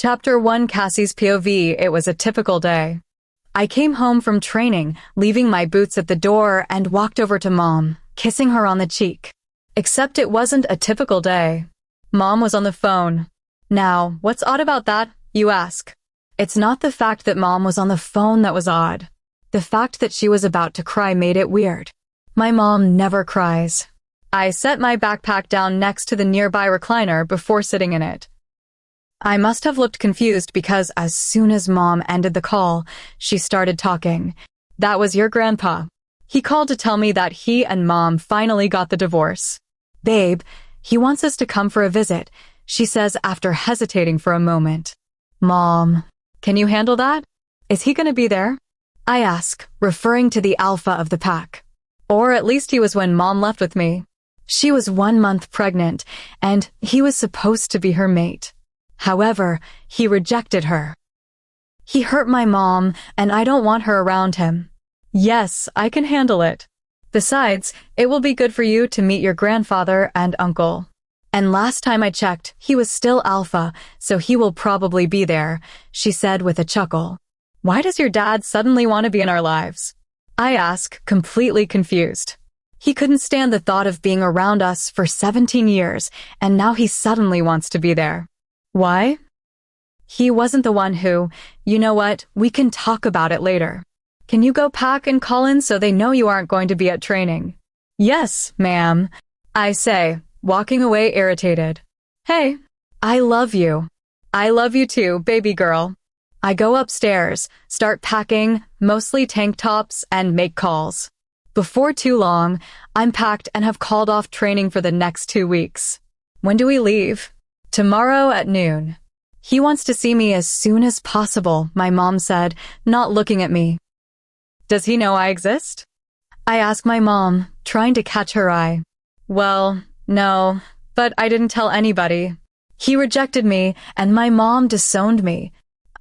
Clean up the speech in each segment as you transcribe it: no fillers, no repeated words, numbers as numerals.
Chapter 1, Cassie's POV. It was a typical day. I came home from training, leaving my boots at the door, and walked over to Mom, kissing her on the cheek. Except it wasn't a typical day. Mom was on the phone. Now, what's odd about that, you ask? It's not the fact that Mom was on the phone that was odd. The fact that she was about to cry made it weird. My mom never cries. I set my backpack down next to the nearby recliner before sitting in it. I must have looked confused because as soon as Mom ended the call, she started talking. That was your grandpa. He called to tell me that he and Mom finally got the divorce. Babe, he wants us to come for a visit, she says after hesitating for a moment. Mom, can you handle that? Is he gonna be there? I ask, referring to the alpha of the pack. Or at least he was when Mom left with me. She was 1 month pregnant, and he was supposed to be her mate. However, he rejected her. He hurt my mom, and I don't want her around him. Yes, I can handle it. Besides, it will be good for you to meet your grandfather and uncle. And last time I checked, he was still alpha, so he will probably be there, she said with a chuckle. Why does your dad suddenly want to be in our lives? I ask, completely confused. He couldn't stand the thought of being around us for 17 years, and now he suddenly wants to be there. Why? He wasn't the one who, you know what, we can talk about it later. Can you go pack and call in so they know you aren't going to be at training? Yes, ma'am, I say, walking away irritated. Hey, I love you. I love you too, baby girl. I go upstairs, start packing, mostly tank tops, and make calls. Before too long, I'm packed and have called off training for the next 2 weeks. When do we leave? Tomorrow at noon. He wants to see me as soon as possible, my mom said, not looking at me. Does he know I exist? I ask my mom, trying to catch her eye. Well, no, but I didn't tell anybody. He rejected me, and my mom disowned me.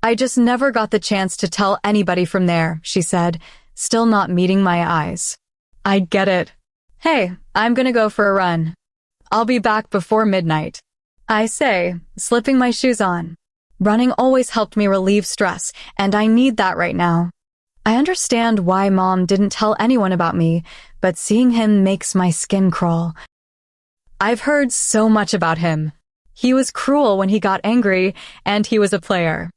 I just never got the chance to tell anybody from there, she said, still not meeting my eyes. I get it. Hey, I'm gonna go for a run. I'll be back before midnight. I say, slipping my shoes on. Running always helped me relieve stress, and I need that right now. I understand why Mom didn't tell anyone about me, but seeing him makes my skin crawl. I've heard so much about him. He was cruel when he got angry, and he was a player.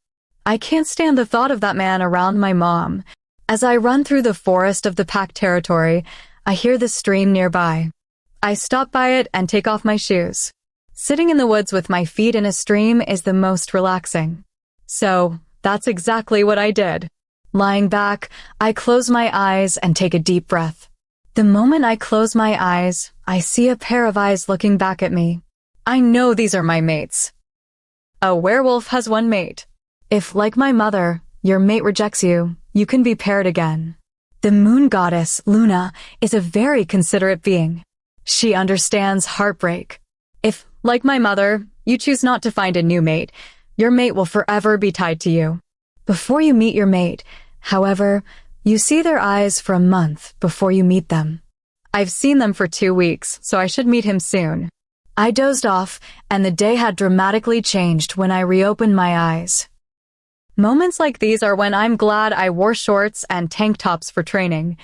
I can't stand the thought of that man around my mom. As I run through the forest of the pack territory, I hear the stream nearby. I stop by it and take off my shoes. Sitting in the woods with my feet in a stream is the most relaxing. So, that's exactly what I did. Lying back, I close my eyes and take a deep breath. The moment I close my eyes, I see a pair of eyes looking back at me. I know these are my mates. A werewolf has one mate. If, like my mother, your mate rejects you, you can be paired again. The moon goddess, Luna, is a very considerate being. She understands heartbreak. If, like my mother, you choose not to find a new mate, your mate will forever be tied to you. Before you meet your mate, however, you see their eyes for a month before you meet them. I've seen them for 2 weeks, so I should meet him soon. I dozed off, and the day had dramatically changed when I reopened my eyes. Moments like these are when I'm glad I wore shorts and tank tops for training.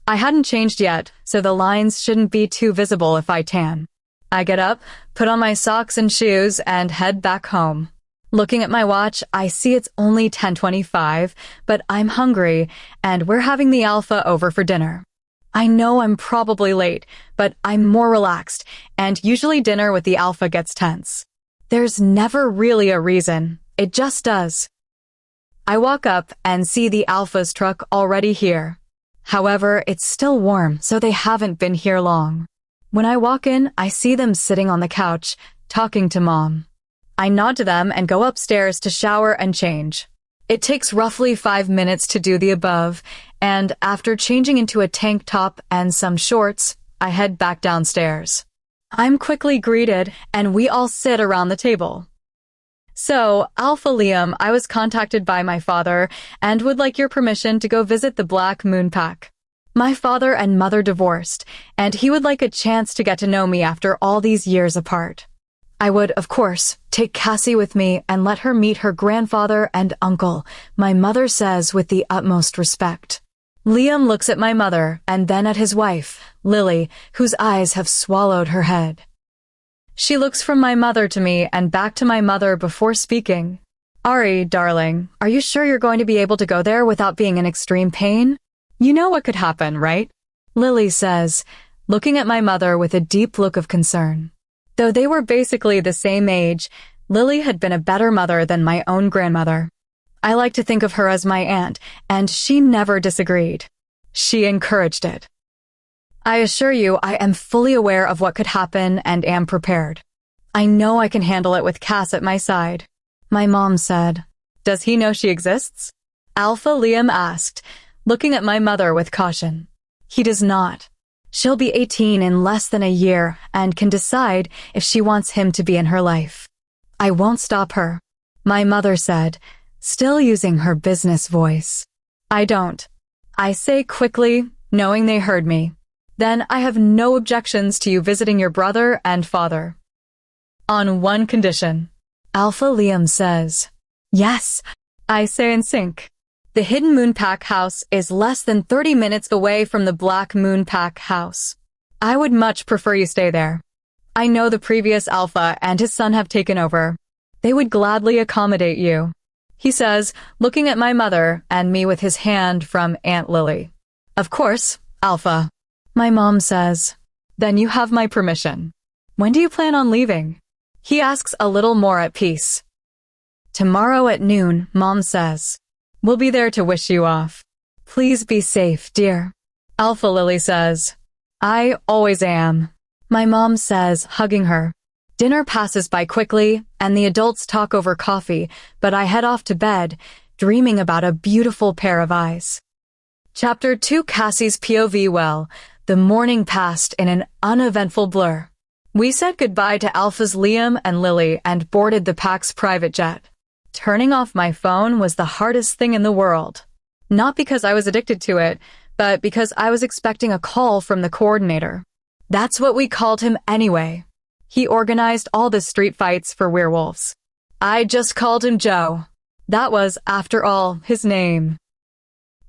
I hadn't changed yet, so the lines shouldn't be too visible if I tan. I get up, put on my socks and shoes, and head back home. Looking at my watch, I see it's only 10:25, but I'm hungry, and we're having the alpha over for dinner. I know I'm probably late, but I'm more relaxed, and usually dinner with the alpha gets tense. There's never really a reason. It just does. I walk up and see the alpha's truck already here. However, it's still warm, so they haven't been here long. When I walk in, I see them sitting on the couch, talking to Mom. I nod to them and go upstairs to shower and change. It takes roughly 5 minutes to do the above, and after changing into a tank top and some shorts, I head back downstairs. I'm quickly greeted, and we all sit around the table. So, Alpha Liam, I was contacted by my father and would like your permission to go visit the Black Moon Pack. My father and mother divorced, and he would like a chance to get to know me after all these years apart. I would, of course, take Cassie with me and let her meet her grandfather and uncle, my mother says with the utmost respect. Liam looks at my mother and then at his wife, Lily, whose eyes have swallowed her head. She looks from my mother to me and back to my mother before speaking. Ari, darling, are you sure you're going to be able to go there without being in extreme pain? You know what could happen, right? Lily says, looking at my mother with a deep look of concern. Though they were basically the same age, Lily had been a better mother than my own grandmother. I like to think of her as my aunt, and she never disagreed. She encouraged it. I assure you I am fully aware of what could happen and am prepared. I know I can handle it with Cass at my side. My mom said. Does he know she exists? Alpha Liam asked, looking at my mother with caution. He does not. She'll be 18 in less than a year and can decide if she wants him to be in her life. I won't stop her, my mother said, still using her business voice. I don't. I say quickly, knowing they heard me. Then I have no objections to you visiting your brother and father. On one condition. Alpha Liam says. Yes, I say in sync. The Hidden Moonpack house is less than 30 minutes away from the Black Moonpack house. I would much prefer you stay there. I know the previous Alpha and his son have taken over. They would gladly accommodate you, he says, looking at my mother and me with his hand from Aunt Lily. Of course, Alpha. My mom says. Then you have my permission. When do you plan on leaving? He asks a little more at peace. Tomorrow at noon, Mom says. We'll be there to wish you off. Please be safe, dear. Alpha Lily says. I always am. My mom says, hugging her. Dinner passes by quickly, and the adults talk over coffee, but I head off to bed, dreaming about a beautiful pair of eyes. Chapter 2 Cassie's POV. Well, the morning passed in an uneventful blur. We said goodbye to Alpha's Liam and Lily and boarded the pack's private jet. Turning off my phone was the hardest thing in the world. Not because I was addicted to it, but because I was expecting a call from the coordinator. That's what we called him anyway. He organized all the street fights for werewolves. I just called him Joe. That was, after all, his name.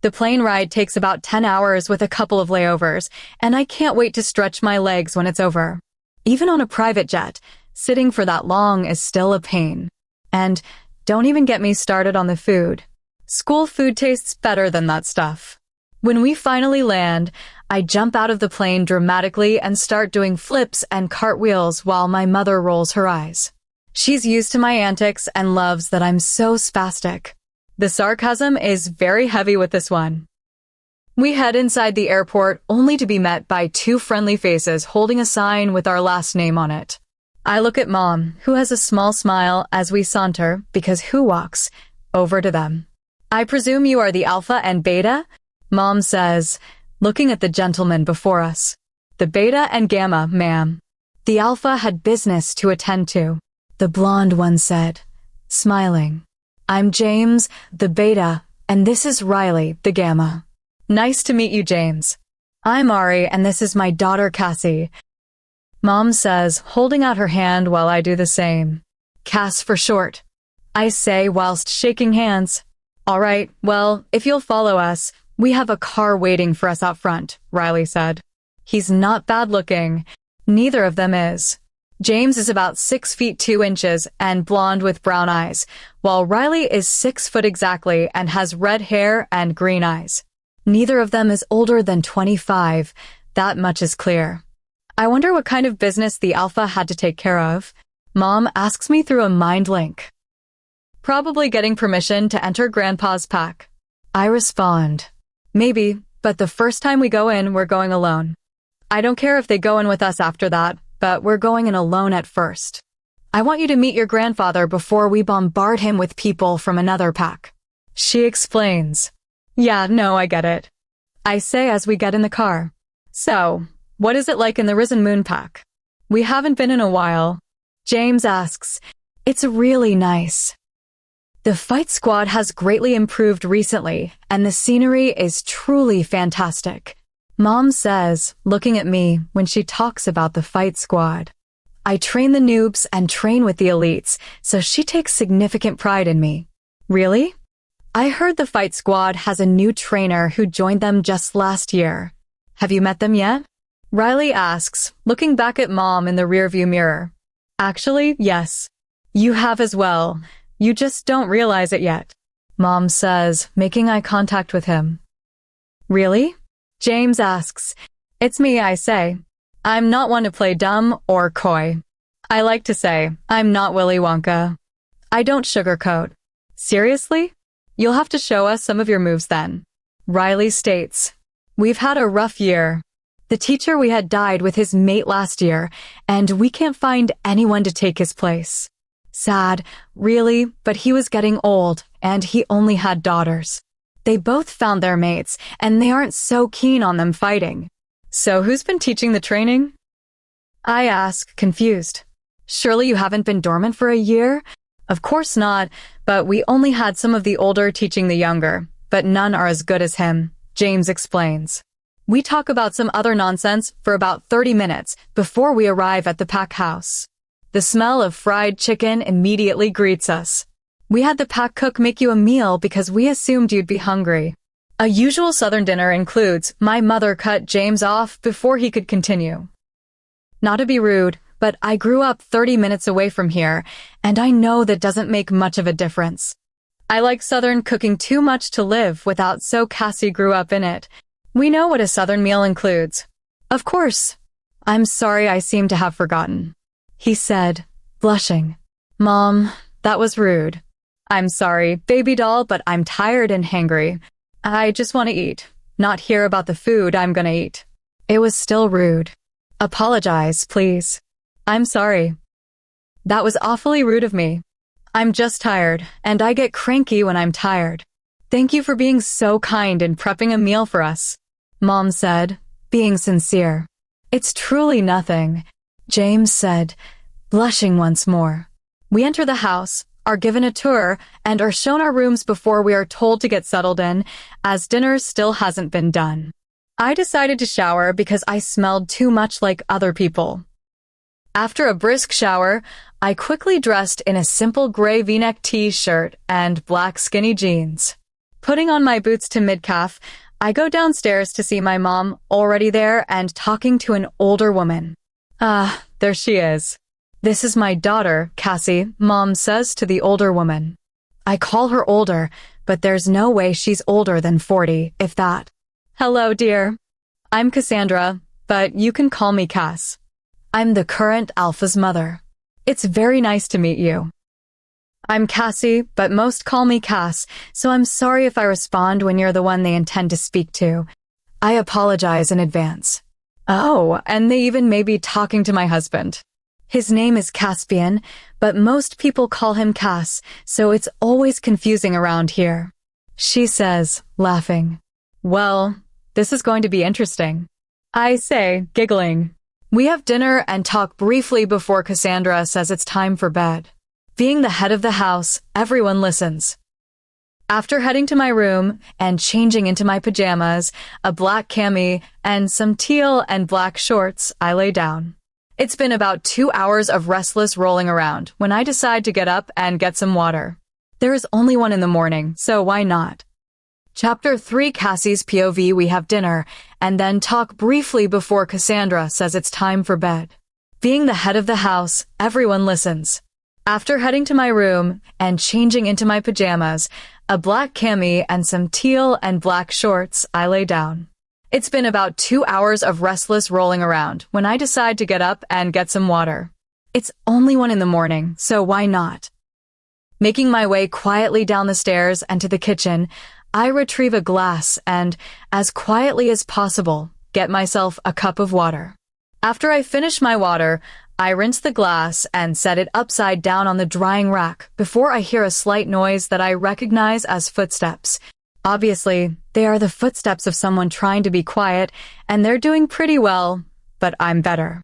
The plane ride takes about 10 hours with a couple of layovers, and I can't wait to stretch my legs when it's over. Even on a private jet, sitting for that long is still a pain. And don't even get me started on the food. School food tastes better than that stuff. When we finally land, I jump out of the plane dramatically and start doing flips and cartwheels while my mother rolls her eyes. She's used to my antics and loves that I'm so spastic. The sarcasm is very heavy with this one. We head inside the airport only to be met by two friendly faces holding a sign with our last name on it. I look at Mom, who has a small smile as we saunter, because who walks, over to them. I presume you are the Alpha and Beta? Mom says, looking at the gentleman before us. The Beta and Gamma, ma'am. The Alpha had business to attend to, the blonde one said, smiling. I'm James, the Beta, and this is Riley, the Gamma. Nice to meet you, James. I'm Ari, and this is my daughter, Cassie. Mom says, holding out her hand while I do the same. Cass for short. I say whilst shaking hands. All right, well, if you'll follow us, we have a car waiting for us out front, Riley said. He's not bad looking. Neither of them is. James is about 6 feet 2 inches and blonde with brown eyes, while Riley is 6 foot exactly and has red hair and green eyes. Neither of them is older than 25. That much is clear. I wonder what kind of business the Alpha had to take care of. Mom asks me through a mind link. Probably getting permission to enter Grandpa's pack. I respond. Maybe, but the first time we go in, we're going alone. I don't care if they go in with us after that, but we're going in alone at first. I want you to meet your grandfather before we bombard him with people from another pack. She explains. Yeah, no, I get it. I say as we get in the car. So, what is it like in the Risen Moon pack? We haven't been in a while. James asks. It's really nice. The fight squad has greatly improved recently, and the scenery is truly fantastic. Mom says, looking at me when she talks about the fight squad. I train the noobs and train with the elites, so she takes significant pride in me. Really? I heard the fight squad has a new trainer who joined them just last year. Have you met them yet? Riley asks, looking back at Mom in the rearview mirror. Actually, yes. You have as well. You just don't realize it yet. Mom says, making eye contact with him. Really? James asks. It's me, I say. I'm not one to play dumb or coy. I like to say, I'm not Willy Wonka. I don't sugarcoat. Seriously? You'll have to show us some of your moves then. Riley states, we've had a rough year. The teacher we had died with his mate last year, and we can't find anyone to take his place. Sad, really, but he was getting old, and he only had daughters. They both found their mates, and they aren't so keen on them fighting. So who's been teaching the training? I ask, confused. Surely you haven't been dormant for a year? Of course not, but we only had some of the older teaching the younger, but none are as good as him, James explains. We talk about some other nonsense for about 30 minutes before we arrive at the pack house. The smell of fried chicken immediately greets us. We had the pack cook make you a meal because we assumed you'd be hungry. A usual Southern dinner includes my mother cut James off before he could continue. Not to be rude, but I grew up 30 minutes away from here, and I know that doesn't make much of a difference. I like Southern cooking too much to live without, so Cassie grew up in it. We know what a Southern meal includes. Of course. I'm sorry I seem to have forgotten. He said, blushing. Mom, that was rude. I'm sorry, baby doll, but I'm tired and hangry. I just want to eat, not hear about the food I'm gonna eat. It was still rude. Apologize, please. I'm sorry. That was awfully rude of me. I'm just tired, and I get cranky when I'm tired. Thank you for being so kind and prepping a meal for us, Mom said, being sincere. It's truly nothing, James said, blushing once more. We enter the house, are given a tour, and are shown our rooms before we are told to get settled in, as dinner still hasn't been done. I decided to shower because I smelled too much like other people. After a brisk shower, I quickly dressed in a simple gray V-neck t-shirt and black skinny jeans. Putting on my boots to mid-calf, I go downstairs to see my mom already there and talking to an older woman. There she is. This is my daughter, Cassie, Mom says to the older woman. I call her older, but there's no way she's older than 40, if that. Hello, dear. I'm Cassandra, but you can call me Cass. I'm the current Alpha's mother. It's very nice to meet you. I'm Cassie, but most call me Cass, so I'm sorry if I respond when you're the one they intend to speak to. I apologize in advance. Oh, and they even may be talking to my husband. His name is Caspian, but most people call him Cass, so it's always confusing around here. She says, laughing. Well, this is going to be interesting. I say, giggling. We have dinner and talk briefly before Cassandra says it's time for bed. Being the head of the house, everyone listens. After heading to my room and changing into my pajamas, a black cami, and some teal and black shorts, I lay down. It's been about 2 hours of restless rolling around when I decide to get up and get some water. There is only one in the morning, so why not? Chapter 3, Cassie's POV. We have dinner, and then talk briefly before Cassandra says it's time for bed. Being the head of the house, everyone listens. After heading to my room and changing into my pajamas, a black cami and some teal and black shorts, I lay down. It's been about 2 hours of restless rolling around when I decide to get up and get some water. It's only 1 in the morning, so why not? Making my way quietly down the stairs and to the kitchen, I retrieve a glass and, as quietly as possible, get myself a cup of water. After I finish my water, I rinse the glass and set it upside down on the drying rack before I hear a slight noise that I recognize as footsteps. Obviously, they are the footsteps of someone trying to be quiet, and they're doing pretty well, but I'm better.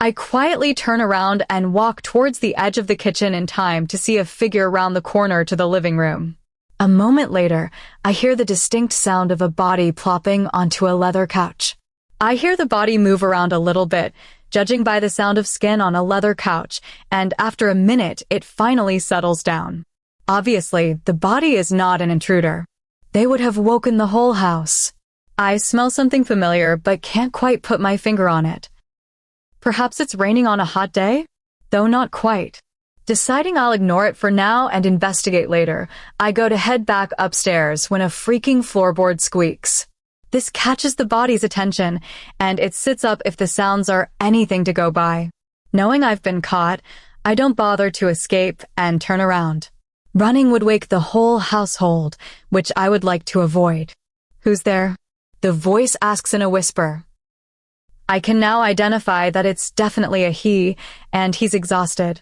I quietly turn around and walk towards the edge of the kitchen in time to see a figure round the corner to the living room. A moment later, I hear the distinct sound of a body plopping onto a leather couch. I hear the body move around a little bit, judging by the sound of skin on a leather couch, and after a minute, it finally settles down. Obviously, the body is not an intruder. They would have woken the whole house. I smell something familiar, but can't quite put my finger on it. Perhaps it's raining on a hot day? Though not quite. Deciding I'll ignore it for now and investigate later, I go to head back upstairs when a freaking floorboard squeaks. This catches the body's attention, and it sits up if the sounds are anything to go by. Knowing I've been caught, I don't bother to escape and turn around. Running would wake the whole household, which I would like to avoid. Who's there? The voice asks in a whisper. I can now identify that it's definitely a he, and he's exhausted.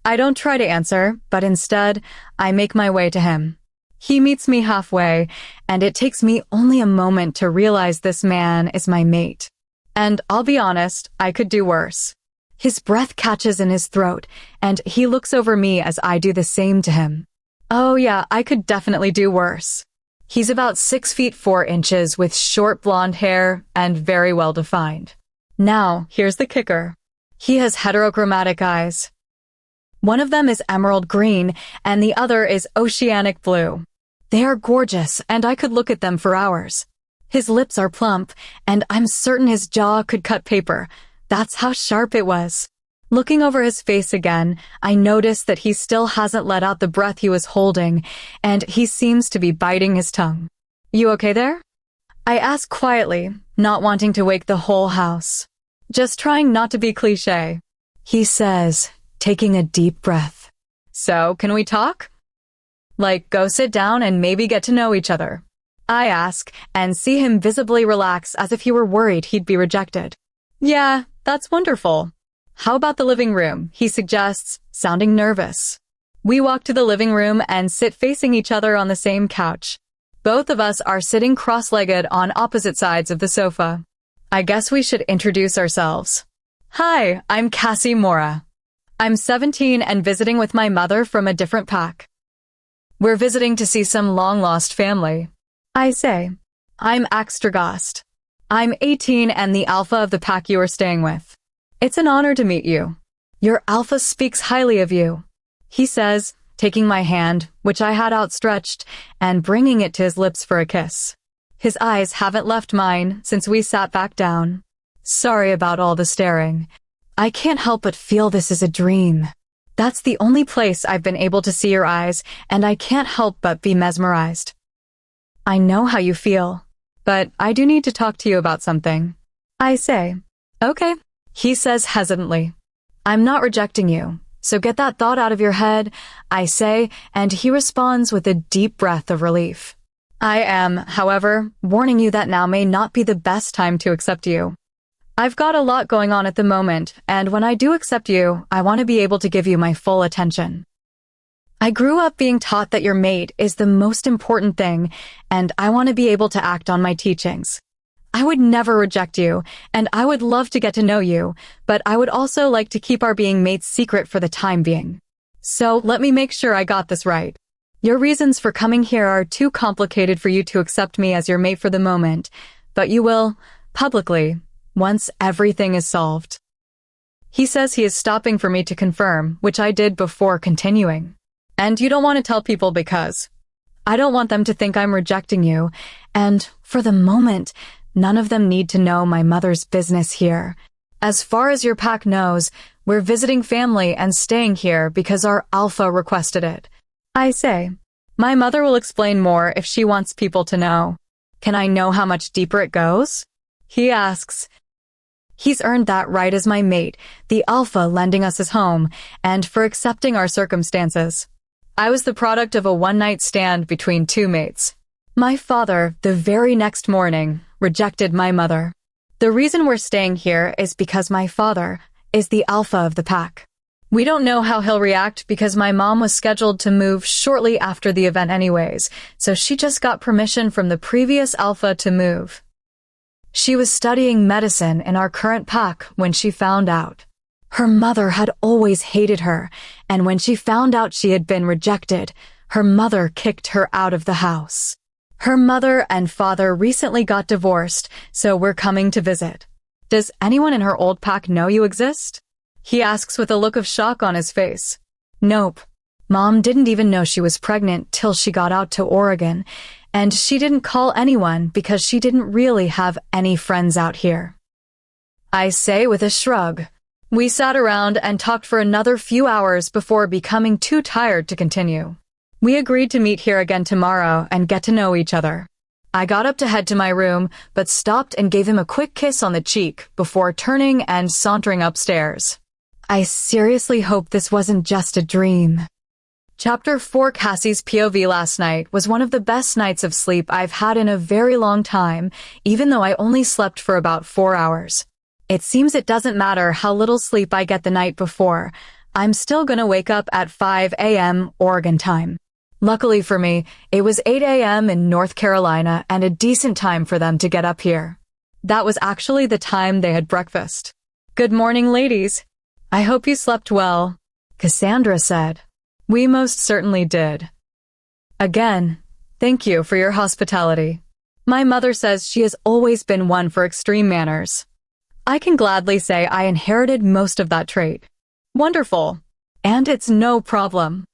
I don't try to answer, but instead, I make my way to him. He meets me halfway, and it takes me only a moment to realize this man is my mate. And I'll be honest, I could do worse. His breath catches in his throat, and he looks over me as I do the same to him. Oh yeah, I could definitely do worse. He's about 6 feet 4 inches with short blonde hair and very well defined. Now, here's the kicker. He has heterochromatic eyes. One of them is emerald green, and the other is oceanic blue. They are gorgeous, and I could look at them for hours. His lips are plump, and I'm certain his jaw could cut paper. That's how sharp it was. Looking over his face again, I notice that he still hasn't let out the breath he was holding, and he seems to be biting his tongue. You okay there? I ask quietly, not wanting to wake the whole house. Just trying not to be cliché. He says, taking a deep breath. So, can we talk? Like, go sit down and maybe get to know each other. I ask, and see him visibly relax as if he were worried he'd be rejected. Yeah, that's wonderful. How about the living room? He suggests, sounding nervous. We walk to the living room and sit facing each other on the same couch. Both of us are sitting cross-legged on opposite sides of the sofa. I guess we should introduce ourselves. Hi, I'm Cassie Mora. I'm 17 and visiting with my mother from a different pack. We're visiting to see some long-lost family. I say, I'm Axtragast. I'm 18 and the alpha of the pack you are staying with. It's an honor to meet you. Your alpha speaks highly of you. He says, taking my hand, which I had outstretched, and bringing it to his lips for a kiss. His eyes haven't left mine since we sat back down. Sorry about all the staring. I can't help but feel this is a dream. That's the only place I've been able to see your eyes, and I can't help but be mesmerized. I know how you feel, but I do need to talk to you about something. I say, okay. He says hesitantly, I'm not rejecting you, so get that thought out of your head, I say, and he responds with a deep breath of relief. I am, however, warning you that now may not be the best time to accept you. I've got a lot going on at the moment, and when I do accept you, I want to be able to give you my full attention. I grew up being taught that your mate is the most important thing, and I want to be able to act on my teachings. I would never reject you, and I would love to get to know you, but I would also like to keep our being mates secret for the time being. So let me make sure I got this right. Your reasons for coming here are too complicated for you to accept me as your mate for the moment, but you will, publicly, once everything is solved. He says he is stopping for me to confirm, which I did before continuing. And you don't want to tell people because I don't want them to think I'm rejecting you, and for the moment, none of them need to know my mother's business here. As far as your pack knows, we're visiting family and staying here because our alpha requested it. I say, my mother will explain more if she wants people to know. Can I know how much deeper it goes? He asks. He's earned that right as my mate, the alpha lending us his home, and for accepting our circumstances. I was the product of a one-night stand between two mates. My father, the very next morning, rejected my mother. The reason we're staying here is because my father is the alpha of the pack. We don't know how he'll react because my mom was scheduled to move shortly after the event anyways, so she just got permission from the previous alpha to move. She was studying medicine in our current pack when she found out. Her mother had always hated her, and when she found out she had been rejected, her mother kicked her out of the house. Her mother and father recently got divorced, so we're coming to visit. Does anyone in her old pack know you exist? He asks with a look of shock on his face. Nope. Mom didn't even know she was pregnant till she got out to Oregon, and she didn't call anyone because she didn't really have any friends out here. I say with a shrug. We sat around and talked for another few hours before becoming too tired to continue. We agreed to meet here again tomorrow and get to know each other. I got up to head to my room, but stopped and gave him a quick kiss on the cheek before turning and sauntering upstairs. I seriously hope this wasn't just a dream. Chapter 4 Cassie's POV last night was one of the best nights of sleep I've had in a very long time, even though I only slept for about 4 hours. It seems it doesn't matter how little sleep I get the night before. I'm still gonna wake up at 5 a.m. Oregon time. Luckily for me, it was 8 a.m. in North Carolina and a decent time for them to get up here. That was actually the time they had breakfast. Good morning, ladies. I hope you slept well, Cassandra said. We most certainly did. Again, thank you for your hospitality. My mother says she has always been one for extreme manners. I can gladly say I inherited most of that trait. Wonderful. And it's no problem.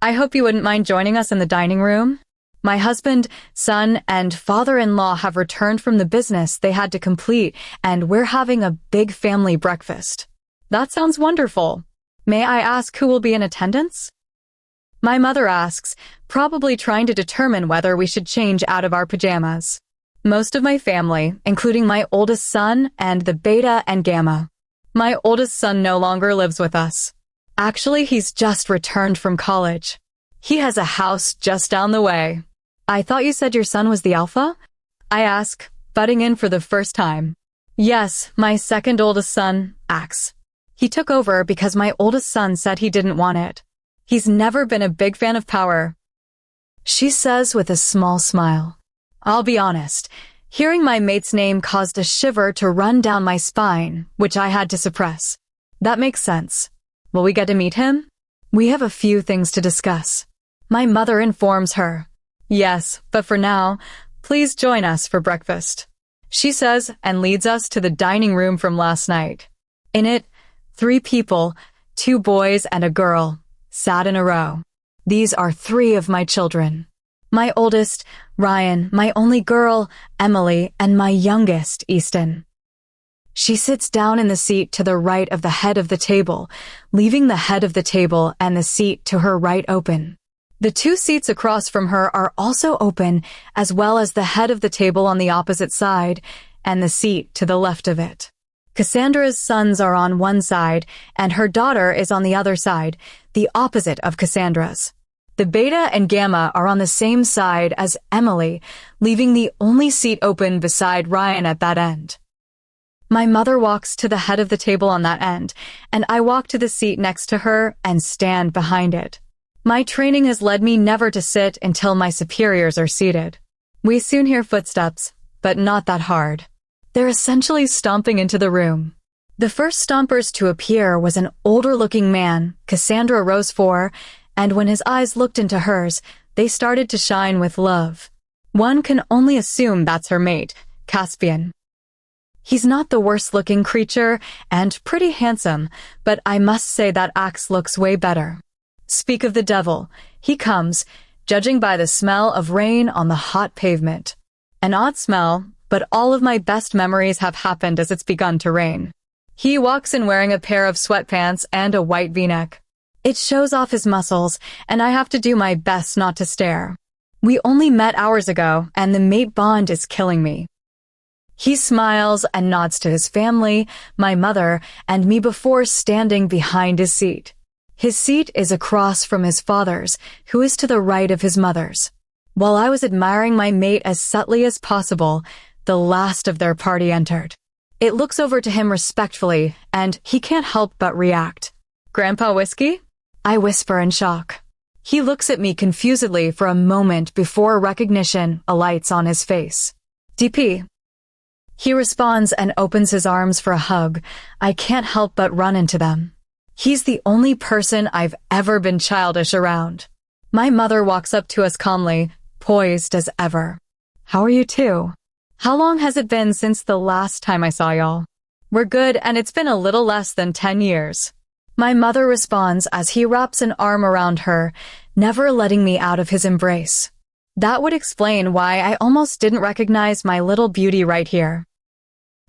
I hope you wouldn't mind joining us in the dining room. My husband, son, and father-in-law have returned from the business they had to complete, and we're having a big family breakfast. That sounds wonderful. May I ask who will be in attendance? My mother asks, probably trying to determine whether we should change out of our pajamas. Most of my family, including my oldest son and the beta and gamma. My oldest son no longer lives with us. Actually, he's just returned from college. He has a house just down the way. I thought you said your son was the alpha? I ask, butting in for the first time. Yes, my second oldest son, Axe. He took over because my oldest son said he didn't want it. He's never been a big fan of power. She says with a small smile. I'll be honest, hearing my mate's name caused a shiver to run down my spine, which I had to suppress. That makes sense. Will we get to meet him? We have a few things to discuss. My mother informs her. Yes, but for now, please join us for breakfast. She says and leads us to the dining room from last night. In it, 3 people, 2 boys and a girl, sat in a row. These are 3 of my children. My oldest, Ryan, my only girl, Emily, and my youngest, Easton. She sits down in the seat to the right of the head of the table, leaving the head of the table and the seat to her right open. The 2 seats across from her are also open, as well as the head of the table on the opposite side and the seat to the left of it. Cassandra's sons are on one side, and her daughter is on the other side, the opposite of Cassandra's. The beta and gamma are on the same side as Emily, leaving the only seat open beside Ryan at that end. My mother walks to the head of the table on that end, and I walk to the seat next to her and stand behind it. My training has led me never to sit until my superiors are seated. We soon hear footsteps, but not that hard. They're essentially stomping into the room. The first stompers to appear was an older-looking man Cassandra rose for, and when his eyes looked into hers, they started to shine with love. One can only assume that's her mate, Caspian. He's not the worst-looking creature, and pretty handsome, but I must say that Axe looks way better. Speak of the devil, he comes, judging by the smell of rain on the hot pavement. An odd smell, but all of my best memories have happened as it's begun to rain. He walks in wearing a pair of sweatpants and a white v-neck. It shows off his muscles, and I have to do my best not to stare. We only met hours ago, and the mate bond is killing me. He smiles and nods to his family, my mother, and me before standing behind his seat. His seat is across from his father's, who is to the right of his mother's. While I was admiring my mate as subtly as possible, the last of their party entered. It looks over to him respectfully, and he can't help but react. Grandpa Whiskey? I whisper in shock. He looks at me confusedly for a moment before recognition alights on his face. DP. He responds and opens his arms for a hug. I can't help but run into them. He's the only person I've ever been childish around. My mother walks up to us calmly, poised as ever. How are you two? How long has it been since the last time I saw y'all? We're good, and it's been a little less than 10 years. My mother responds as he wraps an arm around her, never letting me out of his embrace. That would explain why I almost didn't recognize my little beauty right here.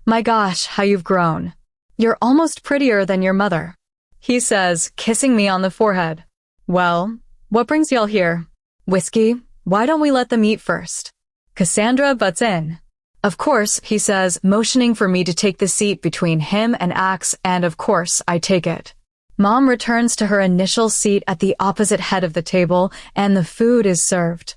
My gosh, how you've grown. You're almost prettier than your mother, he says, kissing me on the forehead. Well, what brings y'all here? Whiskey? Why don't we let them eat first? Cassandra butts in. Of course, he says, motioning for me to take the seat between him and Axe, and of course, I take it. Mom returns to her initial seat at the opposite head of the table, and the food is served.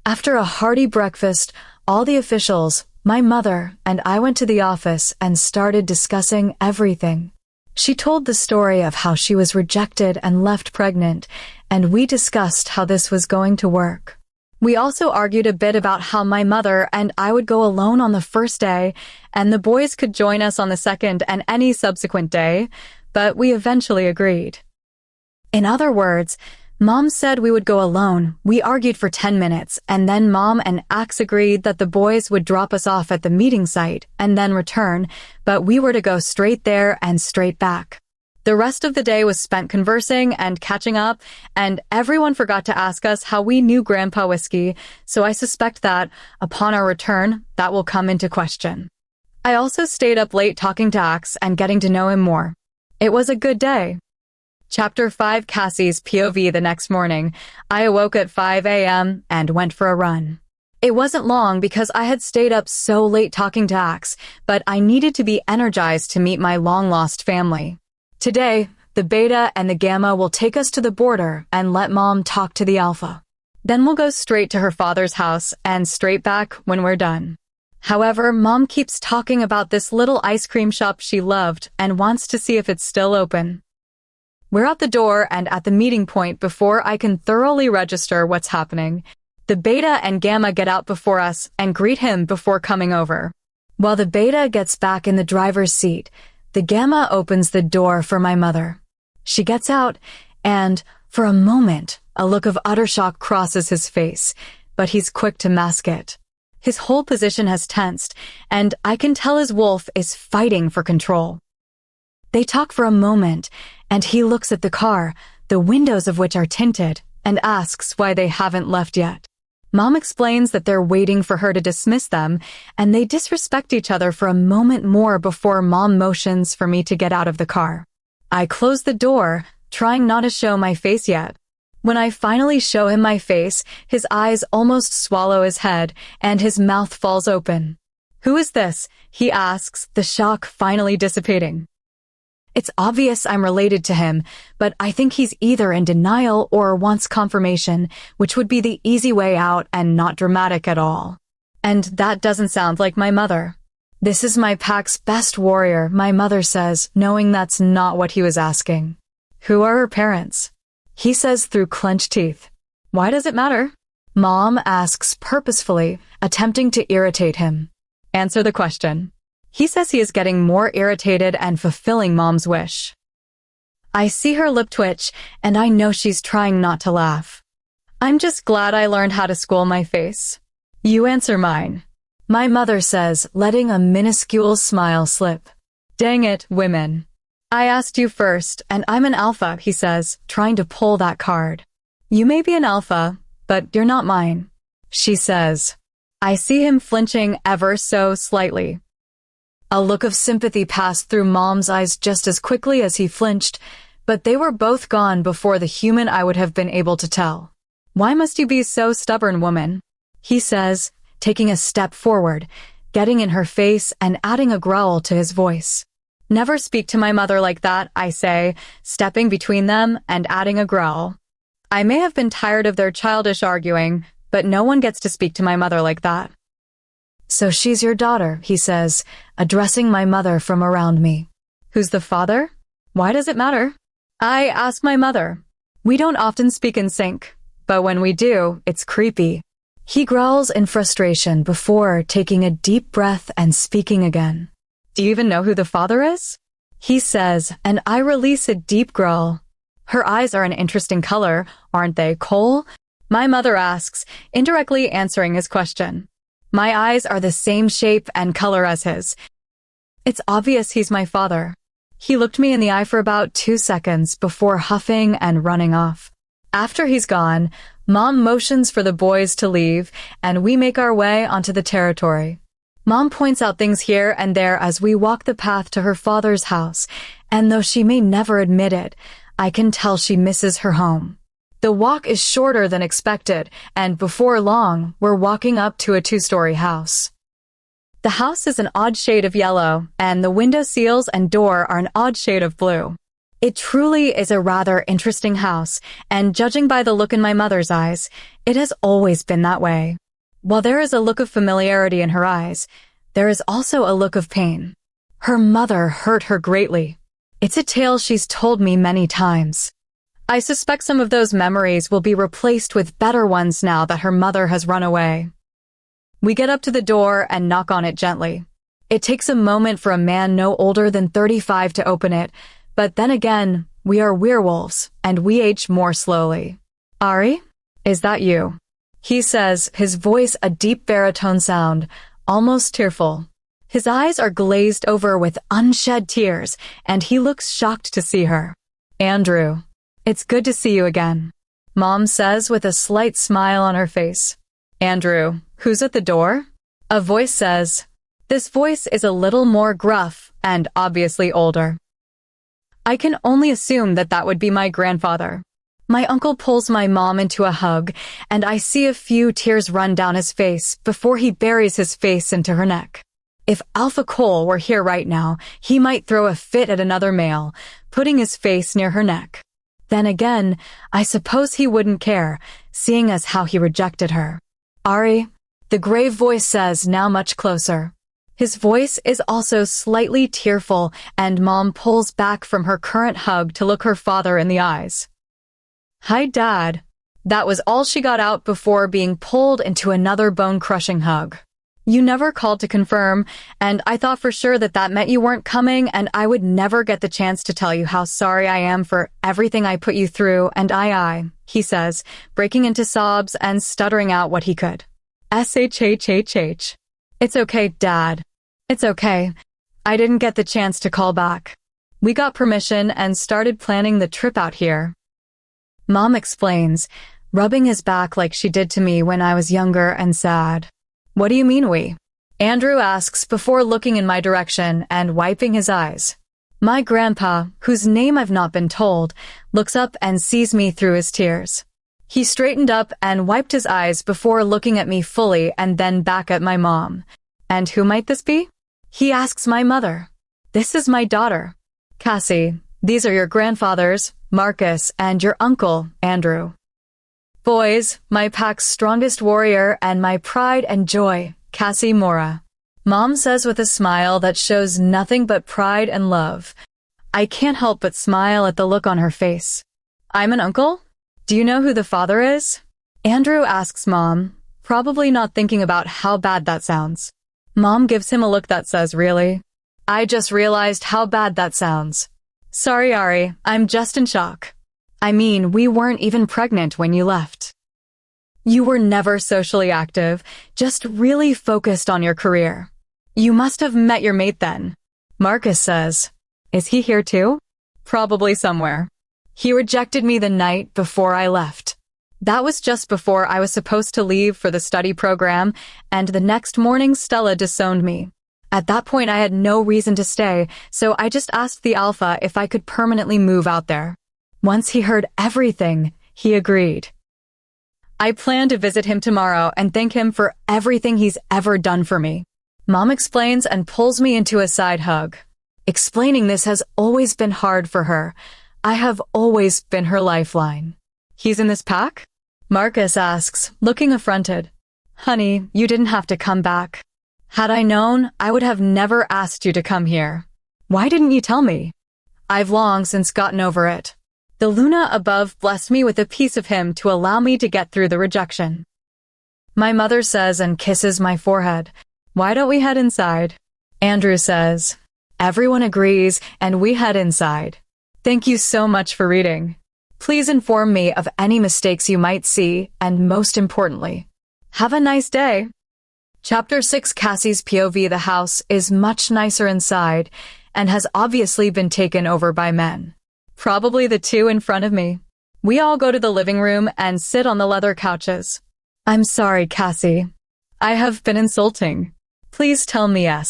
After a hearty breakfast, all the officials, my mother, and I went to the office and started discussing everything. She told the story of how she was rejected and left pregnant, and we discussed how this was going to work. We also argued a bit about how my mother and I would go alone on the first day, and the boys could join us on the second and any subsequent day, but we eventually agreed. In other words, Mom said we would go alone. We argued for 10 minutes, and then Mom and Axe agreed that the boys would drop us off at the meeting site and then return, but we were to go straight there and straight back. The rest of the day was spent conversing and catching up, and everyone forgot to ask us how we knew Grandpa Whiskey, so I suspect that, upon our return, that will come into question. I also stayed up late talking to Axe and getting to know him more. It was a good day. Chapter 5, Cassie's POV. The next morning, I awoke at 5 a.m. and went for a run. It wasn't long because I had stayed up so late talking to Axe, but I needed to be energized to meet my long-lost family. Today, the Beta and the Gamma will take us to the border and let Mom talk to the Alpha. Then we'll go straight to her father's house and straight back when we're done. However, Mom keeps talking about this little ice cream shop she loved and wants to see if it's still open. We're at the door and at the meeting point before I can thoroughly register what's happening. The Beta and Gamma get out before us and greet him before coming over. While the Beta gets back in the driver's seat, the Gamma opens the door for my mother. She gets out, and, for a moment, a look of utter shock crosses his face, but he's quick to mask it. His whole position has tensed, and I can tell his wolf is fighting for control. They talk for a moment, and he looks at the car, the windows of which are tinted, and asks why they haven't left yet. Mom explains that they're waiting for her to dismiss them, and they disrespect each other for a moment more before Mom motions for me to get out of the car. I close the door, trying not to show my face yet. When I finally show him my face, his eyes almost swallow his head, and his mouth falls open. "Who is this?" he asks, the shock finally dissipating. It's obvious I'm related to him, but I think he's either in denial or wants confirmation, which would be the easy way out and not dramatic at all. And that doesn't sound like my mother. "This is my pack's best warrior," my mother says, knowing that's not what he was asking. "Who are her parents?" he says through clenched teeth. "Why does it matter?" Mom asks purposefully, attempting to irritate him. "Answer the question." He says he is getting more irritated and fulfilling Mom's wish. I see her lip twitch, and I know she's trying not to laugh. "I'm just glad I learned how to school my face." "You answer mine," my mother says, letting a minuscule smile slip. "Dang it, women. I asked you first, and I'm an alpha," he says, trying to pull that card. "You may be an alpha, but you're not mine," she says. I see him flinching ever so slightly. A look of sympathy passed through Mom's eyes just as quickly as he flinched, but they were both gone before the human I would have been able to tell. "Why must you be so stubborn, woman?" he says, taking a step forward, getting in her face and adding a growl to his voice. "Never speak to my mother like that," I say, stepping between them and adding a growl. I may have been tired of their childish arguing, but no one gets to speak to my mother like that. "So she's your daughter," he says, addressing my mother from around me. "Who's the father? Why does it matter?" I ask my mother. We don't often speak in sync, but when we do, it's creepy. He growls in frustration before taking a deep breath and speaking again. "Do you even know who the father is?" he says, and I release a deep growl. "Her eyes are an interesting color, aren't they, Cole?" my mother asks, indirectly answering his question. My eyes are the same shape and color as his. It's obvious he's my father. He looked me in the eye for about 2 seconds before huffing and running off. After he's gone, Mom motions for the boys to leave, and we make our way onto the territory. Mom points out things here and there as we walk the path to her father's house, and though she may never admit it, I can tell she misses her home. The walk is shorter than expected, and before long, we're walking up to a 2-story house. The house is an odd shade of yellow, and the window sills and door are an odd shade of blue. It truly is a rather interesting house, and judging by the look in my mother's eyes, it has always been that way. While there is a look of familiarity in her eyes, there is also a look of pain. Her mother hurt her greatly. It's a tale she's told me many times. I suspect some of those memories will be replaced with better ones now that her mother has run away. We get up to the door and knock on it gently. It takes a moment for a man no older than 35 to open it, but then again, we are werewolves, and we age more slowly. Ari? Is that you? He says, his voice a deep baritone sound, almost tearful. His eyes are glazed over with unshed tears, and he looks shocked to see her. Andrew, it's good to see you again, Mom says with a slight smile on her face. Andrew, who's at the door? A voice says. This voice is a little more gruff and obviously older. I can only assume that that would be my grandfather. My uncle pulls my mom into a hug, and I see a few tears run down his face before he buries his face into her neck. If Alpha Cole were here right now, he might throw a fit at another male, putting his face near her neck. Then again, I suppose he wouldn't care, seeing as how he rejected her. Ari, the grave voice says, now much closer. His voice is also slightly tearful, and Mom pulls back from her current hug to look her father in the eyes. Hi, Dad. That was all she got out before being pulled into another bone-crushing hug. You never called to confirm, and I thought for sure that that meant you weren't coming, and I would never get the chance to tell you how sorry I am for everything I put you through, and he says, breaking into sobs and stuttering out what he could. SHHHH. It's okay, Dad. It's okay. I didn't get the chance to call back. We got permission and started planning the trip out here. Mom explains, rubbing his back like she did to me when I was younger and sad. What do you mean we? Andrew asks before looking in my direction and wiping his eyes. My grandpa, whose name I've not been told, looks up and sees me through his tears. He straightened up and wiped his eyes before looking at me fully and then back at my mom. And who might this be? He asks my mother. This is my daughter, Cassie. These are your grandfathers, Marcus, and your uncle, Andrew. Boys, my pack's strongest warrior and my pride and joy, Cassie Mora. Mom says with a smile that shows nothing but pride and love. I can't help but smile at the look on her face. I'm an uncle? Do you know who the father is? Andrew asks Mom, probably not thinking about how bad that sounds. Mom gives him a look that says, really? I just realized how bad that sounds. Sorry, Ari, I'm just in shock. I mean, we weren't even pregnant when you left. You were never socially active, just really focused on your career. You must have met your mate then. Marcus says, is he here too? Probably somewhere. He rejected me the night before I left. That was just before I was supposed to leave for the study program, and the next morning Stella disowned me. At that point I had no reason to stay, so I just asked the Alpha if I could permanently move out there. Once he heard everything, he agreed. I plan to visit him tomorrow and thank him for everything he's ever done for me. Mom explains and pulls me into a side hug. Explaining this has always been hard for her. I have always been her lifeline. He's in this pack? Marcus asks, looking affronted. Honey, you didn't have to come back. Had I known, I would have never asked you to come here. Why didn't you tell me? I've long since gotten over it. The Luna above blessed me with a piece of him to allow me to get through the rejection. My mother says and kisses my forehead. Why don't we head inside? Andrew says. Everyone agrees, and we head inside. Thank you so much for reading. Please inform me of any mistakes you might see, and most importantly, have a nice day. Chapter 6. Cassie's POV. The house is much nicer inside and has obviously been taken over by men. Probably the two in front of me. We all go to the living room and sit on the leather couches. I'm sorry, Cassie. I have been insulting. Please tell me a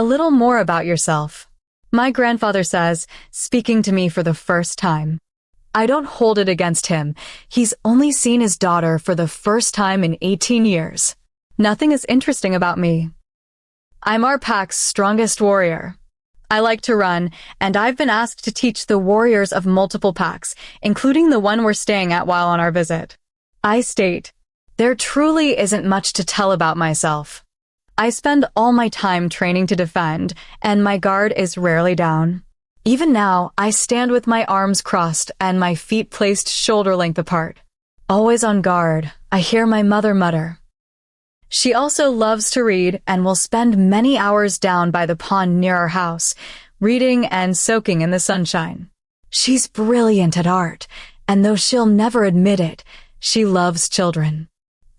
little more about yourself. My grandfather says, speaking to me for the first time. I don't hold it against him. He's only seen his daughter for the first time in 18 years. Nothing is interesting about me. I'm our pack's strongest warrior. I like to run, and I've been asked to teach the warriors of multiple packs, including the one we're staying at while on our visit. I state, there truly isn't much to tell about myself. I spend all my time training to defend, and my guard is rarely down. Even now, I stand with my arms crossed and my feet placed shoulder-length apart. Always on guard, I hear my mother mutter. She also loves to read and will spend many hours down by the pond near our house, reading and soaking in the sunshine. She's brilliant at art, and though she'll never admit it, she loves children.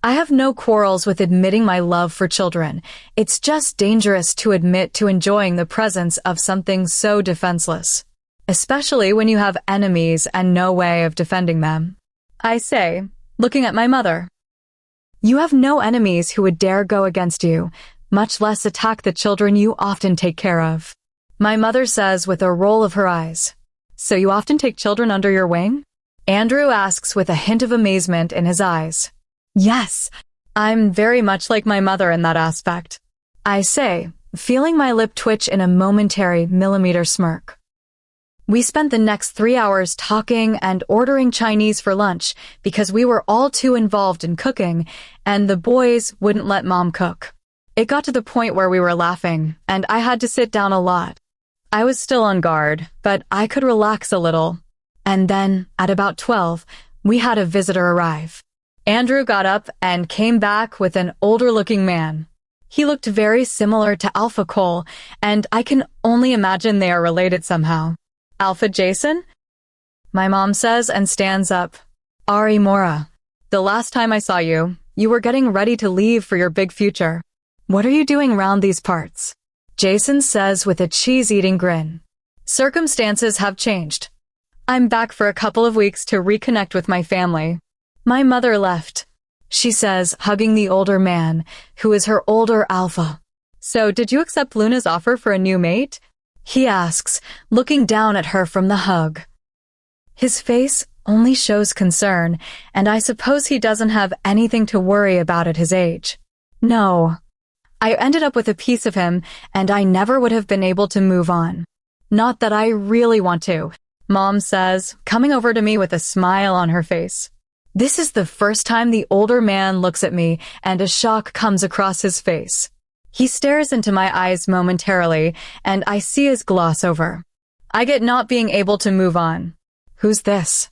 I have no quarrels with admitting my love for children. It's just dangerous to admit to enjoying the presence of something so defenseless, especially when you have enemies and no way of defending them. I say, looking at my mother. You have no enemies who would dare go against you, much less attack the children you often take care of. My mother says with a roll of her eyes. So you often take children under your wing? Andrew asks with a hint of amazement in his eyes. Yes, I'm very much like my mother in that aspect. I say, feeling my lip twitch in a momentary millimeter smirk. We spent the next 3 hours talking and ordering Chinese for lunch because we were all too involved in cooking, and the boys wouldn't let Mom cook. It got to the point where we were laughing, and I had to sit down a lot. I was still on guard, but I could relax a little. And then, at about 12, we had a visitor arrive. Andrew got up and came back with an older-looking man. He looked very similar to Alpha Cole, and I can only imagine they are related somehow. Alpha Jason? My mom says and stands up. Ari Mora. The last time I saw you, you were getting ready to leave for your big future. What are you doing round these parts? Jason says with a cheese-eating grin. Circumstances have changed. I'm back for a couple of weeks to reconnect with my family. My mother left, she says, hugging the older man, who is her older alpha. So did you accept Luna's offer for a new mate? He asks, looking down at her from the hug. His face only shows concern, and I suppose he doesn't have anything to worry about at his age. No. I ended up with a piece of him, and I never would have been able to move on. Not that I really want to, Mom says, coming over to me with a smile on her face. This is the first time the older man looks at me, and a shock comes across his face. He stares into my eyes momentarily, and I see his gloss over. I get not being able to move on. Who's this?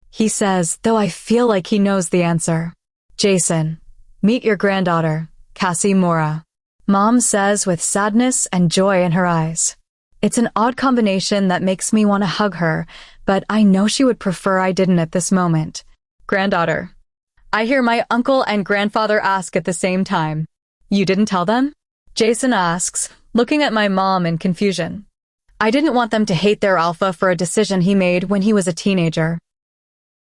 He says, though I feel like he knows the answer. Jason, meet your granddaughter, Cassie Mora. Mom says with sadness and joy in her eyes. It's an odd combination that makes me want to hug her, but I know she would prefer I didn't at this moment. Granddaughter. I hear my uncle and grandfather ask at the same time. You didn't tell them? Jason asks, looking at my mom in confusion. I didn't want them to hate their alpha for a decision he made when he was a teenager.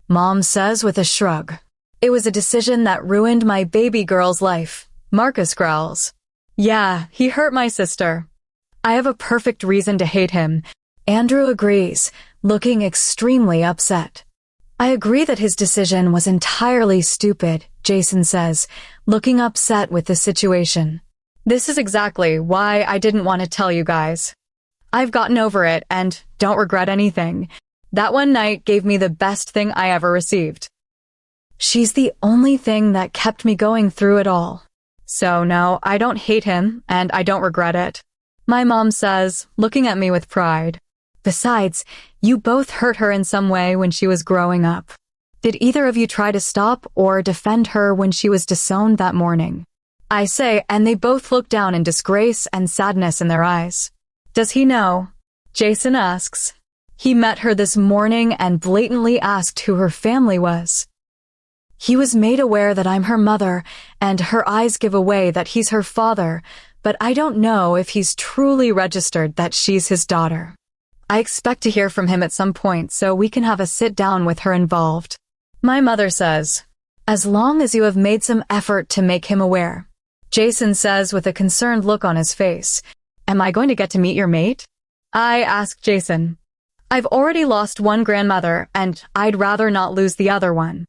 Mom says with a shrug. It was a decision that ruined my baby girl's life. Marcus growls. Yeah, he hurt my sister. I have a perfect reason to hate him. Andrew agrees, looking extremely upset. I agree that his decision was entirely stupid, Jason says, looking upset with the situation. This is exactly why I didn't want to tell you guys. I've gotten over it and don't regret anything. That one night gave me the best thing I ever received. She's the only thing that kept me going through it all. So no, I don't hate him and I don't regret it. My mom says, looking at me with pride. Besides, you both hurt her in some way when she was growing up. Did either of you try to stop or defend her when she was disowned that morning? I say, and they both look down in disgrace and sadness in their eyes. Does he know? Jason asks. He met her this morning and blatantly asked who her family was. He was made aware that I'm her mother, and her eyes give away that he's her father, but I don't know if he's truly registered that she's his daughter. I expect to hear from him at some point so we can have a sit-down with her involved. My mother says, as long as you have made some effort to make him aware. Jason says with a concerned look on his face, am I going to get to meet your mate? I ask Jason. I've already lost one grandmother, and I'd rather not lose the other one.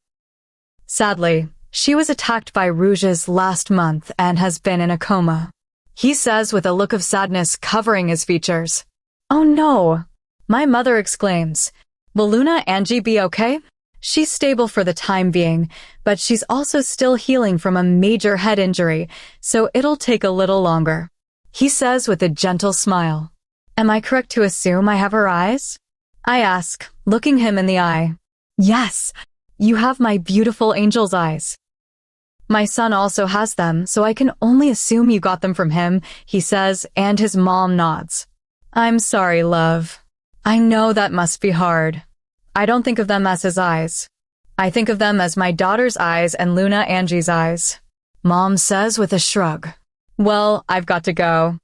Sadly, she was attacked by rouges last month and has been in a coma. He says with a look of sadness covering his features. Oh no! My mother exclaims, will Luna Angie be okay? She's stable for the time being, but she's also still healing from a major head injury, so it'll take a little longer. He says with a gentle smile. Am I correct to assume I have her eyes? I ask, looking him in the eye. Yes, you have my beautiful angel's eyes. My son also has them, so I can only assume you got them from him, he says, and his mom nods. I'm sorry, love. I know that must be hard. I don't think of them as his eyes. I think of them as my daughter's eyes and Luna Angie's eyes. Mom says with a shrug. Well, I've got to go.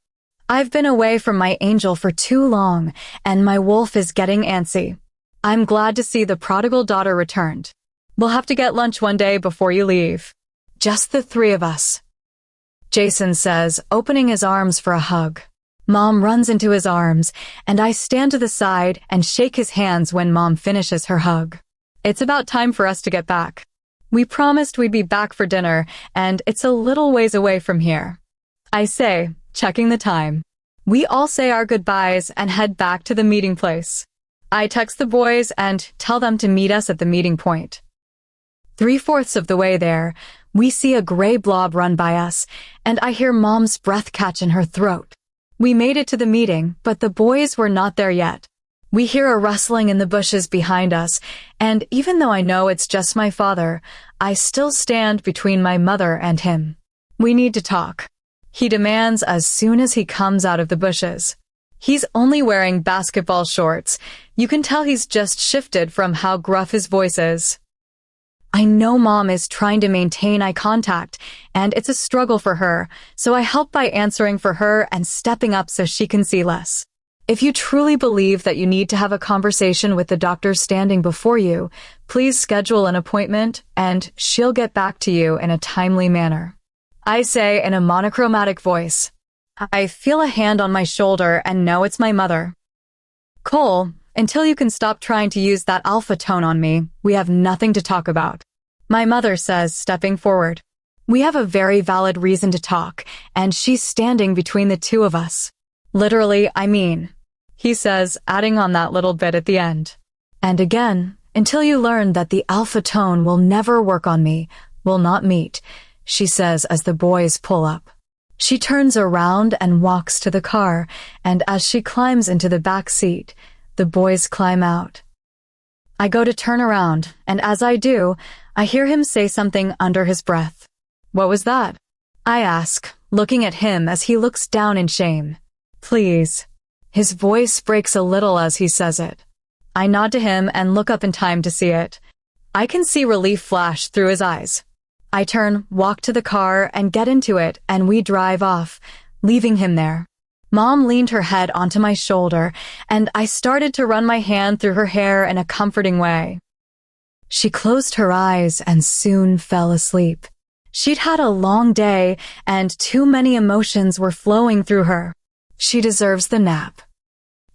I've been away from my angel for too long, and my wolf is getting antsy. I'm glad to see the prodigal daughter returned. We'll have to get lunch one day before you leave. Just the three of us. Jason says, opening his arms for a hug. Mom runs into his arms, and I stand to the side and shake his hands when Mom finishes her hug. It's about time for us to get back. We promised we'd be back for dinner, and it's a little ways away from here. I say, checking the time. We all say our goodbyes and head back to the meeting place. I text the boys and tell them to meet us at the meeting point. 3/4 of the way there, we see a gray blob run by us, and I hear Mom's breath catch in her throat. We made it to the meeting, but the boys were not there yet. We hear a rustling in the bushes behind us, and even though I know it's just my father, I still stand between my mother and him. We need to talk. He demands as soon as he comes out of the bushes. He's only wearing basketball shorts. You can tell he's just shifted from how gruff his voice is. I know Mom is trying to maintain eye contact, and it's a struggle for her, so I help by answering for her and stepping up so she can see less. If you truly believe that you need to have a conversation with the doctor standing before you, please schedule an appointment, and she'll get back to you in a timely manner. I say in a monochromatic voice. I feel a hand on my shoulder and know it's my mother. Cole, until you can stop trying to use that alpha tone on me, we have nothing to talk about. My mother says, stepping forward. We have a very valid reason to talk, and she's standing between the two of us. Literally, I mean. He says, adding on that little bit at the end. And again, until you learn that the alpha tone will never work on me, will not meet, she says as the boys pull up. She turns around and walks to the car, and as she climbs into the back seat, the boys climb out. I go to turn around, and as I do, I hear him say something under his breath. What was that? I ask, looking at him as he looks down in shame. Please. His voice breaks a little as he says it. I nod to him and look up in time to see it. I can see relief flash through his eyes. I turn, walk to the car, and get into it, and we drive off, leaving him there. Mom leaned her head onto my shoulder, and I started to run my hand through her hair in a comforting way. She closed her eyes and soon fell asleep. She'd had a long day, and too many emotions were flowing through her. She deserves the nap.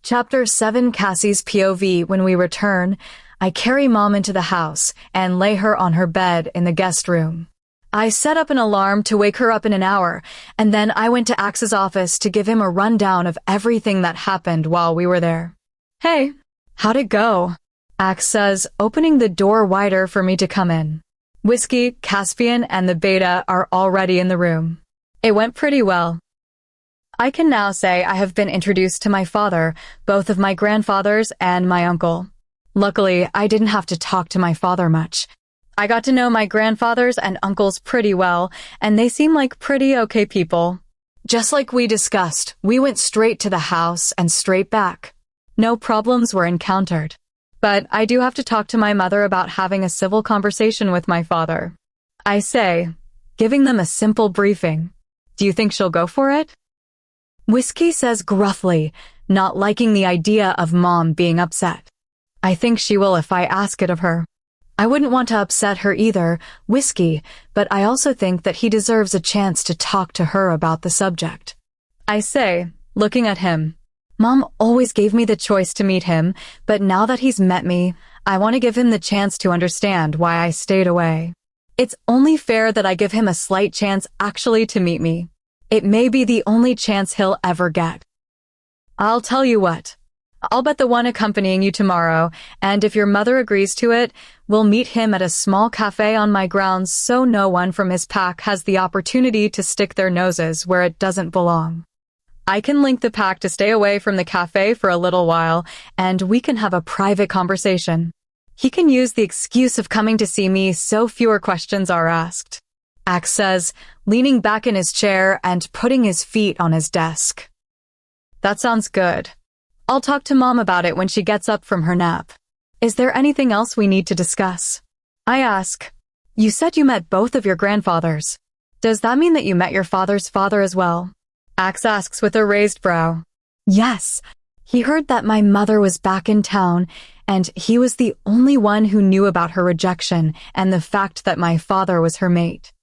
Chapter 7, Cassie's POV. When we return, I carry Mom into the house and lay her on her bed in the guest room. I set up an alarm to wake her up in an hour, and then I went to Axe's office to give him a rundown of everything that happened while we were there. Hey, how'd it go? Axe says, opening the door wider for me to come in. Whiskey, Caspian, and the beta are already in the room. It went pretty well. I can now say I have been introduced to my father, both of my grandfathers and my uncle. Luckily, I didn't have to talk to my father much. I got to know my grandfathers and uncles pretty well, and they seem like pretty okay people. Just like we discussed, we went straight to the house and straight back. No problems were encountered. But I do have to talk to my mother about having a civil conversation with my father. I say, giving them a simple briefing. Do you think she'll go for it? Whiskey says gruffly, not liking the idea of Mom being upset. I think she will if I ask it of her. I wouldn't want to upset her either, Whiskey, but I also think that he deserves a chance to talk to her about the subject. I say, looking at him. Mom always gave me the choice to meet him, but now that he's met me, I want to give him the chance to understand why I stayed away. It's only fair that I give him a slight chance actually to meet me. It may be the only chance he'll ever get. I'll tell you what. I'll bet the one accompanying you tomorrow, and if your mother agrees to it, we'll meet him at a small cafe on my grounds so no one from his pack has the opportunity to stick their noses where it doesn't belong. I can link the pack to stay away from the cafe for a little while, and we can have a private conversation. He can use the excuse of coming to see me so fewer questions are asked. Axe says, leaning back in his chair and putting his feet on his desk. That sounds good. I'll talk to Mom about it when she gets up from her nap. Is there anything else we need to discuss? I ask. You said you met both of your grandfathers. Does that mean that you met your father's father as well? Axe asks with a raised brow. Yes. He heard that my mother was back in town, and he was the only one who knew about her rejection and the fact that my father was her mate.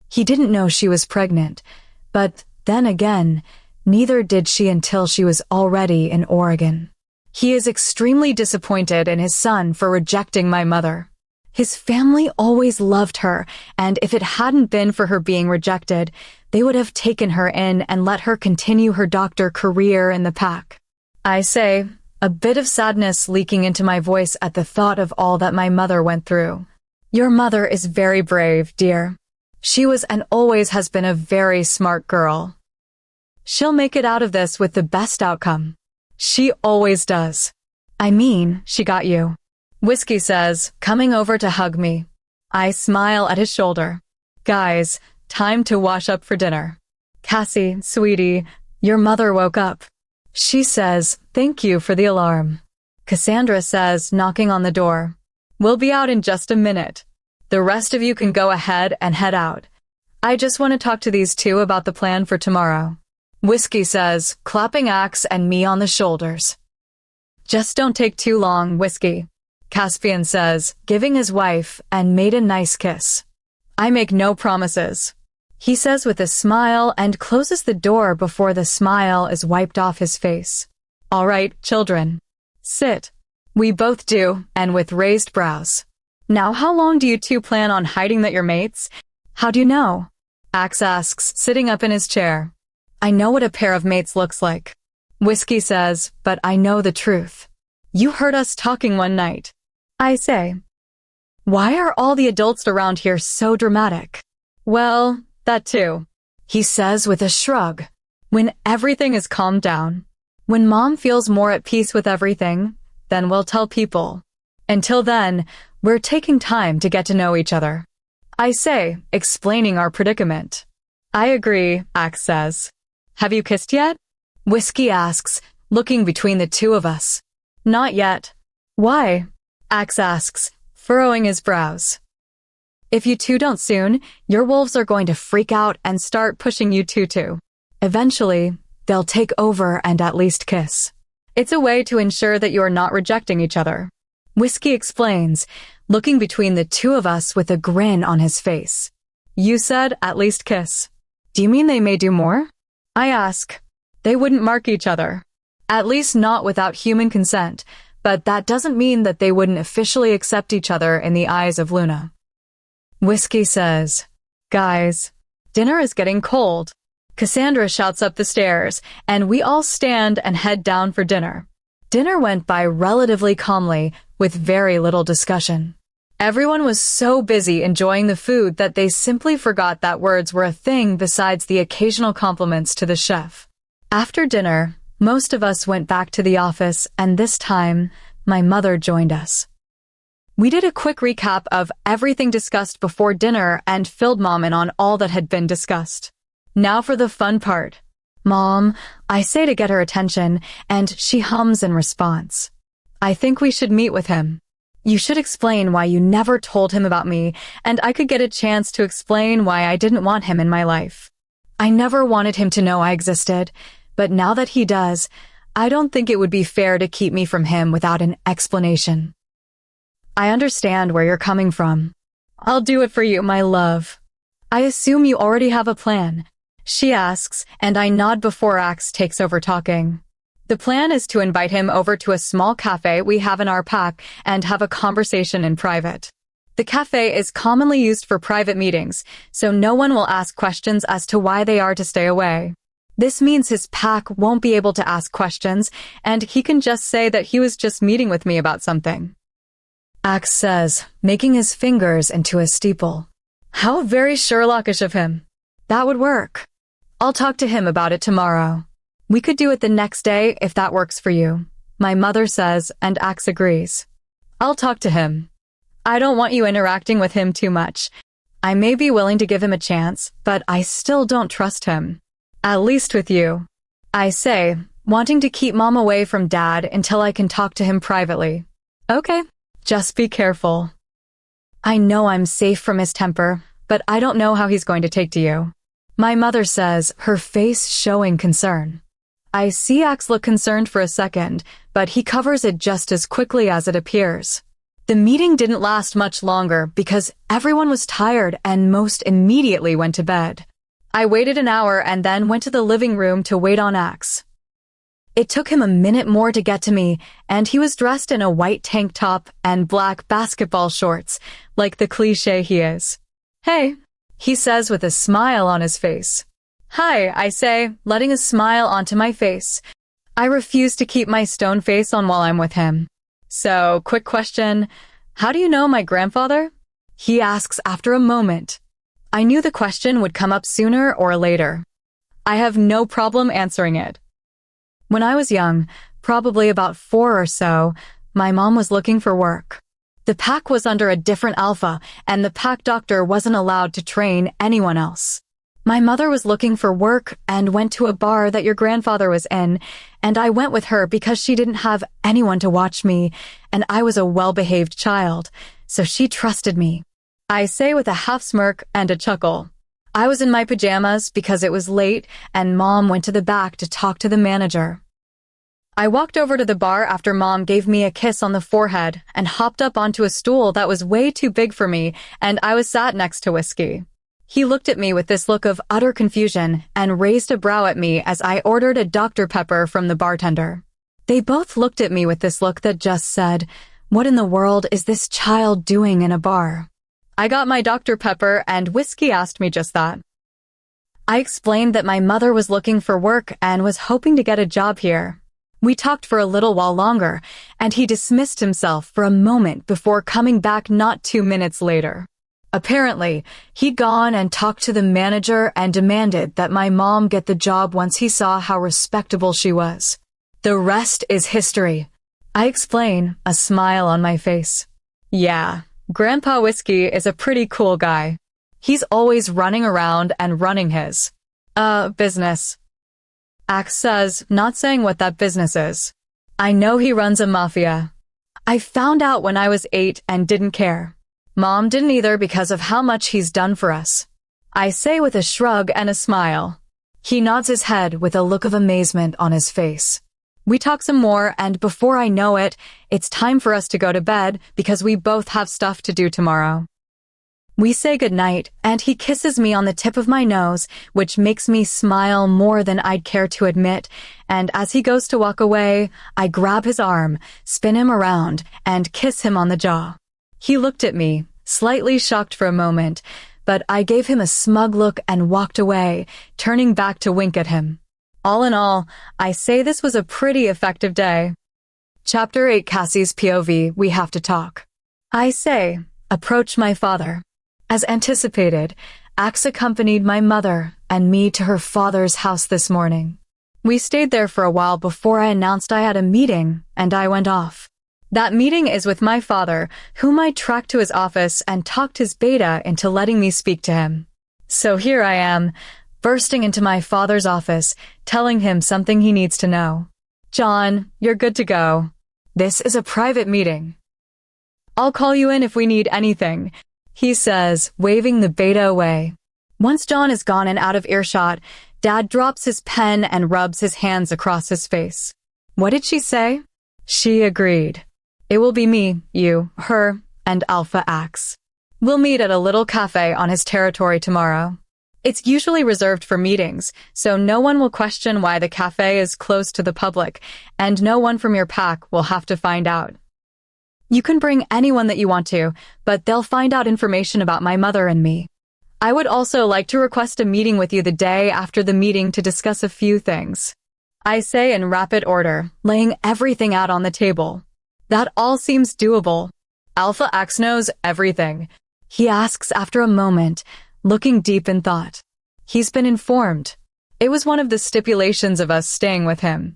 He didn't know she was pregnant, but then again, neither did she until she was already in Oregon. He is extremely disappointed in his son for rejecting my mother. His family always loved her, and if it hadn't been for her being rejected, they would have taken her in and let her continue her doctor career in the pack. I say, a bit of sadness leaking into my voice at the thought of all that my mother went through. Your mother is very brave, dear. She was and always has been a very smart girl. She'll make it out of this with the best outcome. She always does. I mean, she got you. Whiskey says, coming over to hug me. I smile at his shoulder. Guys, time to wash up for dinner. Cassie, sweetie, your mother woke up. She says, thank you for the alarm. Cassandra says, knocking on the door. We'll be out in just a minute. The rest of you can go ahead and head out. I just want to talk to these two about the plan for tomorrow. Whiskey says, clapping Axe and me on the shoulders. Just don't take too long, Whiskey. Caspian says, giving his wife and mate a nice kiss. I make no promises. He says with a smile and closes the door before the smile is wiped off his face. All right, children. Sit. We both do, and with raised brows. Now how long do you two plan on hiding that you're mates? How do you know? Axe asks, sitting up in his chair. I know what a pair of mates looks like. Whiskey says, but I know the truth. You heard us talking one night. I say. Why are all the adults around here so dramatic? Well, that too. He says with a shrug. When everything is calmed down, when Mom feels more at peace with everything, then we'll tell people. Until then, we're taking time to get to know each other. I say, explaining our predicament. I agree, Axe says. Have you kissed yet? Whiskey asks, looking between the two of us. Not yet. Why? Axe asks, furrowing his brows. If you two don't soon, your wolves are going to freak out and start pushing you two. Eventually, they'll take over and at least kiss. It's a way to ensure that you are not rejecting each other. Whiskey explains, looking between the two of us with a grin on his face. You said at least kiss. Do you mean they may do more? I ask. They wouldn't mark each other. At least not without human consent, but that doesn't mean that they wouldn't officially accept each other in the eyes of Luna. Whiskey says, guys, dinner is getting cold. Cassandra shouts up the stairs, and we all stand and head down for dinner. Dinner went by relatively calmly, with very little discussion. Everyone was so busy enjoying the food that they simply forgot that words were a thing besides the occasional compliments to the chef. After dinner, most of us went back to the office, and this time, my mother joined us. We did a quick recap of everything discussed before dinner and filled Mom in on all that had been discussed. Now for the fun part. Mom, I say to get her attention, and she hums in response. I think we should meet with him. You should explain why you never told him about me, and I could get a chance to explain why I didn't want him in my life. I never wanted him to know I existed, but now that he does, I don't think it would be fair to keep me from him without an explanation. I understand where you're coming from. I'll do it for you, my love. I assume you already have a plan, she asks, and I nod before Axe takes over talking. The plan is to invite him over to a small cafe we have in our pack and have a conversation in private. The cafe is commonly used for private meetings, so no one will ask questions as to why they are to stay away. This means his pack won't be able to ask questions, and he can just say that he was just meeting with me about something. Axe says, making his fingers into a steeple. How very Sherlockish of him. That would work. I'll talk to him about it tomorrow. We could do it the next day if that works for you, my mother says, and Axe agrees. I'll talk to him. I don't want you interacting with him too much. I may be willing to give him a chance, but I still don't trust him. At least with you. I say, wanting to keep Mom away from Dad until I can talk to him privately. Okay, just be careful. I know I'm safe from his temper, but I don't know how he's going to take to you. My mother says, her face showing concern. I see Axe look concerned for a second, but he covers it just as quickly as it appears. The meeting didn't last much longer because everyone was tired and most immediately went to bed. I waited an hour and then went to the living room to wait on Axe. It took him a minute more to get to me, and he was dressed in a white tank top and black basketball shorts, like the cliché he is. Hey, he says with a smile on his face. Hi, I say, letting a smile onto my face. I refuse to keep my stone face on while I'm with him. So, quick question, how do you know my grandfather? He asks after a moment. I knew the question would come up sooner or later. I have no problem answering it. When I was young, probably about 4 or so, my mom was looking for work. The pack was under a different alpha, and the pack doctor wasn't allowed to train anyone else. My mother was looking for work and went to a bar that your grandfather was in, and I went with her because she didn't have anyone to watch me, and I was a well-behaved child, so she trusted me. I say with a half smirk and a chuckle. I was in my pajamas because it was late, and Mom went to the back to talk to the manager. I walked over to the bar after Mom gave me a kiss on the forehead and hopped up onto a stool that was way too big for me, and I was sat next to Whiskey. He looked at me with this look of utter confusion and raised a brow at me as I ordered a Dr. Pepper from the bartender. They both looked at me with this look that just said, what in the world is this child doing in a bar? I got my Dr. Pepper and Whiskey asked me just that. I explained that my mother was looking for work and was hoping to get a job here. We talked for a little while longer, and he dismissed himself for a moment before coming back not 2 minutes later. Apparently, he'd gone and talked to the manager and demanded that my mom get the job once he saw how respectable she was. The rest is history. I explain, a smile on my face. Yeah, Grandpa Whiskey is a pretty cool guy. He's always running around and running his, business. Axe says, not saying what that business is. I know he runs a mafia. I found out when I was 8 and didn't care. Mom didn't either because of how much he's done for us. I say with a shrug and a smile. He nods his head with a look of amazement on his face. We talk some more, and before I know it, it's time for us to go to bed because we both have stuff to do tomorrow. We say goodnight, and he kisses me on the tip of my nose, which makes me smile more than I'd care to admit, and as he goes to walk away, I grab his arm, spin him around, and kiss him on the jaw. He looked at me, slightly shocked for a moment, but I gave him a smug look and walked away, turning back to wink at him. All in all, I say this was a pretty effective day. Chapter 8, Cassie's POV, We Have to Talk. I say, approach my father. As anticipated, Axe accompanied my mother and me to her father's house this morning. We stayed there for a while before I announced I had a meeting, and I went off. That meeting is with my father, whom I tracked to his office and talked his beta into letting me speak to him. So here I am, bursting into my father's office, telling him something he needs to know. John, you're good to go. This is a private meeting. I'll call you in if we need anything, he says, waving the beta away. Once John is gone and out of earshot, Dad drops his pen and rubs his hands across his face. What did she say? She agreed. It will be me, you, her, and Alpha Axe. We'll meet at a little cafe on his territory tomorrow. It's usually reserved for meetings, so no one will question why the cafe is closed to the public, and no one from your pack will have to find out. You can bring anyone that you want to, but they'll find out information about my mother and me. I would also like to request a meeting with you the day after the meeting to discuss a few things. I say in rapid order, laying everything out on the table. That all seems doable. Alpha Axe knows everything. He asks after a moment, looking deep in thought. He's been informed. It was one of the stipulations of us staying with him.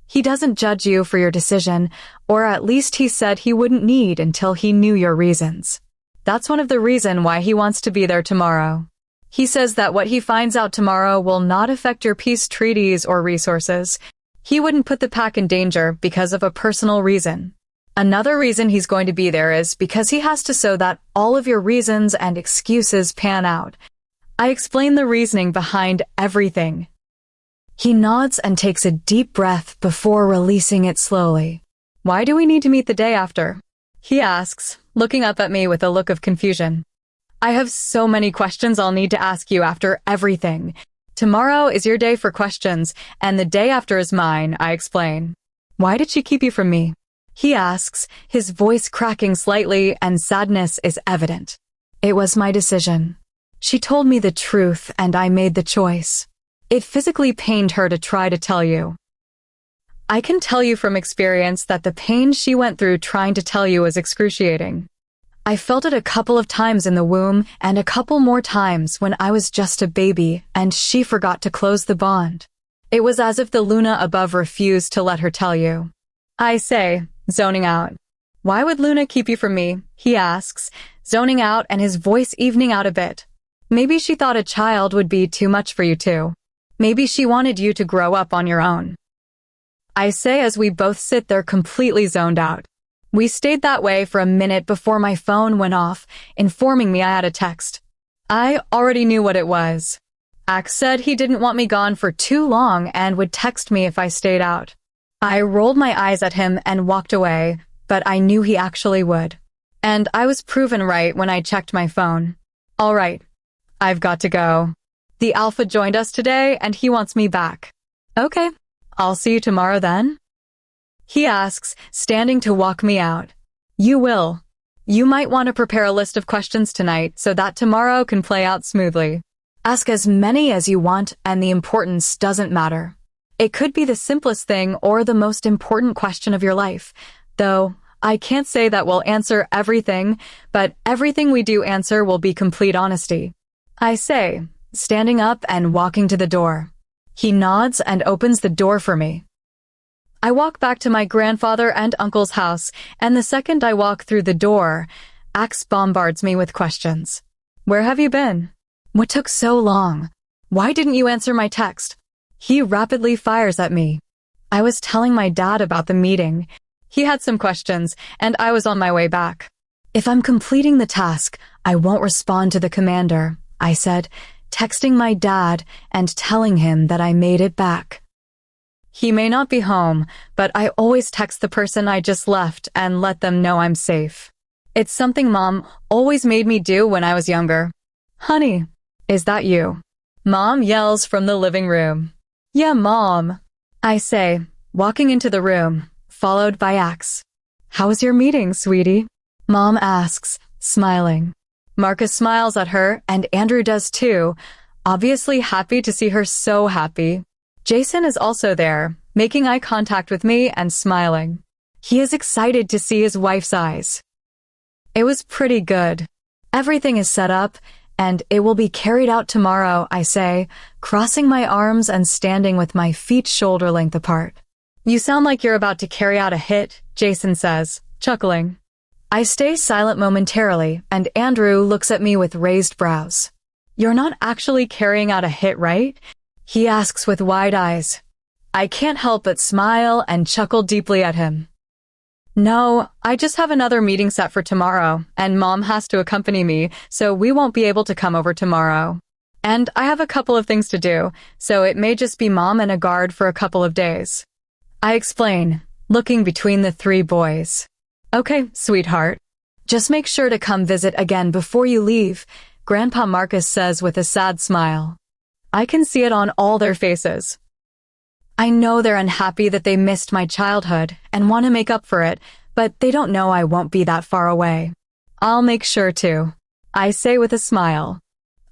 He doesn't judge you for your decision, or at least he said he wouldn't need until he knew your reasons. That's one of the reasons why he wants to be there tomorrow. He says that what he finds out tomorrow will not affect your peace treaties or resources. He wouldn't put the pack in danger because of a personal reason. Another reason he's going to be there is because he has to so that all of your reasons and excuses pan out. I explain the reasoning behind everything. He nods and takes a deep breath before releasing it slowly. Why do we need to meet the day after? He asks, looking up at me with a look of confusion. I have so many questions I'll need to ask you after everything. Tomorrow is your day for questions, and the day after is mine, I explain. Why did she keep you from me? He asks, his voice cracking slightly, and sadness is evident. It was my decision. She told me the truth, and I made the choice. It physically pained her to try to tell you. I can tell you from experience that the pain she went through trying to tell you was excruciating. I felt it a couple of times in the womb and a couple more times when I was just a baby and she forgot to close the bond. It was as if the Luna above refused to let her tell you. I say, zoning out. Why would Luna keep you from me? He asks, zoning out and his voice evening out a bit. Maybe she thought a child would be too much for you too. Maybe she wanted you to grow up on your own. I say as we both sit there completely zoned out. We stayed that way for a minute before my phone went off, informing me I had a text. I already knew what it was. Axe said he didn't want me gone for too long and would text me if I stayed out. I rolled my eyes at him and walked away, but I knew he actually would. And I was proven right when I checked my phone. All right, I've got to go. The Alpha joined us today and he wants me back. Okay, I'll see you tomorrow then? He asks, standing to walk me out. You will. You might want to prepare a list of questions tonight so that tomorrow can play out smoothly. Ask as many as you want and the importance doesn't matter. It could be the simplest thing or the most important question of your life, though I can't say that we'll answer everything, but everything we do answer will be complete honesty. I say, standing up and walking to the door. He nods and opens the door for me. I walk back to my grandfather and uncle's house, and the second I walk through the door, Axe bombards me with questions. Where have you been? What took so long? Why didn't you answer my text? He rapidly fires at me. I was telling my dad about the meeting. He had some questions, and I was on my way back. If I'm completing the task, I won't respond to the commander, I said, texting my dad and telling him that I made it back. He may not be home, but I always text the person I just left and let them know I'm safe. It's something Mom always made me do when I was younger. Honey, is that you? Mom yells from the living room. Yeah, Mom, I say, walking into the room, followed by Axe. How was your meeting, sweetie? Mom asks, smiling. Marcus smiles at her, and Andrew does too, obviously happy to see her so happy. Jason is also there, making eye contact with me and smiling. He is excited to see his wife's eyes. It was pretty good. Everything is set up, and it will be carried out tomorrow, I say, crossing my arms and standing with my feet shoulder-length apart. You sound like you're about to carry out a hit, Jason says, chuckling. I stay silent momentarily, and Andrew looks at me with raised brows. You're not actually carrying out a hit, right? He asks with wide eyes. I can't help but smile and chuckle deeply at him. No, I just have another meeting set for tomorrow, and Mom has to accompany me, so we won't be able to come over tomorrow. And I have a couple of things to do, so it may just be Mom and a guard for a couple of days. I explain, looking between the three boys. Okay, sweetheart. Just make sure to come visit again before you leave, Grandpa Marcus says with a sad smile. I can see it on all their faces. I know they're unhappy that they missed my childhood and want to make up for it, but they don't know I won't be that far away. I'll make sure to, I say with a smile.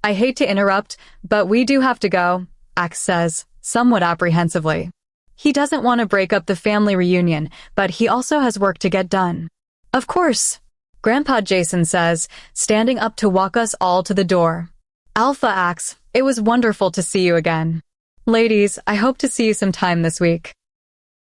I hate to interrupt, but we do have to go, Axe says, somewhat apprehensively. He doesn't want to break up the family reunion, but he also has work to get done. Of course, Grandpa Jason says, standing up to walk us all to the door. Alpha Axe, it was wonderful to see you again. Ladies, I hope to see you sometime this week.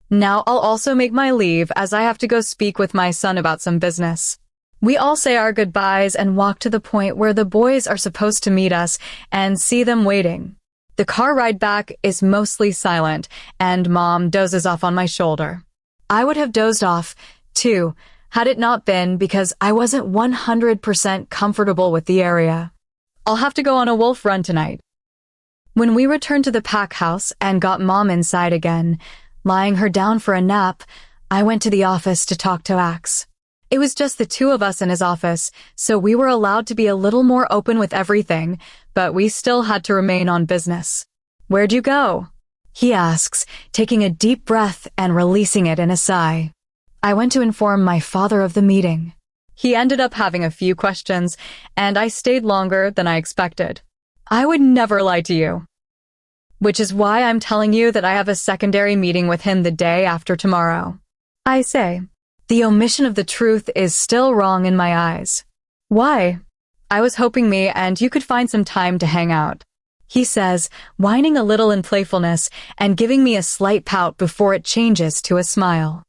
Now I'll also make my leave as I have to go speak with my son about some business. We all say our goodbyes and walk to the point where the boys are supposed to meet us and see them waiting. The car ride back is mostly silent, and Mom dozes off on my shoulder. I would have dozed off, too, had it not been because I wasn't 100% comfortable with the area. I'll have to go on a wolf run tonight. When we returned to the pack house and got Mom inside again, lying her down for a nap, I went to the office to talk to Axe. It was just the two of us in his office, so we were allowed to be a little more open with everything, but we still had to remain on business. Where'd you go? He asks, taking a deep breath and releasing it in a sigh. I went to inform my father of the meeting. He ended up having a few questions, and I stayed longer than I expected. I would never lie to you. Which is why I'm telling you that I have a secondary meeting with him the day after tomorrow. I say, the omission of the truth is still wrong in my eyes. Why? I was hoping me and you could find some time to hang out. He says, whining a little in playfulness and giving me a slight pout before it changes to a smile.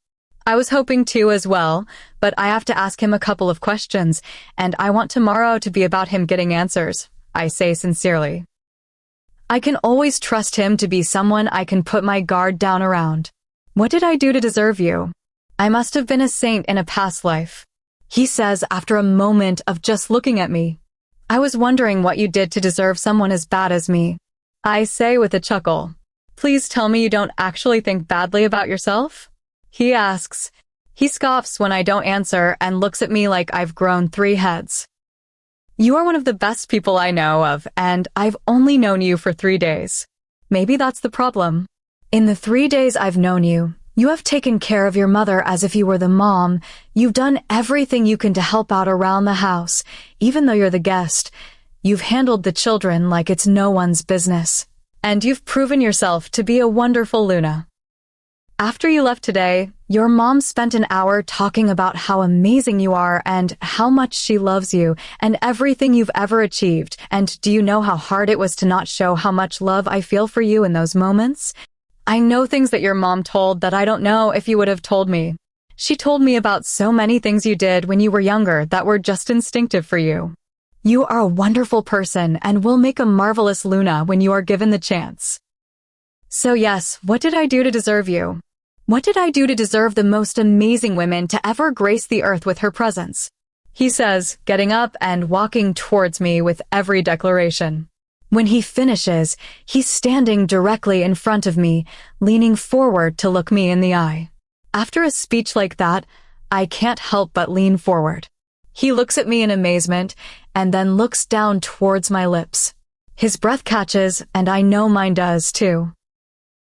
I was hoping to as well, but I have to ask him a couple of questions, and I want tomorrow to be about him getting answers, I say sincerely. I can always trust him to be someone I can put my guard down around. What did I do to deserve you? I must have been a saint in a past life. He says after a moment of just looking at me. I was wondering what you did to deserve someone as bad as me. I say with a chuckle. Please tell me you don't actually think badly about yourself? He asks. He scoffs when I don't answer and looks at me like I've grown 3 heads. You are one of the best people I know of, and I've only known you for 3 days. Maybe that's the problem. In the 3 days I've known you, you have taken care of your mother as if you were the mom. You've done everything you can to help out around the house, even though you're the guest. You've handled the children like it's no one's business. And you've proven yourself to be a wonderful Luna. After you left today, your mom spent an hour talking about how amazing you are and how much she loves you and everything you've ever achieved. And do you know how hard it was to not show how much love I feel for you in those moments? I know things that your mom told that I don't know if you would have told me. She told me about so many things you did when you were younger that were just instinctive for you. You are a wonderful person and will make a marvelous Luna when you are given the chance. So yes, what did I do to deserve you? What did I do to deserve the most amazing women to ever grace the earth with her presence? He says, getting up and walking towards me with every declaration. When he finishes, he's standing directly in front of me, leaning forward to look me in the eye. After a speech like that, I can't help but lean forward. He looks at me in amazement and then looks down towards my lips. His breath catches, and I know mine does too.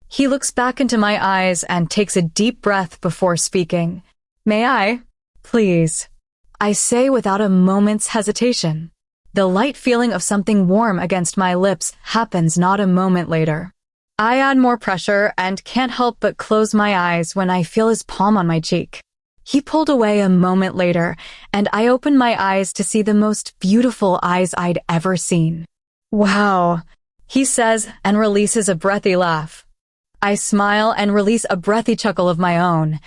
He looks back into my eyes and takes a deep breath before speaking. May I? Please. I say without a moment's hesitation. The light feeling of something warm against my lips happens not a moment later. I add more pressure and can't help but close my eyes when I feel his palm on my cheek. He pulled away a moment later, and I opened my eyes to see the most beautiful eyes I'd ever seen. Wow, he says and releases a breathy laugh. I smile and release a breathy chuckle of my own.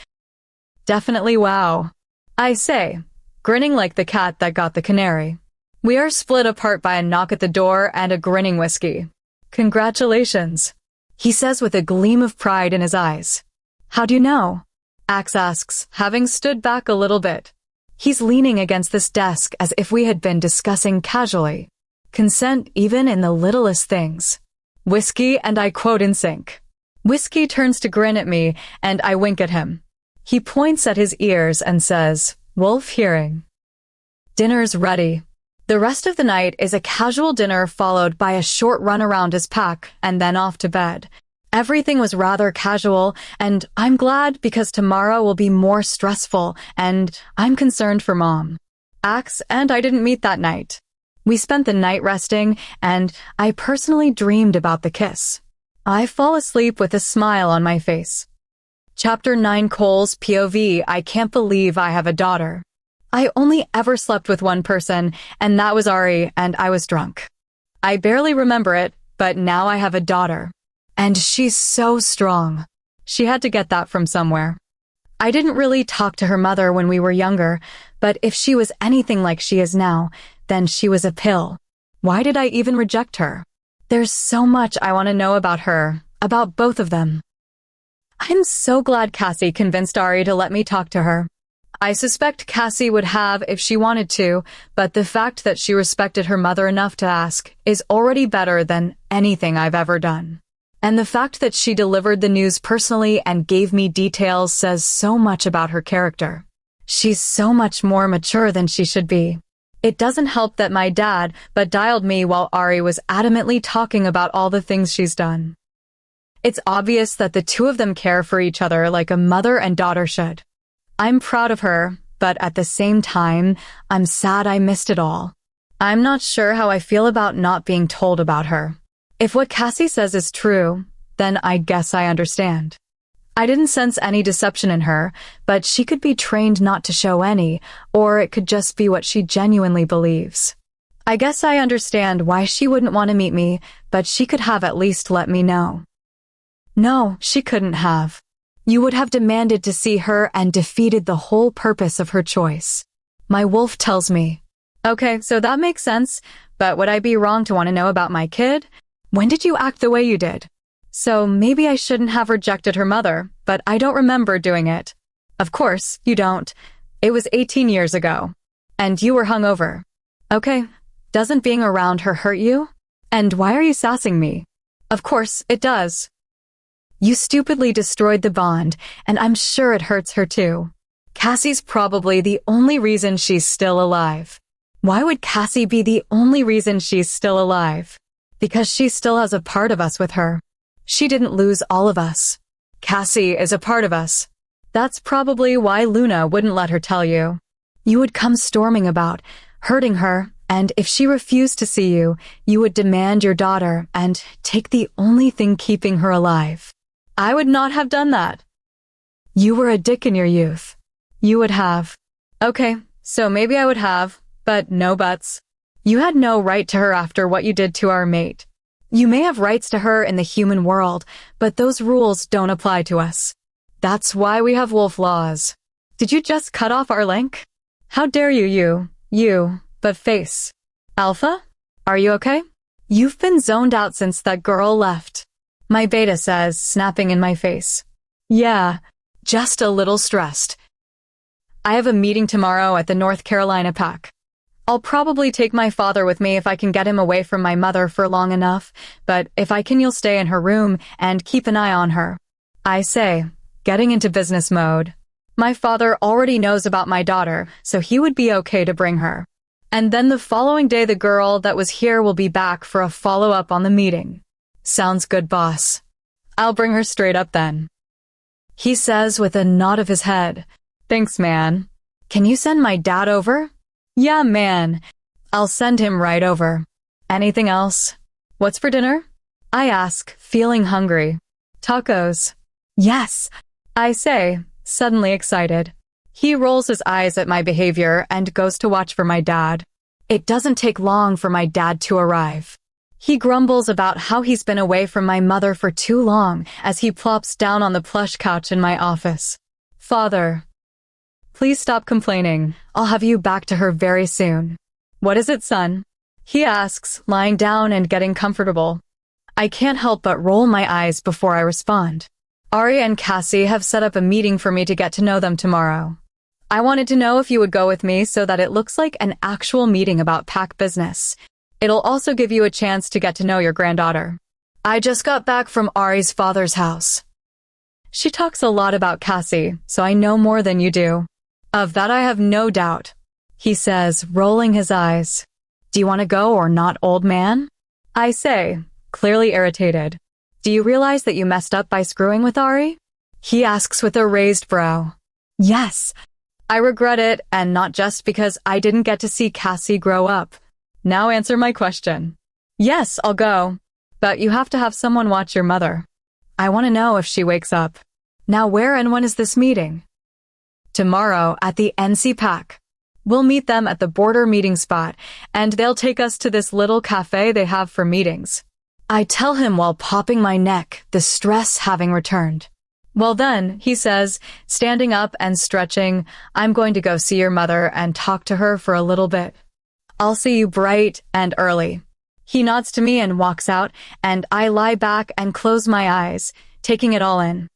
Definitely wow, I say, grinning like the cat that got the canary. We are split apart by a knock at the door and a grinning whiskey. Congratulations, he says with a gleam of pride in his eyes. How do you know? Axe asks, having stood back a little bit. He's leaning against this desk as if we had been discussing casually. Consent even in the littlest things. Whiskey and I quote in sync. Whiskey turns to grin at me, and I wink at him. He points at his ears and says, "Wolf hearing." Dinner's ready. The rest of the night is a casual dinner followed by a short run around his pack and then off to bed. Everything was rather casual, and I'm glad because tomorrow will be more stressful, and I'm concerned for Mom. Axe and I didn't meet that night. We spent the night resting, and I personally dreamed about the kiss. I fall asleep with a smile on my face. Chapter 9 Cole's POV. I can't believe I have a daughter. I only ever slept with one person, and that was Ari, and I was drunk. I barely remember it, but now I have a daughter. And she's so strong. She had to get that from somewhere. I didn't really talk to her mother when we were younger, but if she was anything like she is now, then she was a pill. Why did I even reject her? There's so much I want to know about her, about both of them. I'm so glad Cassie convinced Ari to let me talk to her. I suspect Cassie would have if she wanted to, but the fact that she respected her mother enough to ask is already better than anything I've ever done. And the fact that she delivered the news personally and gave me details says so much about her character. She's so much more mature than she should be. It doesn't help that my dad but dialed me while Ari was adamantly talking about all the things she's done. It's obvious that the two of them care for each other like a mother and daughter should. I'm proud of her, but at the same time, I'm sad I missed it all. I'm not sure how I feel about not being told about her. If what Cassie says is true, then I guess I understand. I didn't sense any deception in her, but she could be trained not to show any, or it could just be what she genuinely believes. I guess I understand why she wouldn't want to meet me, but she could have at least let me know. No, she couldn't have. You would have demanded to see her and defeated the whole purpose of her choice. My wolf tells me. Okay, so that makes sense, but would I be wrong to want to know about my kid? When did you act the way you did? So maybe I shouldn't have rejected her mother, but I don't remember doing it. Of course, you don't. It was 18 years ago. And you were hungover. Okay, doesn't being around her hurt you? And why are you sassing me? Of course, it does. You stupidly destroyed the bond, and I'm sure it hurts her too. Cassie's probably the only reason she's still alive. Why would Cassie be the only reason she's still alive? Because she still has a part of us with her. She didn't lose all of us. Cassie is a part of us. That's probably why Luna wouldn't let her tell you. You would come storming about, hurting her, and if she refused to see you, you would demand your daughter and take the only thing keeping her alive. I would not have done that. You were a dick in your youth. You would have. Okay, so maybe I would have, but no buts. You had no right to her after what you did to our mate. You may have rights to her in the human world, but those rules don't apply to us. That's why we have wolf laws. Did you just cut off our link? How dare you, but face. Alpha? Are you okay? You've been zoned out since that girl left. My beta says, snapping in my face. Yeah, just a little stressed. I have a meeting tomorrow at the North Carolina PAC. I'll probably take my father with me if I can get him away from my mother for long enough, but if I can, you'll stay in her room and keep an eye on her. I say, getting into business mode. My father already knows about my daughter, so he would be okay to bring her. And then the following day the girl that was here will be back for a follow-up on the meeting. Sounds good, boss. I'll bring her straight up then. He says with a nod of his head. Thanks, man. Can you send my dad over? Yeah, man. I'll send him right over. Anything else? What's for dinner? I ask, feeling hungry. Tacos. Yes, I say, suddenly excited. He rolls his eyes at my behavior and goes to watch for my dad. It doesn't take long for my dad to arrive. He grumbles about how he's been away from my mother for too long as he plops down on the plush couch in my office. Father, please stop complaining. I'll have you back to her very soon. What is it, son? He asks, lying down and getting comfortable. I can't help but roll my eyes before I respond. Ari and Cassie have set up a meeting for me to get to know them tomorrow. I wanted to know if you would go with me so that it looks like an actual meeting about pack business. It'll also give you a chance to get to know your granddaughter. I just got back from Ari's father's house. She talks a lot about Cassie, so I know more than you do. Of that I have no doubt, he says, rolling his eyes. Do you want to go or not, old man? I say, clearly irritated. Do you realize that you messed up by screwing with Ari? He asks with a raised brow. Yes. I regret it, and not just because I didn't get to see Cassie grow up. Now answer my question. Yes, I'll go. But you have to have someone watch your mother. I want to know if she wakes up. Now where and when is this meeting? Tomorrow at the NC Pack. We'll meet them at the border meeting spot, and they'll take us to this little cafe they have for meetings. I tell him while popping my neck, the stress having returned. Well then, he says, standing up and stretching, I'm going to go see your mother and talk to her for a little bit. I'll see you bright and early. He nods to me and walks out, and I lie back and close my eyes, taking it all in.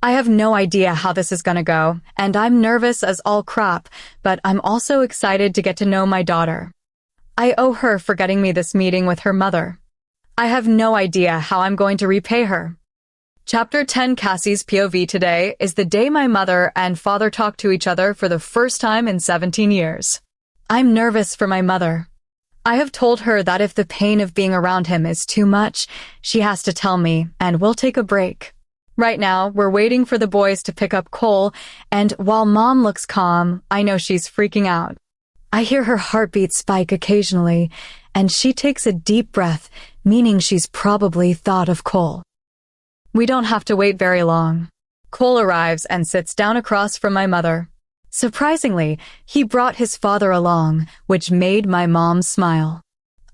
I have no idea how this is gonna go, and I'm nervous as all crap, but I'm also excited to get to know my daughter. I owe her for getting me this meeting with her mother. I have no idea how I'm going to repay her. Chapter 10 Cassie's POV today is the day my mother and father talked to each other for the first time in 17 years. I'm nervous for my mother. I have told her that if the pain of being around him is too much, she has to tell me, and we'll take a break. Right now, we're waiting for the boys to pick up Cole, and while Mom looks calm, I know she's freaking out. I hear her heartbeat spike occasionally, and she takes a deep breath, meaning she's probably thought of Cole. We don't have to wait very long. Cole arrives and sits down across from my mother. Surprisingly, he brought his father along, which made my mom smile.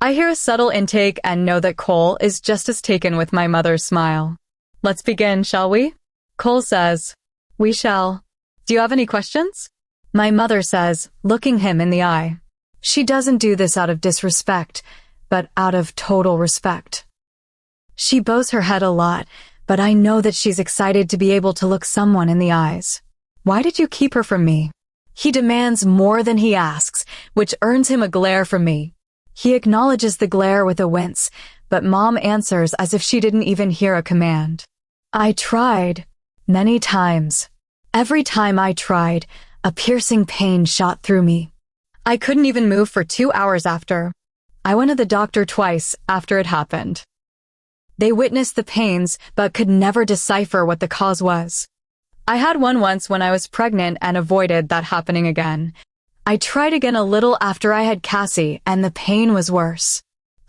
I hear a subtle intake and know that Cole is just as taken with my mother's smile. Let's begin, shall we? Cole says, we shall. Do you have any questions? My mother says, looking him in the eye. She doesn't do this out of disrespect, but out of total respect. She bows her head a lot, but I know that she's excited to be able to look someone in the eyes. Why did you keep her from me? He demands more than he asks, which earns him a glare from me. He acknowledges the glare with a wince, but Mom answers as if she didn't even hear a command. I tried. Many times. Every time I tried, a piercing pain shot through me. I couldn't even move for 2 hours after. I went to the doctor twice after it happened. They witnessed the pains, but could never decipher what the cause was. I had one once when I was pregnant and avoided that happening again. I tried again a little after I had Cassie, and the pain was worse.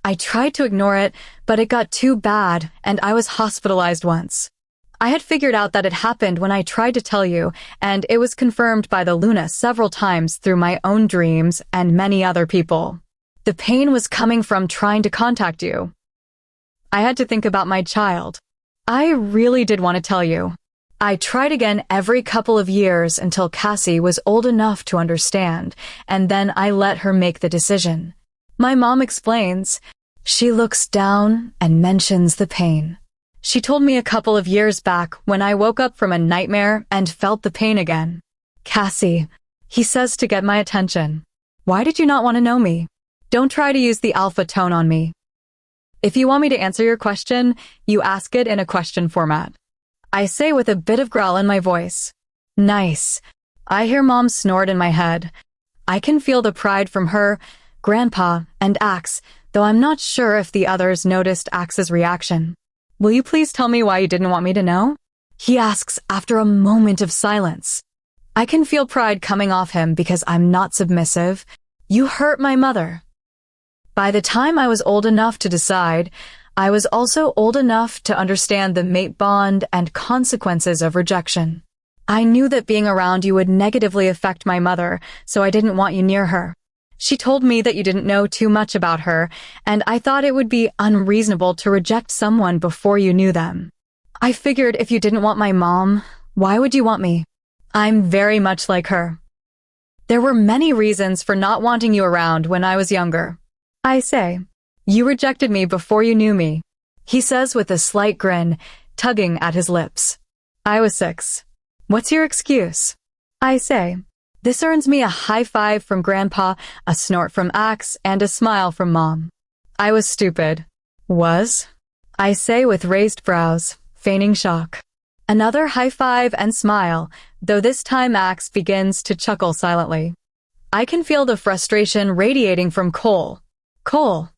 I tried to ignore it, but it got too bad, and I was hospitalized once. I had figured out that it happened when I tried to tell you, and it was confirmed by the Luna several times through my own dreams and many other people. The pain was coming from trying to contact you. I had to think about my child. I really did want to tell you. I tried again every couple of years until Cassie was old enough to understand, and then I let her make the decision. My mom explains. She looks down and mentions the pain. She told me a couple of years back when I woke up from a nightmare and felt the pain again. Cassie, he says to get my attention. Why did you not want to know me? Don't try to use the alpha tone on me. If you want me to answer your question, you ask it in a question format. I say with a bit of growl in my voice. Nice. I hear Mom snort in my head. I can feel the pride from her, Grandpa, and Axe, though I'm not sure if the others noticed Axe's reaction. Will you please tell me why you didn't want me to know? He asks after a moment of silence. I can feel pride coming off him because I'm not submissive. You hurt my mother. By the time I was old enough to decide, I was also old enough to understand the mate bond and consequences of rejection. I knew that being around you would negatively affect my mother, so I didn't want you near her. She told me that you didn't know too much about her, and I thought it would be unreasonable to reject someone before you knew them. I figured if you didn't want my mom, why would you want me? I'm very much like her. There were many reasons for not wanting you around when I was younger. I say, you rejected me before you knew me. He says with a slight grin, tugging at his lips. I was 6. What's your excuse? I say. This earns me a high five from Grandpa, a snort from Axe, and a smile from Mom. I was stupid. Was? I say with raised brows, feigning shock. Another high five and smile, though this time Axe begins to chuckle silently. I can feel the frustration radiating from Cole. Cole,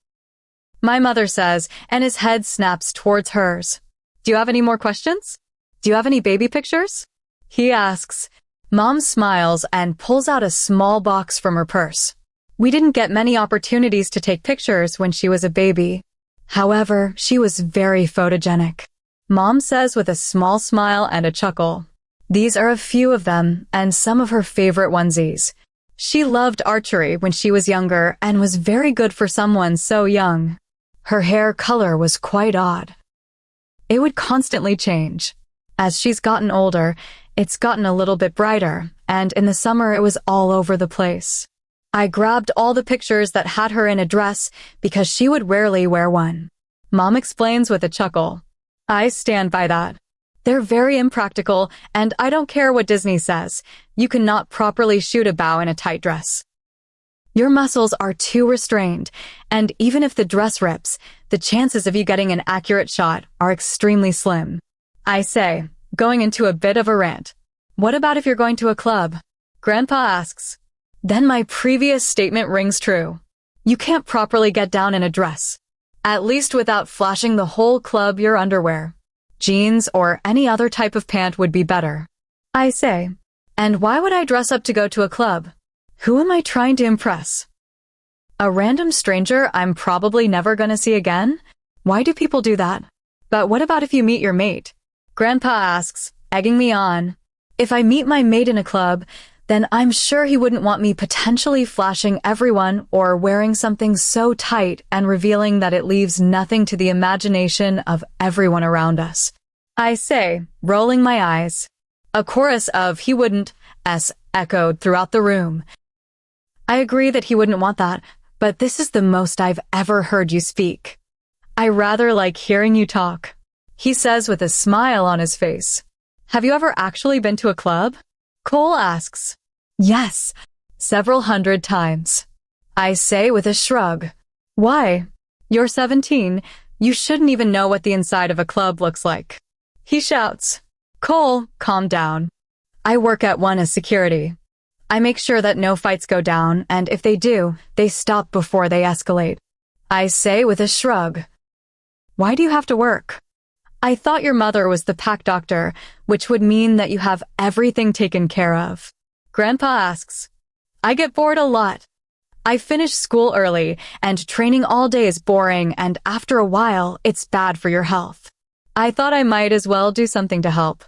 my mother says, and his head snaps towards hers. Do you have any more questions? Do you have any baby pictures? He asks. Mom smiles and pulls out a small box from her purse. We didn't get many opportunities to take pictures when she was a baby. However, she was very photogenic. Mom says with a small smile and a chuckle. These are a few of them and some of her favorite onesies. She loved archery when she was younger and was very good for someone so young. Her hair color was quite odd. It would constantly change. As she's gotten older, it's gotten a little bit brighter, and in the summer it was all over the place. I grabbed all the pictures that had her in a dress because she would rarely wear one. Mom explains with a chuckle. I stand by that. They're very impractical, and I don't care what Disney says. You cannot properly shoot a bow in a tight dress. Your muscles are too restrained, and even if the dress rips, the chances of you getting an accurate shot are extremely slim. I say, going into a bit of a rant. What about if you're going to a club? Grandpa asks. Then my previous statement rings true. You can't properly get down in a dress. At least without flashing the whole club your underwear. Jeans or any other type of pant would be better. I say. And why would I dress up to go to a club? Who am I trying to impress? A random stranger I'm probably never gonna see again? Why do people do that? But what about if you meet your mate? Grandpa asks, egging me on. If I meet my mate in a club, then I'm sure he wouldn't want me potentially flashing everyone or wearing something so tight and revealing that it leaves nothing to the imagination of everyone around us. I say, rolling my eyes. A chorus of he wouldn't s echoed throughout the room. I agree that he wouldn't want that, but this is the most I've ever heard you speak. I rather like hearing you talk, he says with a smile on his face. Have you ever actually been to a club? Cole asks. Yes, several hundred times. I say with a shrug. Why? You're 17. You shouldn't even know what the inside of a club looks like. He shouts. Cole, calm down. I work at one as security. I make sure that no fights go down, and if they do, they stop before they escalate. I say with a shrug. Why do you have to work? I thought your mother was the pack doctor, which would mean that you have everything taken care of. Grandpa asks. I get bored a lot. I finish school early, and training all day is boring, and after a while, it's bad for your health. I thought I might as well do something to help.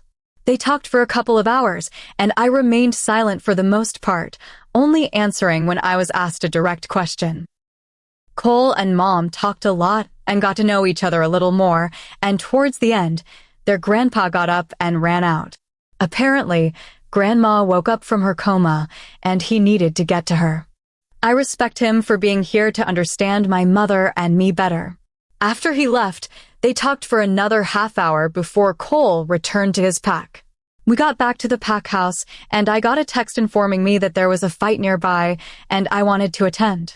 They talked for a couple of hours, and I remained silent for the most part, only answering when I was asked a direct question. Cole and Mom talked a lot and got to know each other a little more, and towards the end, their grandpa got up and ran out. Apparently, Grandma woke up from her coma, and he needed to get to her. I respect him for being here to understand my mother and me better. After he left, they talked for another half hour before Cole returned to his pack. We got back to the pack house, and I got a text informing me that there was a fight nearby, and I wanted to attend.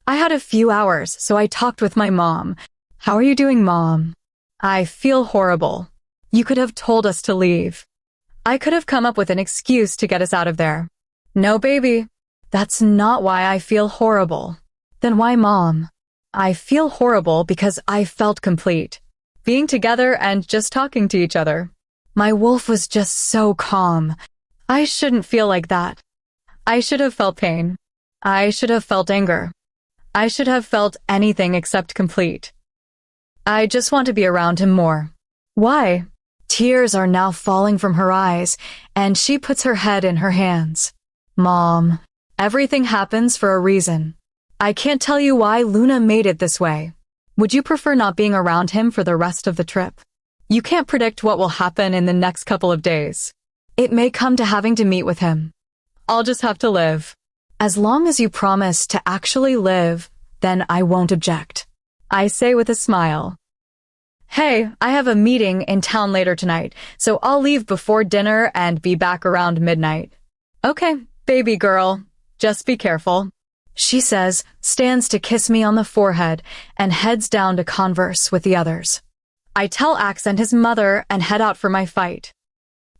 I had a few hours, so I talked with my mom. How are you doing, Mom? I feel horrible. You could have told us to leave. I could have come up with an excuse to get us out of there. No, baby. That's not why I feel horrible. Then why, Mom? I feel horrible because I felt complete. Being together and just talking to each other. My wolf was just so calm. I shouldn't feel like that. I should have felt pain. I should have felt anger. I should have felt anything except complete. I just want to be around him more. Why? Tears are now falling from her eyes, and she puts her head in her hands. Mom, everything happens for a reason. I can't tell you why Luna made it this way. Would you prefer not being around him for the rest of the trip? You can't predict what will happen in the next couple of days. It may come to having to meet with him. I'll just have to live. As long as you promise to actually live, then I won't object. I say with a smile. Hey, I have a meeting in town later tonight, so I'll leave before dinner and be back around midnight. Okay, baby girl, just be careful, she says, stands to kiss me on the forehead, and heads down to converse with the others. I tell Axe and his mother and head out for my fight.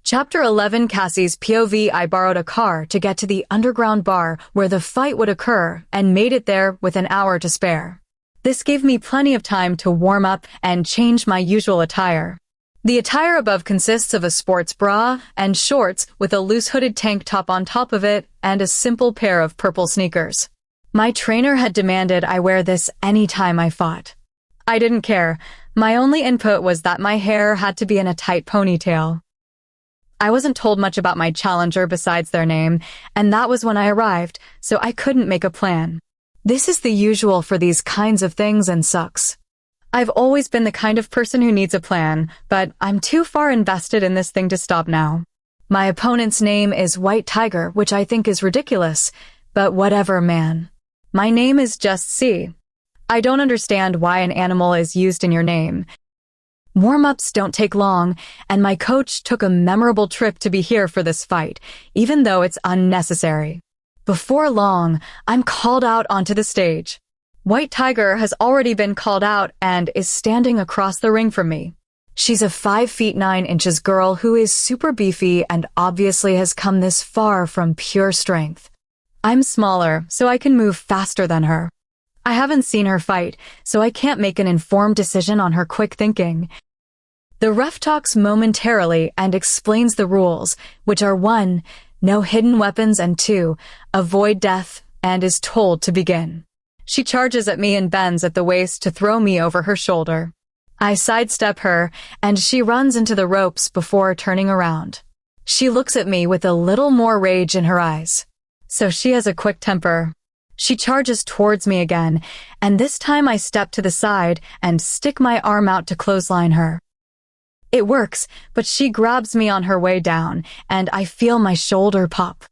Chapter 11, Cassie's POV. I borrowed a car to get to the underground bar where the fight would occur and made it there with an hour to spare. This gave me plenty of time to warm up and change my usual attire. The attire above consists of a sports bra and shorts with a loose hooded tank top on top of it and a simple pair of purple sneakers. My trainer had demanded I wear this any time I fought. I didn't care. My only input was that my hair had to be in a tight ponytail. I wasn't told much about my challenger besides their name, and that was when I arrived, so I couldn't make a plan. This is the usual for these kinds of things and sucks. I've always been the kind of person who needs a plan, but I'm too far invested in this thing to stop now. My opponent's name is White Tiger, which I think is ridiculous, but whatever, man. My name is just C. I don't understand why an animal is used in your name. Warm-ups don't take long, and my coach took a memorable trip to be here for this fight, even though it's unnecessary. Before long, I'm called out onto the stage. White Tiger has already been called out and is standing across the ring from me. She's a 5 feet 9 inches girl who is super beefy and obviously has come this far from pure strength. I'm smaller, so I can move faster than her. I haven't seen her fight, so I can't make an informed decision on her quick thinking. The ref talks momentarily and explains the rules, which are 1, no hidden weapons, and 2, avoid death, and is told to begin. She charges at me and bends at the waist to throw me over her shoulder. I sidestep her, and she runs into the ropes before turning around. She looks at me with a little more rage in her eyes. So she has a quick temper. She charges towards me again, and this time I step to the side and stick my arm out to clothesline her. It works, but she grabs me on her way down, and I feel my shoulder pop.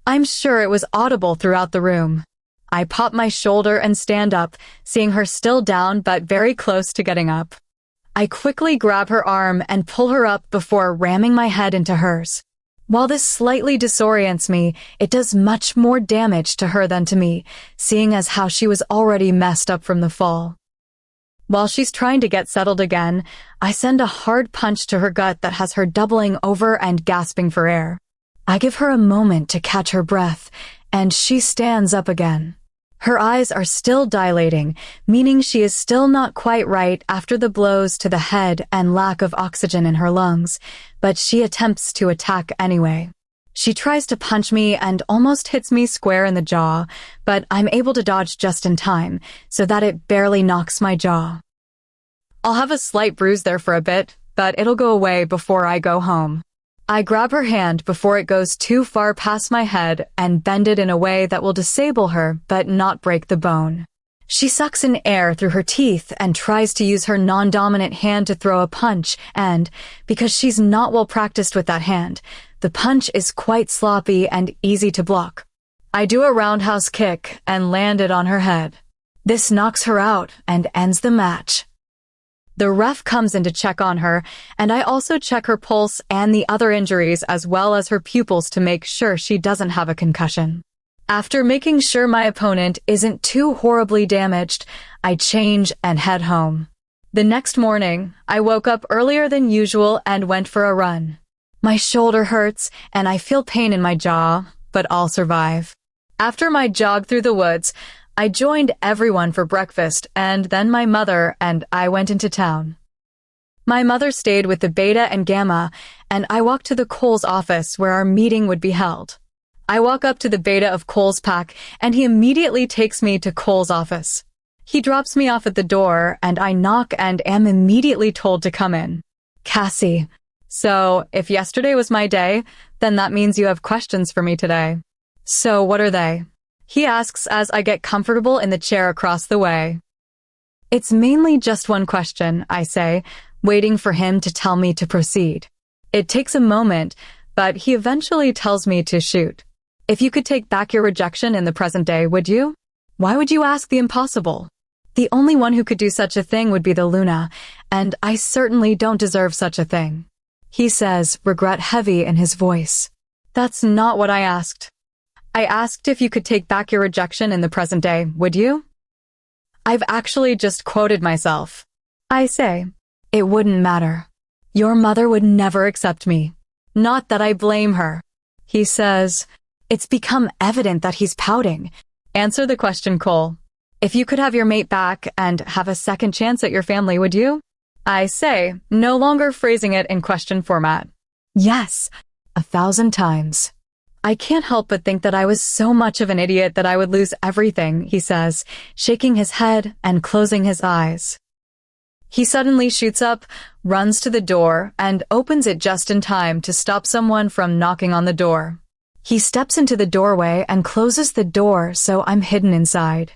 I'm sure it was audible throughout the room. I pop my shoulder and stand up, seeing her still down but very close to getting up. I quickly grab her arm and pull her up before ramming my head into hers. While this slightly disorients me, it does much more damage to her than to me, seeing as how she was already messed up from the fall. While she's trying to get settled again, I send a hard punch to her gut that has her doubling over and gasping for air. I give her a moment to catch her breath, and she stands up again. Her eyes are still dilating, meaning she is still not quite right after the blows to the head and lack of oxygen in her lungs, but she attempts to attack anyway. She tries to punch me and almost hits me square in the jaw, but I'm able to dodge just in time, so that it barely knocks my jaw. I'll have a slight bruise there for a bit, but it'll go away before I go home. I grab her hand before it goes too far past my head and bend it in a way that will disable her but not break the bone. She sucks in air through her teeth and tries to use her non-dominant hand to throw a punch, and, because she's not well practiced with that hand, the punch is quite sloppy and easy to block. I do a roundhouse kick and land it on her head. This knocks her out and ends the match. The ref comes in to check on her, and I also check her pulse and the other injuries as well as her pupils to make sure she doesn't have a concussion. After making sure my opponent isn't too horribly damaged, I change and head home. The next morning, I woke up earlier than usual and went for a run. My shoulder hurts, and I feel pain in my jaw, but I'll survive. After my jog through the woods, I joined everyone for breakfast, and then my mother and I went into town. My mother stayed with the Beta and Gamma, and I walked to the Cole's office where our meeting would be held. I walk up to the Beta of Cole's pack, and he immediately takes me to Cole's office. He drops me off at the door, and I knock and am immediately told to come in. Cassie. So, if yesterday was my day, then that means you have questions for me today. So, what are they? He asks as I get comfortable in the chair across the way. It's mainly just one question, I say, waiting for him to tell me to proceed. It takes a moment, but he eventually tells me to shoot. If you could take back your rejection in the present day, would you? Why would you ask the impossible? The only one who could do such a thing would be the Luna, and I certainly don't deserve such a thing. He says, regret heavy in his voice. That's not what I asked. I asked if you could take back your rejection in the present day, would you? I've actually just quoted myself. I say, it wouldn't matter. Your mother would never accept me. Not that I blame her. He says, it's become evident that he's pouting. Answer the question, Cole. If you could have your mate back and have a second chance at your family, would you? I say, no longer phrasing it in question format. Yes, 1,000 times. I can't help but think that I was so much of an idiot that I would lose everything, he says, shaking his head and closing his eyes. He suddenly shoots up, runs to the door, and opens it just in time to stop someone from knocking on the door. He steps into the doorway and closes the door so I'm hidden inside.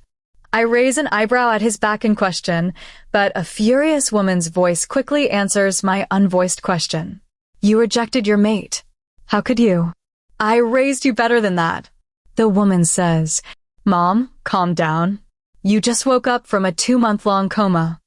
I raise an eyebrow at his back in question, but a furious woman's voice quickly answers my unvoiced question. You rejected your mate. How could you? I raised you better than that. The woman says, Mom, calm down. You just woke up from a 2-month-long coma.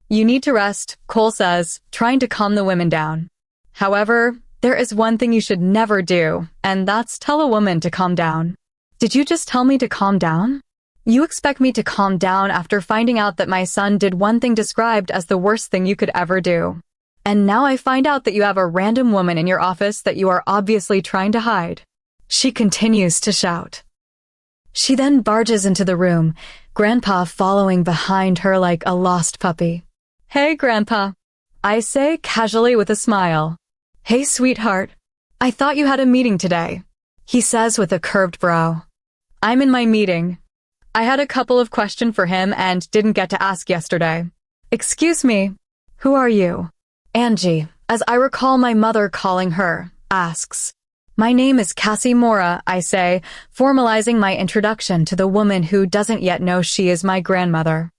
You need to rest, Cole says, trying to calm the women down. However, there is one thing you should never do, and that's tell a woman to calm down. Did you just tell me to calm down? You expect me to calm down after finding out that my son did one thing described as the worst thing you could ever do. And now I find out that you have a random woman in your office that you are obviously trying to hide. She continues to shout. She then barges into the room, Grandpa following behind her like a lost puppy. Hey, Grandpa. I say casually with a smile. Hey, sweetheart. I thought you had a meeting today. He says with a curved brow. I'm in my meeting. I had a couple of questions for him and didn't get to ask yesterday. Excuse me. Who are you? Angie, as I recall my mother calling her, asks. My name is Cassie Mora, I say, formalizing my introduction to the woman who doesn't yet know she is my grandmother.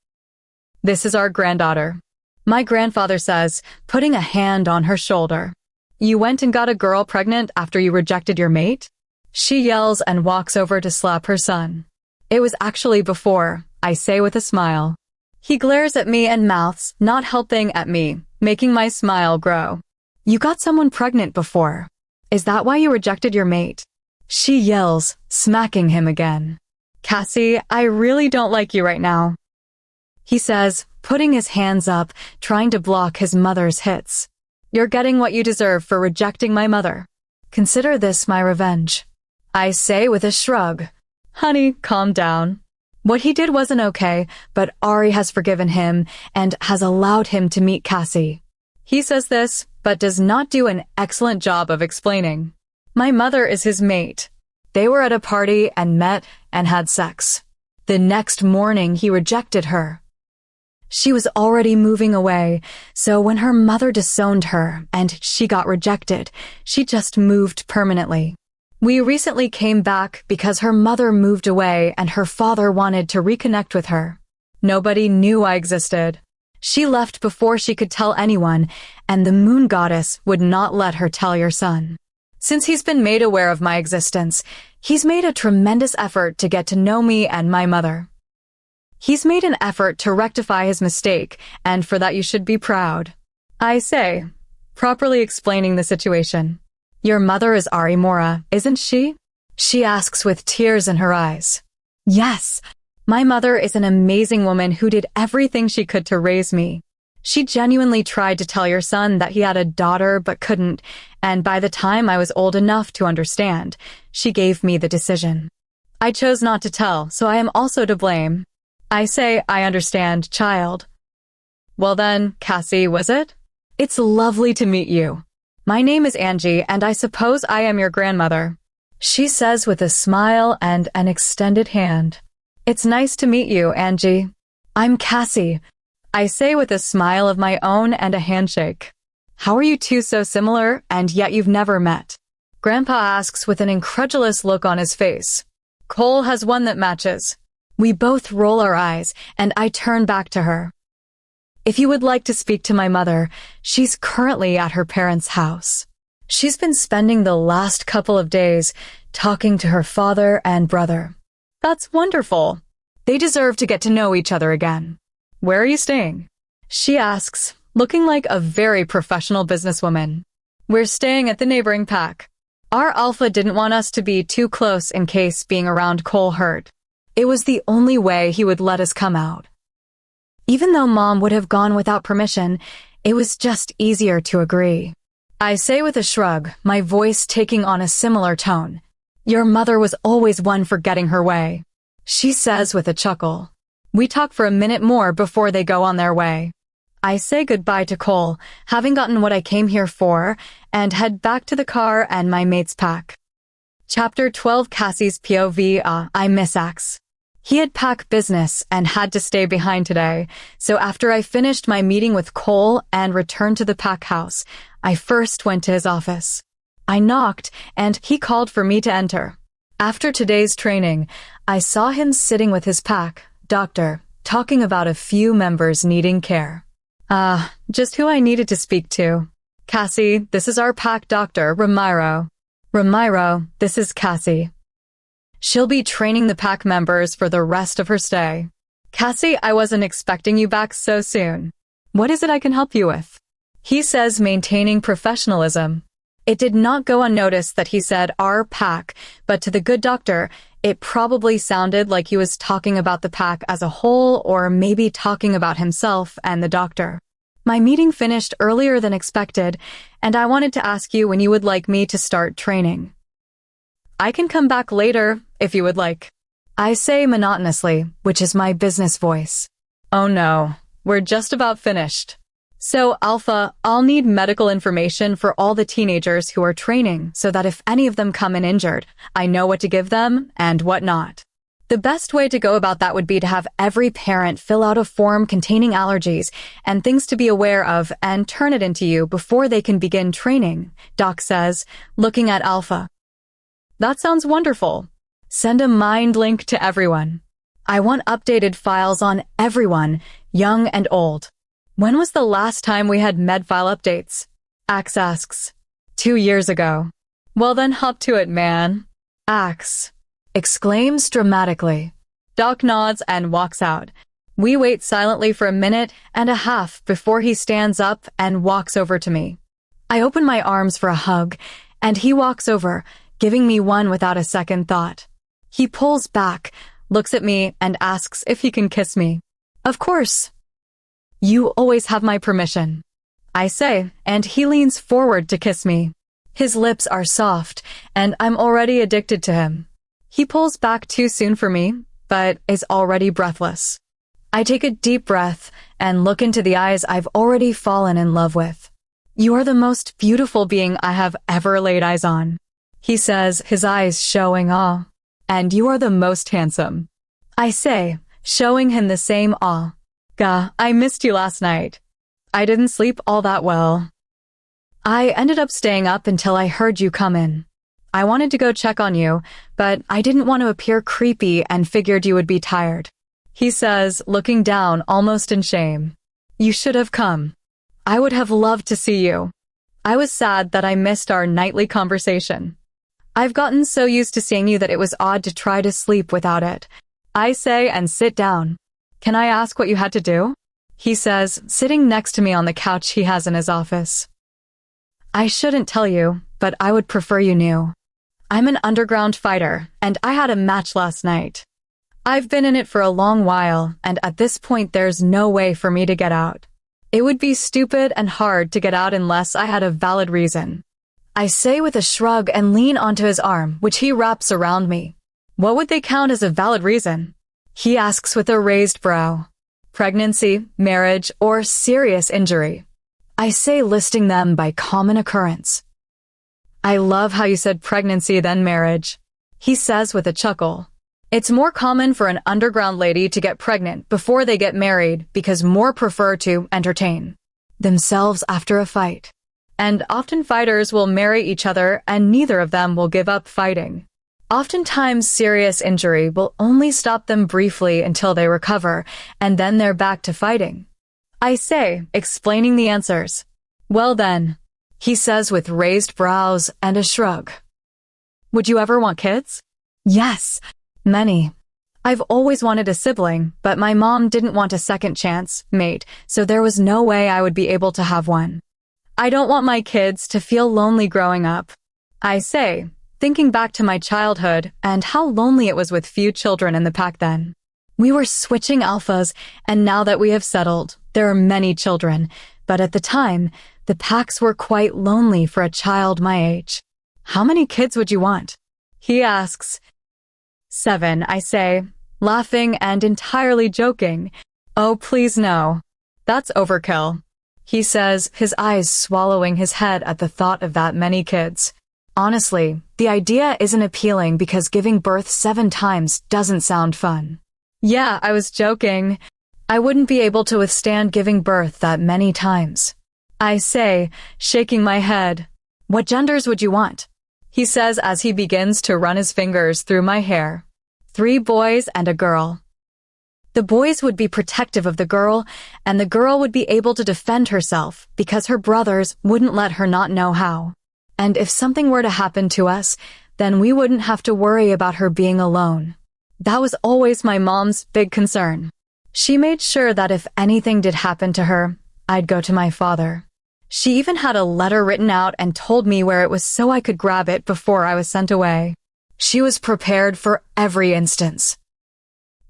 This is our granddaughter. My grandfather says, putting a hand on her shoulder. You went and got a girl pregnant after you rejected your mate? She yells and walks over to slap her son. It was actually before, I say with a smile. He glares at me and mouths, not helping at me, making my smile grow. You got someone pregnant before. Is that why you rejected your mate? She yells, smacking him again. Cassie, I really don't like you right now. He says, putting his hands up, trying to block his mother's hits. You're getting what you deserve for rejecting my mother. Consider this my revenge. I say with a shrug. Honey, calm down. What he did wasn't okay, but Ari has forgiven him and has allowed him to meet Cassie. He says this, but does not do an excellent job of explaining. My mother is his mate. They were at a party and met and had sex. The next morning, he rejected her. She was already moving away, so when her mother disowned her and she got rejected, she just moved permanently. We recently came back because her mother moved away and her father wanted to reconnect with her. Nobody knew I existed. She left before she could tell anyone, and the moon goddess would not let her tell your son. Since he's been made aware of my existence, he's made a tremendous effort to get to know me and my mother. He's made an effort to rectify his mistake, and for that you should be proud. I say, properly explaining the situation. Your mother is Ari Mora, isn't she? She asks with tears in her eyes. Yes, my mother is an amazing woman who did everything she could to raise me. She genuinely tried to tell your son that he had a daughter but couldn't, and by the time I was old enough to understand, she gave me the decision. I chose not to tell, so I am also to blame. I say, I understand, child. Well then, Cassie, was it? It's lovely to meet you. My name is Angie, and I suppose I am your grandmother. She says with a smile and an extended hand. It's nice to meet you, Angie. I'm Cassie. I say with a smile of my own and a handshake. How are you two so similar, and yet you've never met? Grandpa asks with an incredulous look on his face. Cole has one that matches. We both roll our eyes, and I turn back to her. If you would like to speak to my mother, she's currently at her parents' house. She's been spending the last couple of days talking to her father and brother. That's wonderful. They deserve to get to know each other again. Where are you staying? She asks, looking like a very professional businesswoman. We're staying at the neighboring pack. Our alpha didn't want us to be too close in case being around Cole hurt. It was the only way he would let us come out. Even though Mom would have gone without permission, it was just easier to agree. I say with a shrug, my voice taking on a similar tone. Your mother was always one for getting her way. She says with a chuckle. We talk for a minute more before they go on their way. I say goodbye to Cole, having gotten what I came here for, and head back to the car and my mate's pack. Chapter 12. Cassie's POV. I miss Axe. He had pack business and had to stay behind today, so after I finished my meeting with Cole and returned to the pack house, I first went to his office. I knocked, and he called for me to enter. After today's training, I saw him sitting with his pack, doctor, talking about a few members needing care. Just who I needed to speak to. Cassie, this is our pack doctor, Ramiro. Ramiro, this is Cassie. She'll be training the pack members for the rest of her stay. Cassie, I wasn't expecting you back so soon. What is it I can help you with? He says, maintaining professionalism. It did not go unnoticed that he said our pack, but to the good doctor, it probably sounded like he was talking about the pack as a whole, or maybe talking about himself and the doctor. My meeting finished earlier than expected, and I wanted to ask you when you would like me to start training. I can come back later, if you would like. I say monotonously, which is my business voice. Oh no, we're just about finished. So, Alpha, I'll need medical information for all the teenagers who are training so that if any of them come in injured, I know what to give them and what not. The best way to go about that would be to have every parent fill out a form containing allergies and things to be aware of and turn it into you before they can begin training, Doc says, looking at Alpha. That sounds wonderful. Send a mind link to everyone. I want updated files on everyone, young and old. When was the last time we had med file updates? Axe asks. 2 years ago. Well then hop to it, man. Axe exclaims dramatically. Doc nods and walks out. We wait silently for a minute and a half before he stands up and walks over to me. I open my arms for a hug, and he walks over, giving me one without a second thought. He pulls back, looks at me, and asks if he can kiss me. Of course. You always have my permission. I say, and he leans forward to kiss me. His lips are soft, and I'm already addicted to him. He pulls back too soon for me, but is already breathless. I take a deep breath and look into the eyes I've already fallen in love with. You are the most beautiful being I have ever laid eyes on, he says, his eyes showing awe. And you are the most handsome. I say, showing him the same awe. Gah, I missed you last night. I didn't sleep all that well. I ended up staying up until I heard you come in. I wanted to go check on you, but I didn't want to appear creepy and figured you would be tired. He says, looking down almost in shame. You should have come. I would have loved to see you. I was sad that I missed our nightly conversation. I've gotten so used to seeing you that it was odd to try to sleep without it. I say and sit down. Can I ask what you had to do? He says, sitting next to me on the couch he has in his office. I shouldn't tell you, but I would prefer you knew. I'm an underground fighter, and I had a match last night. I've been in it for a long while, and at this point there's no way for me to get out. It would be stupid and hard to get out unless I had a valid reason. I say with a shrug and lean onto his arm, which he wraps around me. What would they count as a valid reason? He asks with a raised brow. Pregnancy, marriage, or serious injury. I say listing them by common occurrence. I love how you said pregnancy then marriage. He says with a chuckle. It's more common for an underground lady to get pregnant before they get married because more prefer to entertain themselves after a fight. And often fighters will marry each other and neither of them will give up fighting. Oftentimes, serious injury will only stop them briefly until they recover, and then they're back to fighting. I say, explaining the answers. Well then, he says with raised brows and a shrug. Would you ever want kids? Yes, many. I've always wanted a sibling, but my mom didn't want a second chance, mate, so there was no way I would be able to have one. I don't want my kids to feel lonely growing up. I say, thinking back to my childhood and how lonely it was with few children in the pack then. We were switching alphas, and now that we have settled, there are many children, but at the time, the packs were quite lonely for a child my age. How many kids would you want? He asks. 7, I say, laughing and entirely joking. Oh, please no. That's overkill. He says, his eyes swallowing his head at the thought of that many kids. Honestly, the idea isn't appealing because giving birth 7 times doesn't sound fun. Yeah, I was joking. I wouldn't be able to withstand giving birth that many times. I say, shaking my head. What genders would you want? He says as he begins to run his fingers through my hair. 3 boys and a girl. The boys would be protective of the girl, and the girl would be able to defend herself because her brothers wouldn't let her not know how. And if something were to happen to us, then we wouldn't have to worry about her being alone. That was always my mom's big concern. She made sure that if anything did happen to her, I'd go to my father. She even had a letter written out and told me where it was so I could grab it before I was sent away. She was prepared for every instance.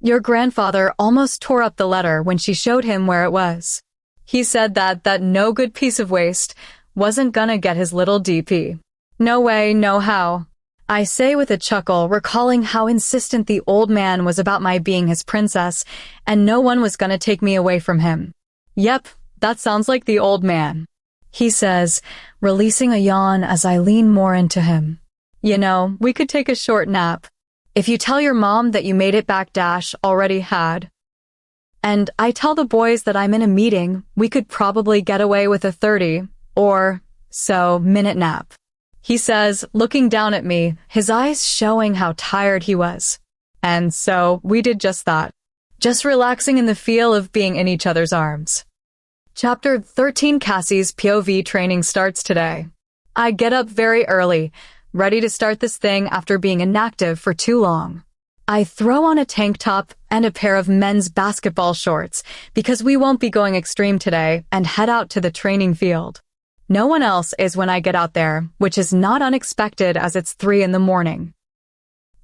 Your grandfather almost tore up the letter when she showed him where it was. He said that no good piece of waste wasn't gonna get his little DP. No way, no how. I say with a chuckle, recalling how insistent the old man was about my being his princess, and no one was gonna take me away from him. Yep, that sounds like the old man. He says, releasing a yawn as I lean more into him. You know, we could take a short nap. If you tell your mom that you made it back dash already had. And I tell the boys that I'm in a meeting, we could probably get away with a 30 or so minute nap. He says, looking down at me, his eyes showing how tired he was. And so we did just that. Just relaxing in the feel of being in each other's arms. Chapter 13 Cassie's POV training starts today. I get up very early, ready to start this thing after being inactive for too long. I throw on a tank top and a pair of men's basketball shorts because we won't be going extreme today and head out to the training field. No one else is when I get out there, which is not unexpected as it's 3 in the morning.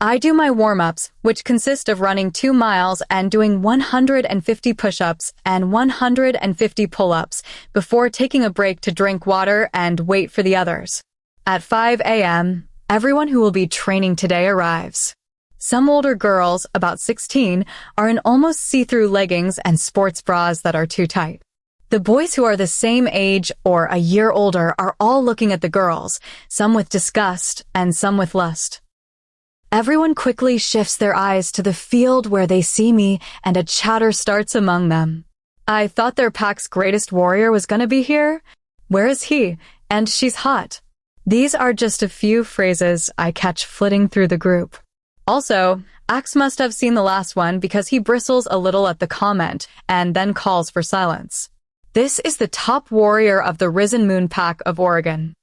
I do my warm-ups, which consist of running 2 miles and doing 150 push-ups and 150 pull-ups before taking a break to drink water and wait for the others. At 5 a.m., everyone who will be training today arrives. Some older girls, about 16, are in almost see-through leggings and sports bras that are too tight. The boys who are the same age or a year older are all looking at the girls, some with disgust and some with lust. Everyone quickly shifts their eyes to the field where they see me, and a chatter starts among them. I thought their pack's greatest warrior was gonna be here? Where is he? And she's hot. These are just a few phrases I catch flitting through the group. Also, Axe must have seen the last one because he bristles a little at the comment and then calls for silence. This is the top warrior of the Risen Moon Pack of Oregon.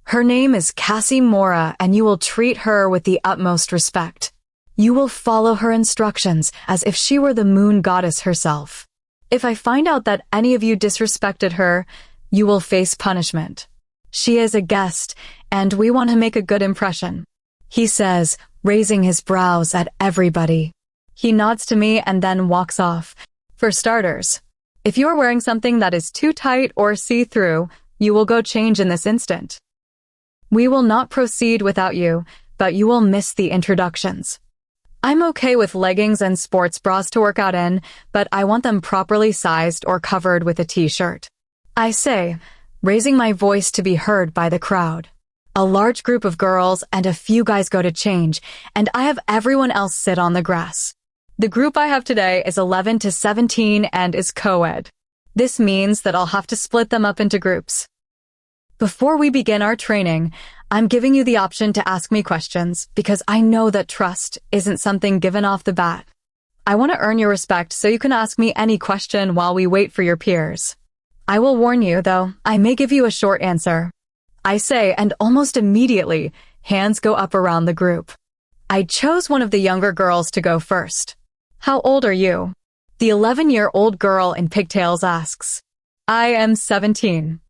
Her name is Cassie Mora, and you will treat her with the utmost respect. You will follow her instructions as if she were the moon goddess herself. If I find out that any of you disrespected her, you will face punishment. She is a guest, and we want to make a good impression. He says, raising his brows at everybody. He nods to me and then walks off. For starters, if you are wearing something that is too tight or see-through, you will go change in this instant. We will not proceed without you, but you will miss the introductions. I'm okay with leggings and sports bras to work out in, but I want them properly sized or covered with a t-shirt. I say, raising my voice to be heard by the crowd. A large group of girls and a few guys go to change, and I have everyone else sit on the grass. The group I have today is 11 to 17 and is co-ed. This means that I'll have to split them up into groups. Before we begin our training, I'm giving you the option to ask me questions because I know that trust isn't something given off the bat. I want to earn your respect so you can ask me any question while we wait for your peers. I will warn you, though, I may give you a short answer. I say, and almost immediately, hands go up around the group. I chose one of the younger girls to go first. How old are you? The 11-year-old girl in pigtails asks. I am 17.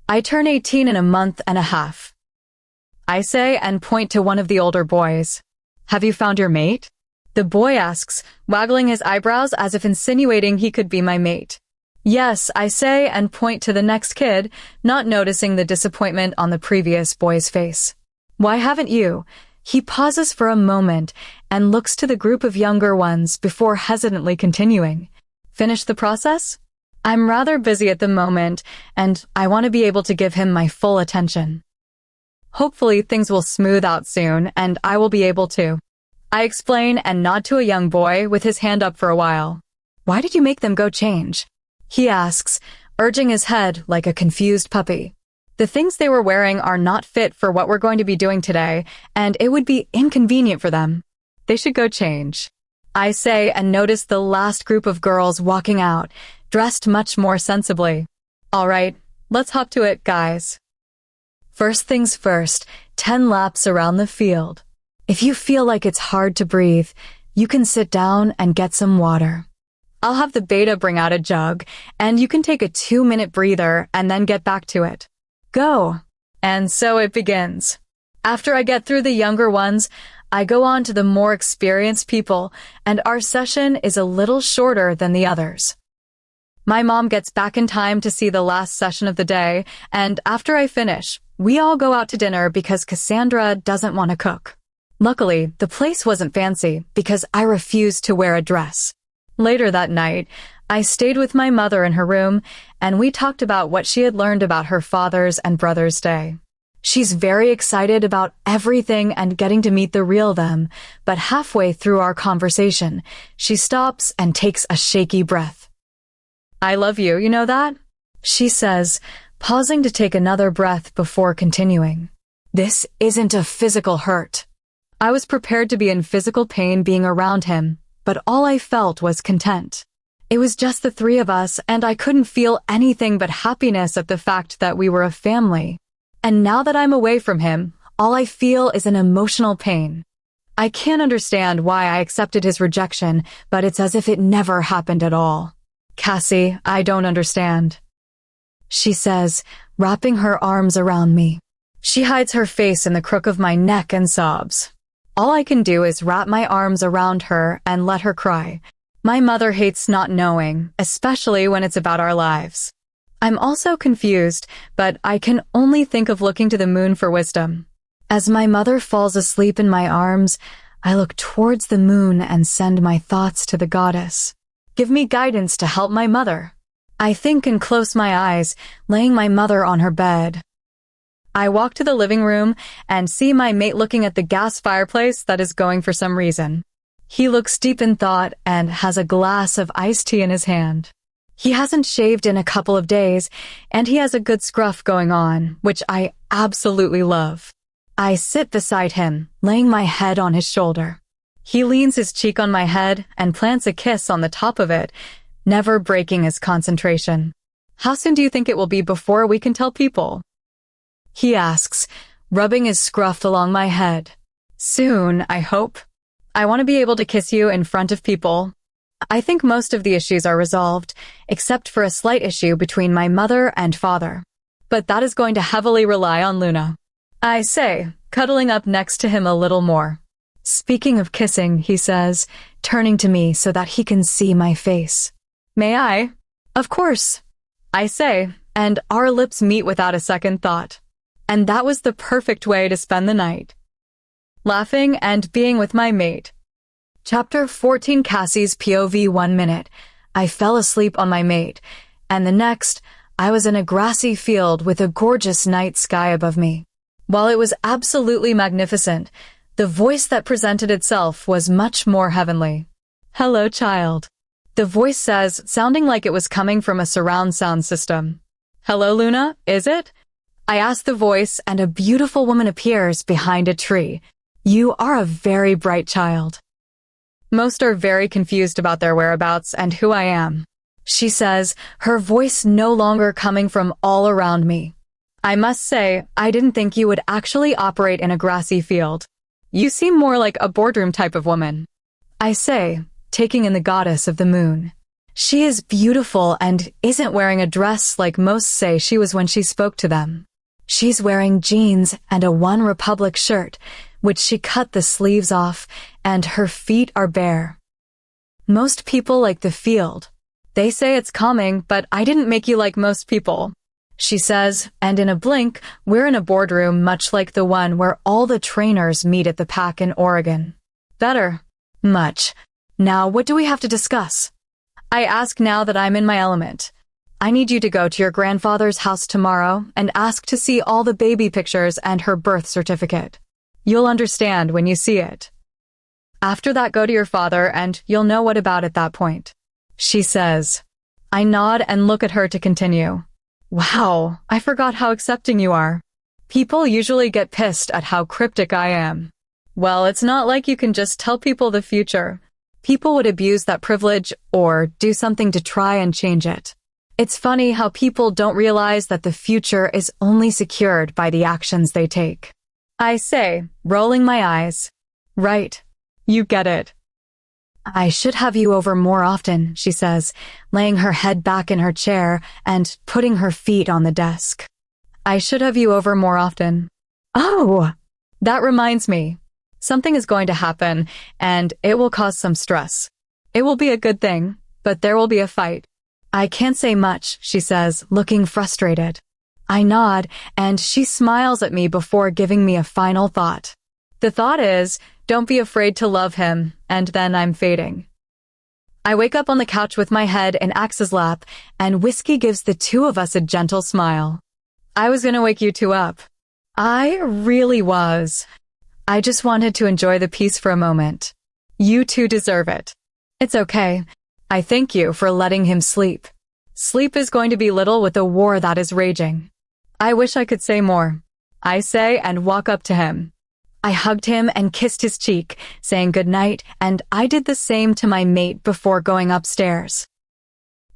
I turn 18 in a month and a half. I say and point to one of the older boys. Have you found your mate? The boy asks, waggling his eyebrows as if insinuating he could be my mate. Yes, I say and point to the next kid, not noticing the disappointment on the previous boy's face. Why haven't you? He pauses for a moment and looks to the group of younger ones before hesitantly continuing. Finish the process? I'm rather busy at the moment, and I want to be able to give him my full attention. Hopefully things will smooth out soon, and I will be able to. I explain and nod to a young boy with his hand up for a while. Why did you make them go change? He asks, urging his head like a confused puppy. The things they were wearing are not fit for what we're going to be doing today, and it would be inconvenient for them. They should go change. I say and notice the last group of girls walking out, dressed much more sensibly. All right, let's hop to it, guys. First things first, 10 laps around the field. If you feel like it's hard to breathe, you can sit down and get some water. I'll have the beta bring out a jug, and you can take a 2-minute breather and then get back to it. Go! And so it begins. After I get through the younger ones, I go on to the more experienced people, and our session is a little shorter than the others. My mom gets back in time to see the last session of the day, and after I finish, we all go out to dinner because Cassandra doesn't want to cook. Luckily, the place wasn't fancy because I refused to wear a dress. Later that night, I stayed with my mother in her room, and we talked about what she had learned about her Father's and Brother's Day. She's very excited about everything and getting to meet the real them, but halfway through our conversation, she stops and takes a shaky breath. I love you, you know that? She says, pausing to take another breath before continuing. This isn't a physical hurt. I was prepared to be in physical pain being around him, but all I felt was content. It was just the three of us, and I couldn't feel anything but happiness at the fact that we were a family. And now that I'm away from him, all I feel is an emotional pain. I can't understand why I accepted his rejection, but it's as if it never happened at all. Cassie, I don't understand. She says, wrapping her arms around me. She hides her face in the crook of my neck and sobs. All I can do is wrap my arms around her and let her cry. My mother hates not knowing, especially when it's about our lives. I'm also confused, but I can only think of looking to the moon for wisdom. As my mother falls asleep in my arms, I look towards the moon and send my thoughts to the goddess. Give me guidance to help my mother. I think and close my eyes, laying my mother on her bed. I walk to the living room and see my mate looking at the gas fireplace that is going for some reason. He looks deep in thought and has a glass of iced tea in his hand. He hasn't shaved in a couple of days, and he has a good scruff going on, which I absolutely love. I sit beside him, laying my head on his shoulder. He leans his cheek on my head and plants a kiss on the top of it, never breaking his concentration. How soon do you think it will be before we can tell people? He asks, rubbing his scruff along my head. Soon, I hope. I want to be able to kiss you in front of people. I think most of the issues are resolved, except for a slight issue between my mother and father. But that is going to heavily rely on Luna. I say, cuddling up next to him a little more. Speaking of kissing, he says, turning to me so that he can see my face. May I? Of course. I say, and our lips meet without a second thought. And that was the perfect way to spend the night. Laughing and being with my mate. Chapter 14, Cassie's POV. 1 minute. I fell asleep on my mate, and the next, I was in a grassy field with a gorgeous night sky above me. While it was absolutely magnificent, the voice that presented itself was much more heavenly. Hello, child. The voice says, sounding like it was coming from a surround sound system. Hello, Luna, is it? I ask the voice, and a beautiful woman appears behind a tree. You are a very bright child. Most are very confused about their whereabouts and who I am. She says, her voice no longer coming from all around me. I must say, I didn't think you would actually operate in a grassy field. You seem more like a boardroom type of woman. I say, taking in the goddess of the moon. She is beautiful and isn't wearing a dress like most say she was when she spoke to them. She's wearing jeans and a One Republic shirt, which she cut the sleeves off, and her feet are bare. Most people like the field. They say it's calming, but I didn't make you like most people. She says, and in a blink, we're in a boardroom much like the one where all the trainers meet at the PAC in Oregon. Better. Much. Now, what do we have to discuss? I ask now that I'm in my element. I need you to go to your grandfather's house tomorrow and ask to see all the baby pictures and her birth certificate. You'll understand when you see it. After that, go to your father and you'll know what about at that point. She says. I nod and look at her to continue. Wow, I forgot how accepting you are. People usually get pissed at how cryptic I am. Well, it's not like you can just tell people the future. People would abuse that privilege or do something to try and change it. It's funny how people don't realize that the future is only secured by the actions they take. I say, rolling my eyes. Right. You get it. I should have you over more often, she says, laying her head back in her chair and putting her feet on the desk. I should have you over more often. Oh, that reminds me. Something is going to happen, and it will cause some stress. It will be a good thing, but there will be a fight. I can't say much, she says, looking frustrated. I nod, and she smiles at me before giving me a final thought. The thought is, don't be afraid to love him, and then I'm fading. I wake up on the couch with my head in Axe's lap, and Whiskey gives the two of us a gentle smile. I was gonna wake you two up. I really was. I just wanted to enjoy the peace for a moment. You two deserve it. It's okay. I thank you for letting him sleep. Sleep is going to be little with the war that is raging. I wish I could say more. I say and walk up to him. I hugged him and kissed his cheek, saying goodnight, and I did the same to my mate before going upstairs.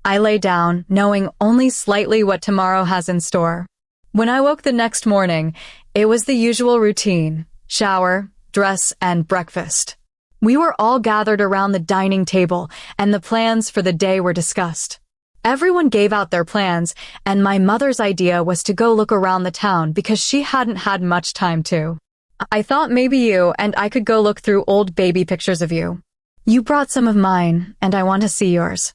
I lay down, knowing only slightly what tomorrow has in store. When I woke the next morning, it was the usual routine: shower, dress, and breakfast. We were all gathered around the dining table, and the plans for the day were discussed. Everyone gave out their plans, and my mother's idea was to go look around the town because she hadn't had much time to. I thought maybe you and I could go look through old baby pictures of you. You brought some of mine, and I want to see yours.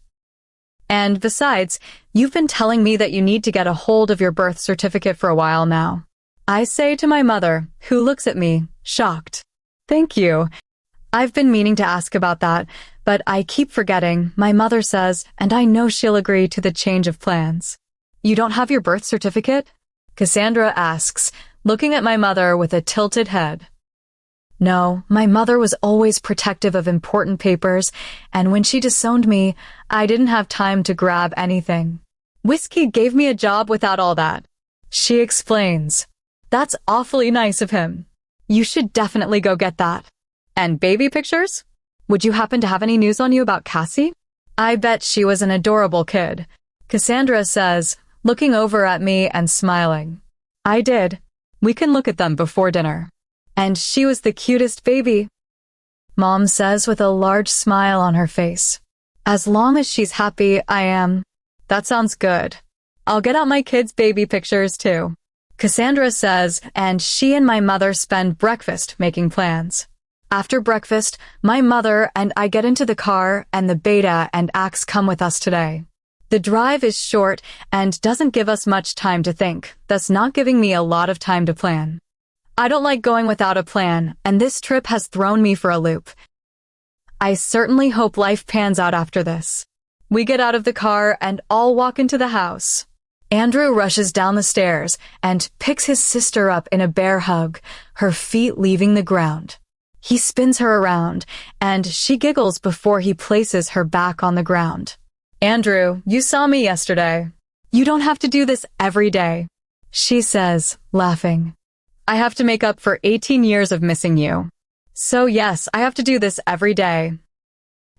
And besides, you've been telling me that you need to get a hold of your birth certificate for a while now. I say to my mother, who looks at me, shocked. Thank you. I've been meaning to ask about that, but I keep forgetting, my mother says, and I know she'll agree to the change of plans. You don't have your birth certificate? Cassandra asks, looking at my mother with a tilted head. No, my mother was always protective of important papers, and when she disowned me, I didn't have time to grab anything. Whiskey gave me a job without all that. She explains. That's awfully nice of him. You should definitely go get that. And baby pictures? Would you happen to have any news on you about Cassie? I bet she was an adorable kid, Cassandra says, looking over at me and smiling. I did. We can look at them before dinner. And she was the cutest baby, Mom says with a large smile on her face. As long as she's happy, I am. That sounds good. I'll get out my kids' baby pictures too, Cassandra says, and she and my mother spend breakfast making plans. After breakfast, my mother and I get into the car, and the Beta and Axe come with us today. The drive is short and doesn't give us much time to think, thus not giving me a lot of time to plan. I don't like going without a plan, and this trip has thrown me for a loop. I certainly hope life pans out after this. We get out of the car and all walk into the house. Andrew rushes down the stairs and picks his sister up in a bear hug, her feet leaving the ground. He spins her around, and she giggles before he places her back on the ground. Andrew, you saw me yesterday. You don't have to do this every day, she says, laughing. I have to make up for 18 years of missing you. So yes, I have to do this every day,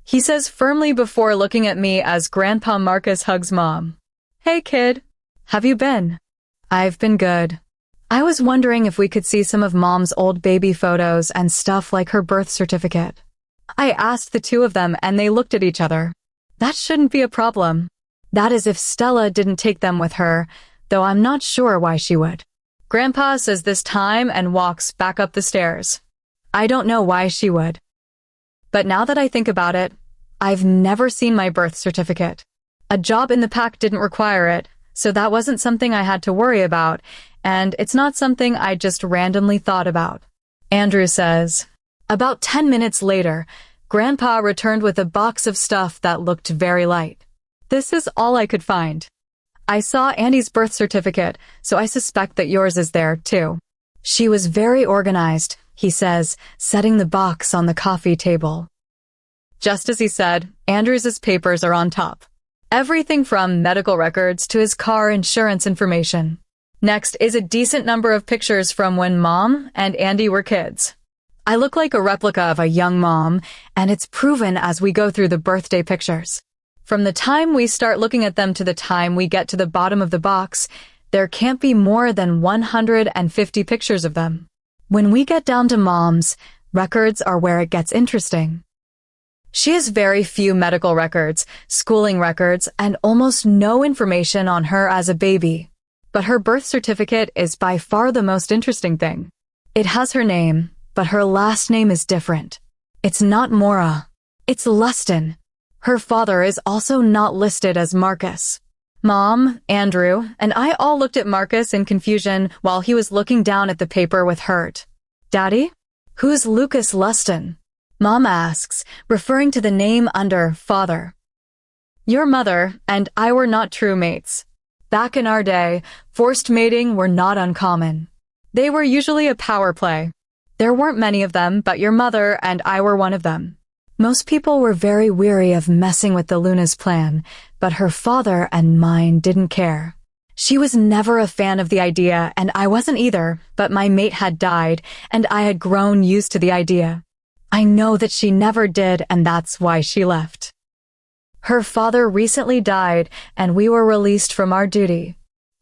he says firmly before looking at me as Grandpa Marcus hugs Mom. Hey kid, have you been? I've been good. I was wondering if we could see some of Mom's old baby photos and stuff like her birth certificate. I asked the two of them and they looked at each other. That shouldn't be a problem. That is if Stella didn't take them with her, though I'm not sure why she would. Grandpa says this time and walks back up the stairs. I don't know why she would. But now that I think about it, I've never seen my birth certificate. A job in the pack didn't require it, so that wasn't something I had to worry about, and it's not something I just randomly thought about. Andrew says. About 10 minutes later, Grandpa returned with a box of stuff that looked very light. This is all I could find. I saw Andy's birth certificate, so I suspect that yours is there, too. She was very organized, he says, setting the box on the coffee table. Just as he said, Andrew's papers are on top. Everything from medical records to his car insurance information. Next is a decent number of pictures from when Mom and Andy were kids. I look like a replica of a young mom, and it's proven as we go through the birthday pictures. From the time we start looking at them to the time we get to the bottom of the box, there can't be more than 150 pictures of them. When we get down to Mom's, records are where it gets interesting. She has very few medical records, schooling records, and almost no information on her as a baby. But her birth certificate is by far the most interesting thing. It has her name, but her last name is different. It's not Mora. It's Lustin. Her father is also not listed as Marcus. Mom, Andrew, and I all looked at Marcus in confusion while he was looking down at the paper with hurt. Daddy? Who's Lucas Lustin? Mom asks, referring to the name under father. Your mother and I were not true mates. Back in our day, forced mating were not uncommon. They were usually a power play. There weren't many of them, but your mother and I were one of them. Most people were very weary of messing with the Luna's plan, but her father and mine didn't care. She was never a fan of the idea, and I wasn't either, but my mate had died, and I had grown used to the idea. I know that she never did, and that's why she left. Her father recently died, and we were released from our duty.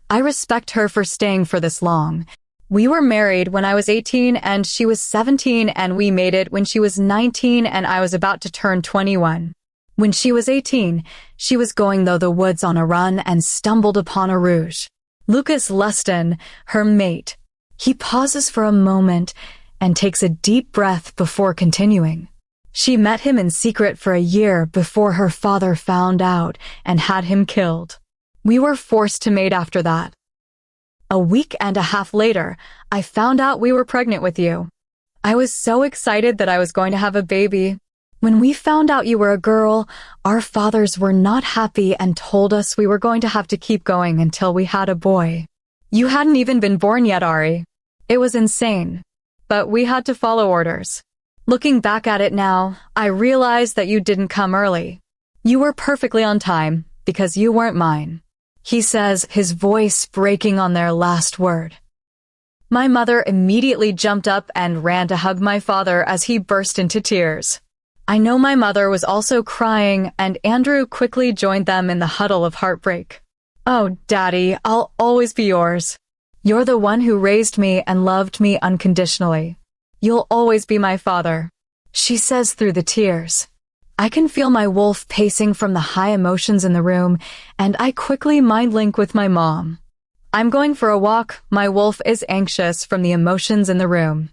I respect her for staying for this long. We were married when I was 18 and she was 17, and we made it when she was 19 and I was about to turn 21. When she was 18, she was going through the woods on a run and stumbled upon a rouge. Lucas Lustin, her mate. He pauses for a moment and takes a deep breath before continuing. She met him in secret for a year before her father found out and had him killed. We were forced to mate after that. A week and a half later, I found out we were pregnant with you. I was so excited that I was going to have a baby. When we found out you were a girl, our fathers were not happy and told us we were going to have to keep going until we had a boy. You hadn't even been born yet, Ari. It was insane. But we had to follow orders. Looking back at it now, I realize that you didn't come early. You were perfectly on time, because you weren't mine. He says, his voice breaking on their last word. My mother immediately jumped up and ran to hug my father as he burst into tears. I know my mother was also crying, and Andrew quickly joined them in the huddle of heartbreak. Oh, Daddy, I'll always be yours. You're the one who raised me and loved me unconditionally. You'll always be my father, she says through the tears. I can feel my wolf pacing from the high emotions in the room, and I quickly mind link with my mom. I'm going for a walk. My wolf is anxious from the emotions in the room.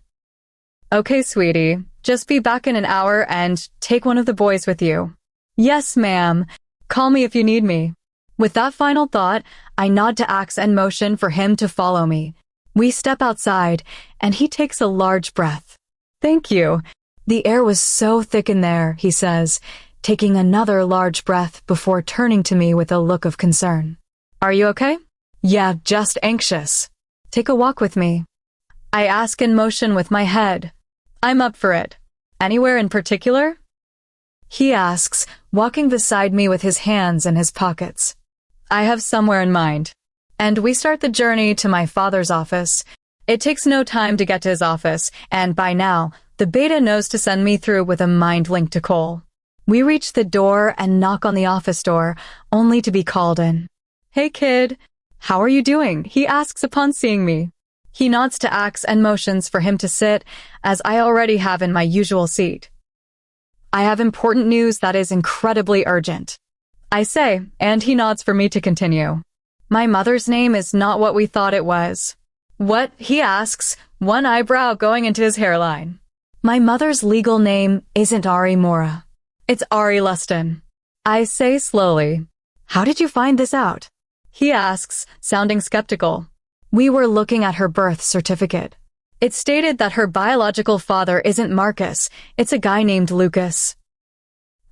Okay, sweetie, just be back in an hour and take one of the boys with you. Yes, ma'am. Call me if you need me. With that final thought, I nod to Axe and motion for him to follow me. We step outside, and he takes a large breath. Thank you. The air was so thick in there, he says, taking another large breath before turning to me with a look of concern. Are you okay? Yeah, just anxious. Take a walk with me. I ask in motion with my head. I'm up for it. Anywhere in particular? He asks, walking beside me with his hands in his pockets. I have somewhere in mind. And we start the journey to my father's office. It takes no time to get to his office, and by now, the beta knows to send me through with a mind link to Cole. We reach the door and knock on the office door, only to be called in. Hey kid, how are you doing? He asks upon seeing me. He nods to Axe and motions for him to sit, as I already have in my usual seat. I have important news that is incredibly urgent, I say, and he nods for me to continue. My mother's name is not what we thought it was. What? He asks, one eyebrow going into his hairline. My mother's legal name isn't Ari Mora. It's Ari Luston. I say slowly. How did you find this out? He asks, sounding skeptical. We were looking at her birth certificate. It stated that her biological father isn't Marcus, it's a guy named Lucas.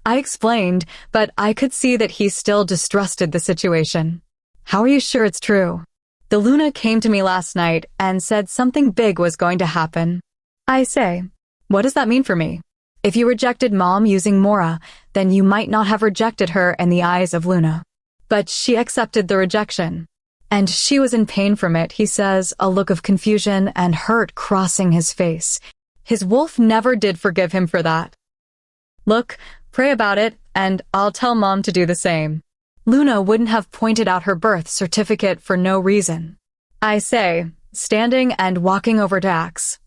I explained, but I could see that he still distrusted the situation. How are you sure it's true? The Luna came to me last night and said something big was going to happen. I say, what does that mean for me? If you rejected Mom using Mora, then you might not have rejected her in the eyes of Luna. But she accepted the rejection. And she was in pain from it, he says, a look of confusion and hurt crossing his face. His wolf never did forgive him for that. Look, pray about it, and I'll tell Mom to do the same. Luna wouldn't have pointed out her birth certificate for no reason. I say, standing and walking over to Axe.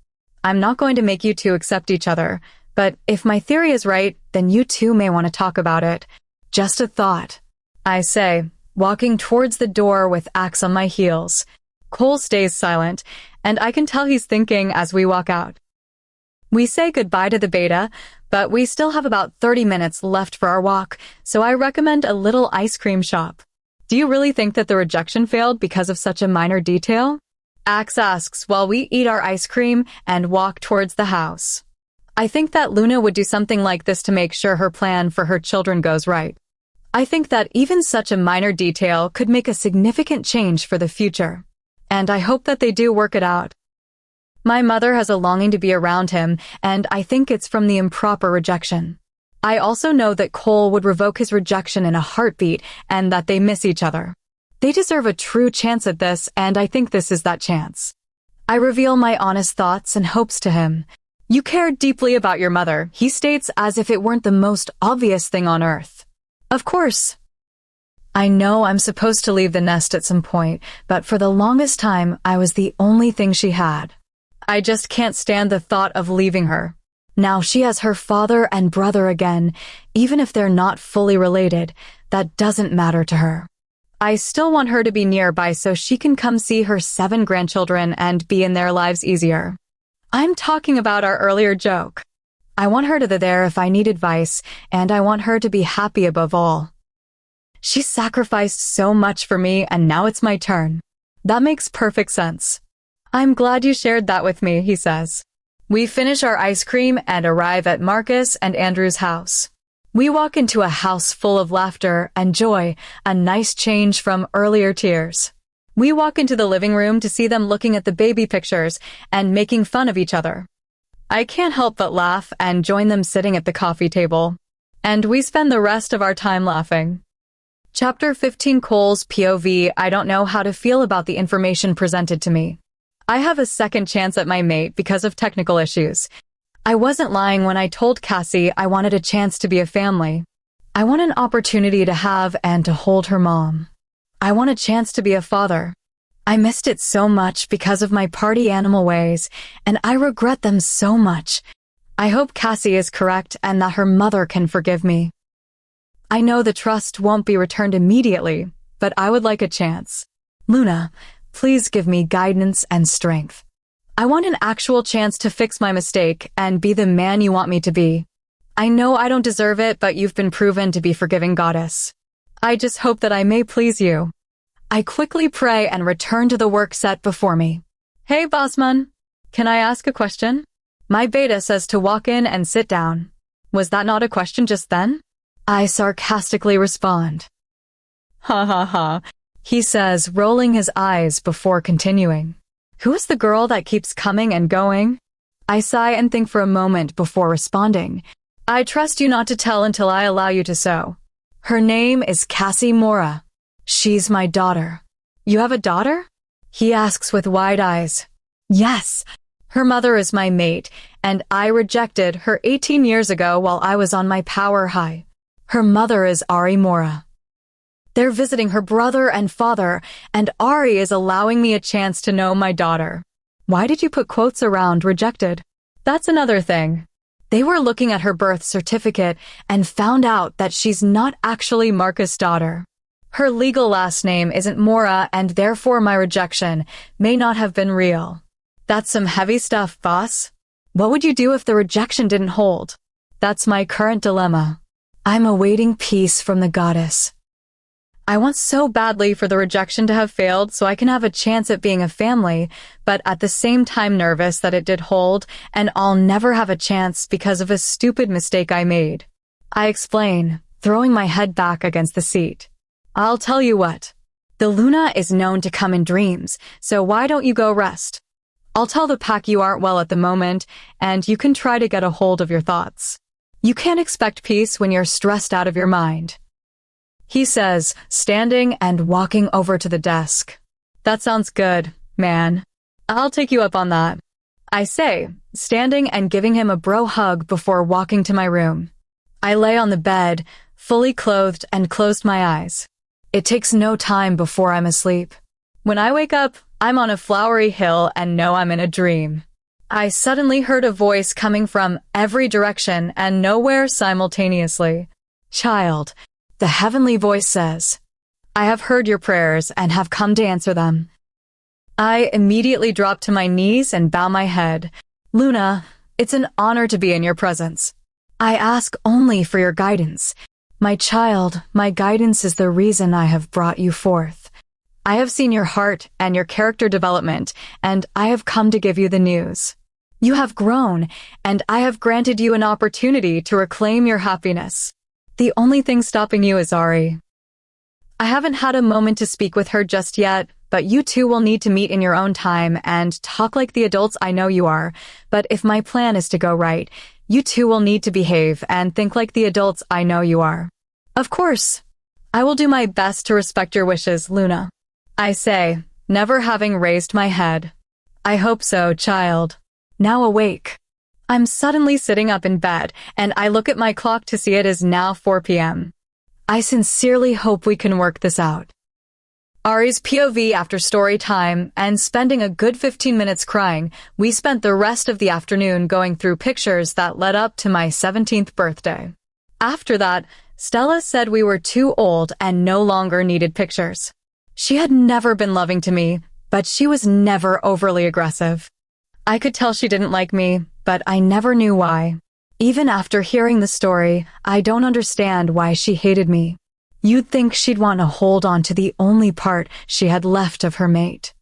I'm not going to make you two accept each other, but if my theory is right, then you two may want to talk about it. Just a thought. I say, walking towards the door with Axe on my heels. Cole stays silent, and I can tell he's thinking as we walk out. We say goodbye to the beta, but we still have about 30 minutes left for our walk, so I recommend a little ice cream shop. Do you really think that the rejection failed because of such a minor detail? Axe asks while we eat our ice cream and walk towards the house. I think that Luna would do something like this to make sure her plan for her children goes right. I think that even such a minor detail could make a significant change for the future. And I hope that they do work it out. My mother has a longing to be around him, and I think it's from the improper rejection. I also know that Cole would revoke his rejection in a heartbeat and that they miss each other. They deserve a true chance at this, and I think this is that chance. I reveal my honest thoughts and hopes to him. You care deeply about your mother, he states as if it weren't the most obvious thing on earth. Of course. I know I'm supposed to leave the nest at some point, but for the longest time, I was the only thing she had. I just can't stand the thought of leaving her. Now she has her father and brother again, even if they're not fully related, that doesn't matter to her. I still want her to be nearby so she can come see her 7 grandchildren and be in their lives easier. I'm talking about our earlier joke. I want her to be there if I need advice, and I want her to be happy above all. She sacrificed so much for me, and now it's my turn. That makes perfect sense. I'm glad you shared that with me, he says. We finish our ice cream and arrive at Marcus and Andrew's house. We walk into a house full of laughter and joy, a nice change from earlier tears. We walk into the living room to see them looking at the baby pictures and making fun of each other. I can't help but laugh and join them sitting at the coffee table. And we spend the rest of our time laughing. Chapter 15 Cole's POV. I don't know how to feel about the information presented to me. I have a second chance at my mate because of technical issues. I wasn't lying when I told Cassie I wanted a chance to be a family. I want an opportunity to have and to hold her mom. I want a chance to be a father. I missed it so much because of my party animal ways, and I regret them so much. I hope Cassie is correct and that her mother can forgive me. I know the trust won't be returned immediately, but I would like a chance. Luna, please give me guidance and strength. I want an actual chance to fix my mistake and be the man you want me to be. I know I don't deserve it, but you've been proven to be forgiving goddess. I just hope that I may please you. I quickly pray and return to the work set before me. Hey, Bossman. Can I ask a question? My beta says to walk in and sit down. Was that not a question just then? I sarcastically respond. Ha ha ha, he says, rolling his eyes before continuing. Who is the girl that keeps coming and going? I sigh and think for a moment before responding. I trust you not to tell until I allow you to so. Her name is Cassie Mora. She's my daughter. You have a daughter? He asks with wide eyes. Yes. Her mother is my mate, and I rejected her 18 years ago while I was on my power high. Her mother is Ari Mora. They're visiting her brother and father, and Ari is allowing me a chance to know my daughter. Why did you put quotes around rejected? That's another thing. They were looking at her birth certificate and found out that she's not actually Marcus' daughter. Her legal last name isn't Mora, and therefore my rejection may not have been real. That's some heavy stuff, boss. What would you do if the rejection didn't hold? That's my current dilemma. I'm awaiting peace from the goddess. I want so badly for the rejection to have failed so I can have a chance at being a family, but at the same time nervous that it did hold, and I'll never have a chance because of a stupid mistake I made. I explain, throwing my head back against the seat. I'll tell you what. The Luna is known to come in dreams, so why don't you go rest? I'll tell the pack you aren't well at the moment, and you can try to get a hold of your thoughts. You can't expect peace when you're stressed out of your mind. He says, standing and walking over to the desk. That sounds good, man. I'll take you up on that. I say, standing and giving him a bro hug before walking to my room. I lay on the bed, fully clothed, and closed my eyes. It takes no time before I'm asleep. When I wake up, I'm on a flowery hill and know I'm in a dream. I suddenly heard a voice coming from every direction and nowhere simultaneously. Child, the heavenly voice says, I have heard your prayers and have come to answer them. I immediately drop to my knees and bow my head. Luna, it's an honor to be in your presence. I ask only for your guidance. My child, my guidance is the reason I have brought you forth. I have seen your heart and your character development, and I have come to give you the news. You have grown, and I have granted you an opportunity to reclaim your happiness. The only thing stopping you is Ari. I haven't had a moment to speak with her just yet, but you two will need to meet in your own time and talk like the adults I know you are. But if my plan is to go right, you two will need to behave and think like the adults I know you are. Of course. I will do my best to respect your wishes, Luna. I say, never having raised my head. I hope so, child. Now awake. I'm suddenly sitting up in bed, and I look at my clock to see it is now 4 p.m. I sincerely hope we can work this out. Ari's POV after story time, and spending a good 15 minutes crying, we spent the rest of the afternoon going through pictures that led up to my 17th birthday. After that, Stella said we were too old and no longer needed pictures. She had never been loving to me, but she was never overly aggressive. I could tell she didn't like me, but I never knew why. Even after hearing the story, I don't understand why she hated me. You'd think she'd want to hold on to the only part she had left of her mate.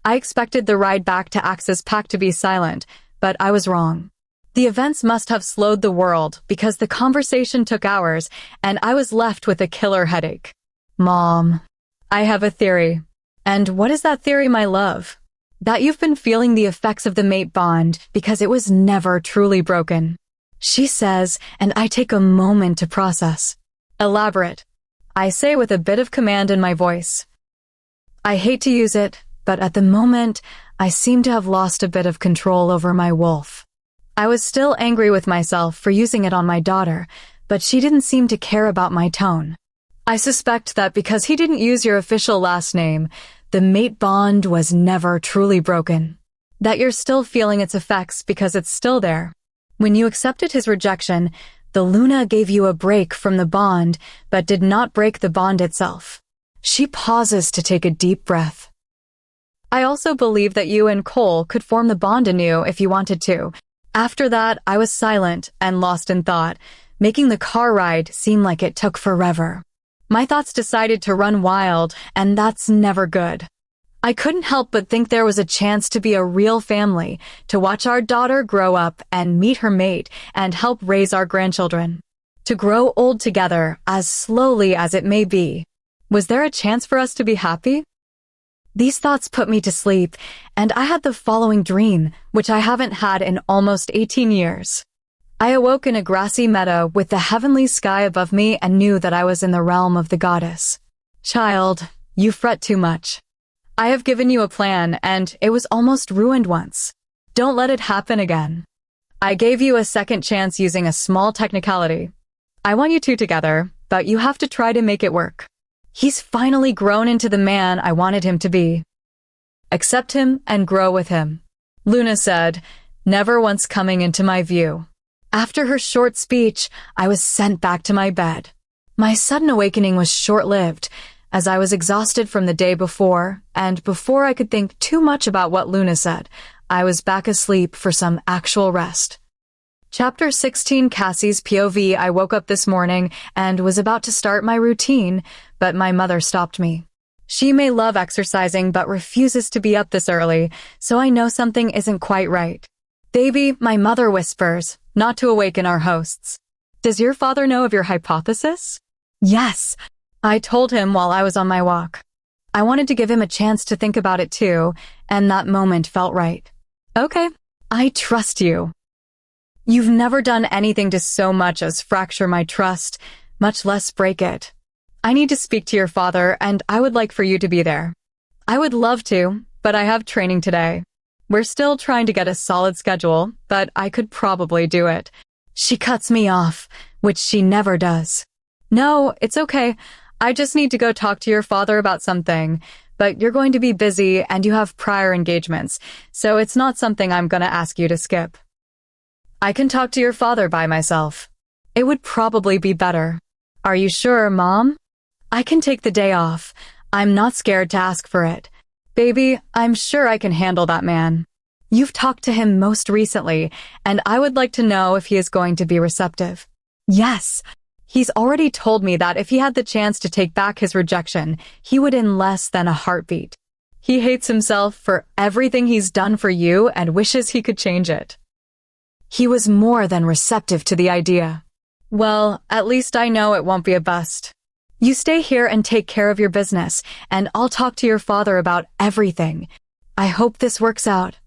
I expected the ride back to Axe's pack to be silent, but I was wrong. The events must have slowed the world because the conversation took hours and I was left with a killer headache. Mom, I have a theory. And what is that theory, my love? That you've been feeling the effects of the mate bond because it was never truly broken. She says, and I take a moment to process. Elaborate. I say with a bit of command in my voice. I hate to use it, but at the moment, I seem to have lost a bit of control over my wolf. I was still angry with myself for using it on my daughter, but she didn't seem to care about my tone. I suspect that because he didn't use your official last name, the mate bond was never truly broken. That you're still feeling its effects because it's still there. When you accepted his rejection, the Luna gave you a break from the bond, but did not break the bond itself. She pauses to take a deep breath. I also believe that you and Cole could form the bond anew if you wanted to. After that, I was silent and lost in thought, making the car ride seem like it took forever. My thoughts decided to run wild, and that's never good. I couldn't help but think there was a chance to be a real family, to watch our daughter grow up and meet her mate and help raise our grandchildren. To grow old together, as slowly as it may be. Was there a chance for us to be happy? These thoughts put me to sleep, and I had the following dream, which I haven't had in almost 18 years. I awoke in a grassy meadow with the heavenly sky above me and knew that I was in the realm of the goddess. Child, you fret too much. I have given you a plan, and it was almost ruined once. Don't let it happen again. I gave you a second chance using a small technicality. I want you two together, but you have to try to make it work. He's finally grown into the man I wanted him to be. Accept him and grow with him. Luna said, never once coming into my view. After her short speech, I was sent back to my bed. My sudden awakening was short-lived, as I was exhausted from the day before, and before I could think too much about what Luna said, I was back asleep for some actual rest. Chapter 16, Cassie's POV. I woke up this morning and was about to start my routine, but my mother stopped me. She may love exercising but refuses to be up this early, so I know something isn't quite right. Baby, my mother whispers, not to awaken our hosts. Does your father know of your hypothesis? Yes, I told him while I was on my walk. I wanted to give him a chance to think about it too, and that moment felt right. Okay, I trust you. You've never done anything to so much as fracture my trust, much less break it. I need to speak to your father, and I would like for you to be there. I would love to, but I have training today. We're still trying to get a solid schedule, but I could probably do it. She cuts me off, which she never does. No, it's okay. I just need to go talk to your father about something, but you're going to be busy and you have prior engagements, so it's not something I'm going to ask you to skip. I can talk to your father by myself. It would probably be better. Are you sure, Mom? I can take the day off. I'm not scared to ask for it. Baby, I'm sure I can handle that man. You've talked to him most recently, and I would like to know if he is going to be receptive. Yes. He's already told me that if he had the chance to take back his rejection, he would in less than a heartbeat. He hates himself for everything he's done for you and wishes he could change it. He was more than receptive to the idea. Well, at least I know it won't be a bust. You stay here and take care of your business, and I'll talk to your father about everything. I hope this works out.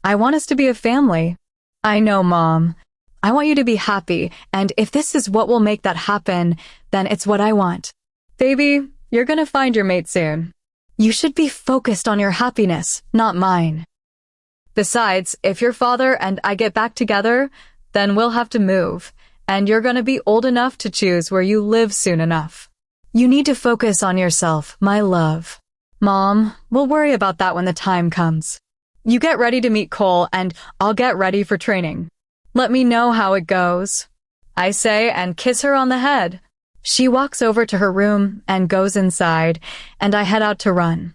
I want us to be a family. I know, Mom. I want you to be happy, and if this is what will make that happen, then it's what I want. Baby, you're gonna find your mate soon. You should be focused on your happiness, not mine. Besides, if your father and I get back together, then we'll have to move, and you're gonna be old enough to choose where you live soon enough. You need to focus on yourself, my love. Mom, we'll worry about that when the time comes. You get ready to meet Cole, and I'll get ready for training. Let me know how it goes. I say and kiss her on the head. She walks over to her room and goes inside, and I head out to run.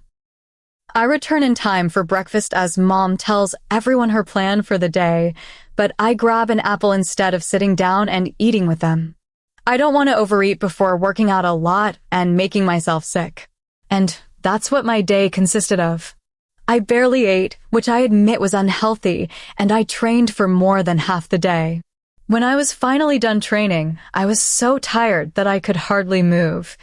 I return in time for breakfast as Mom tells everyone her plan for the day, but I grab an apple instead of sitting down and eating with them. I don't want to overeat before working out a lot and making myself sick. And that's what my day consisted of. I barely ate, which I admit was unhealthy, and I trained for more than half the day. When I was finally done training, I was so tired that I could hardly move.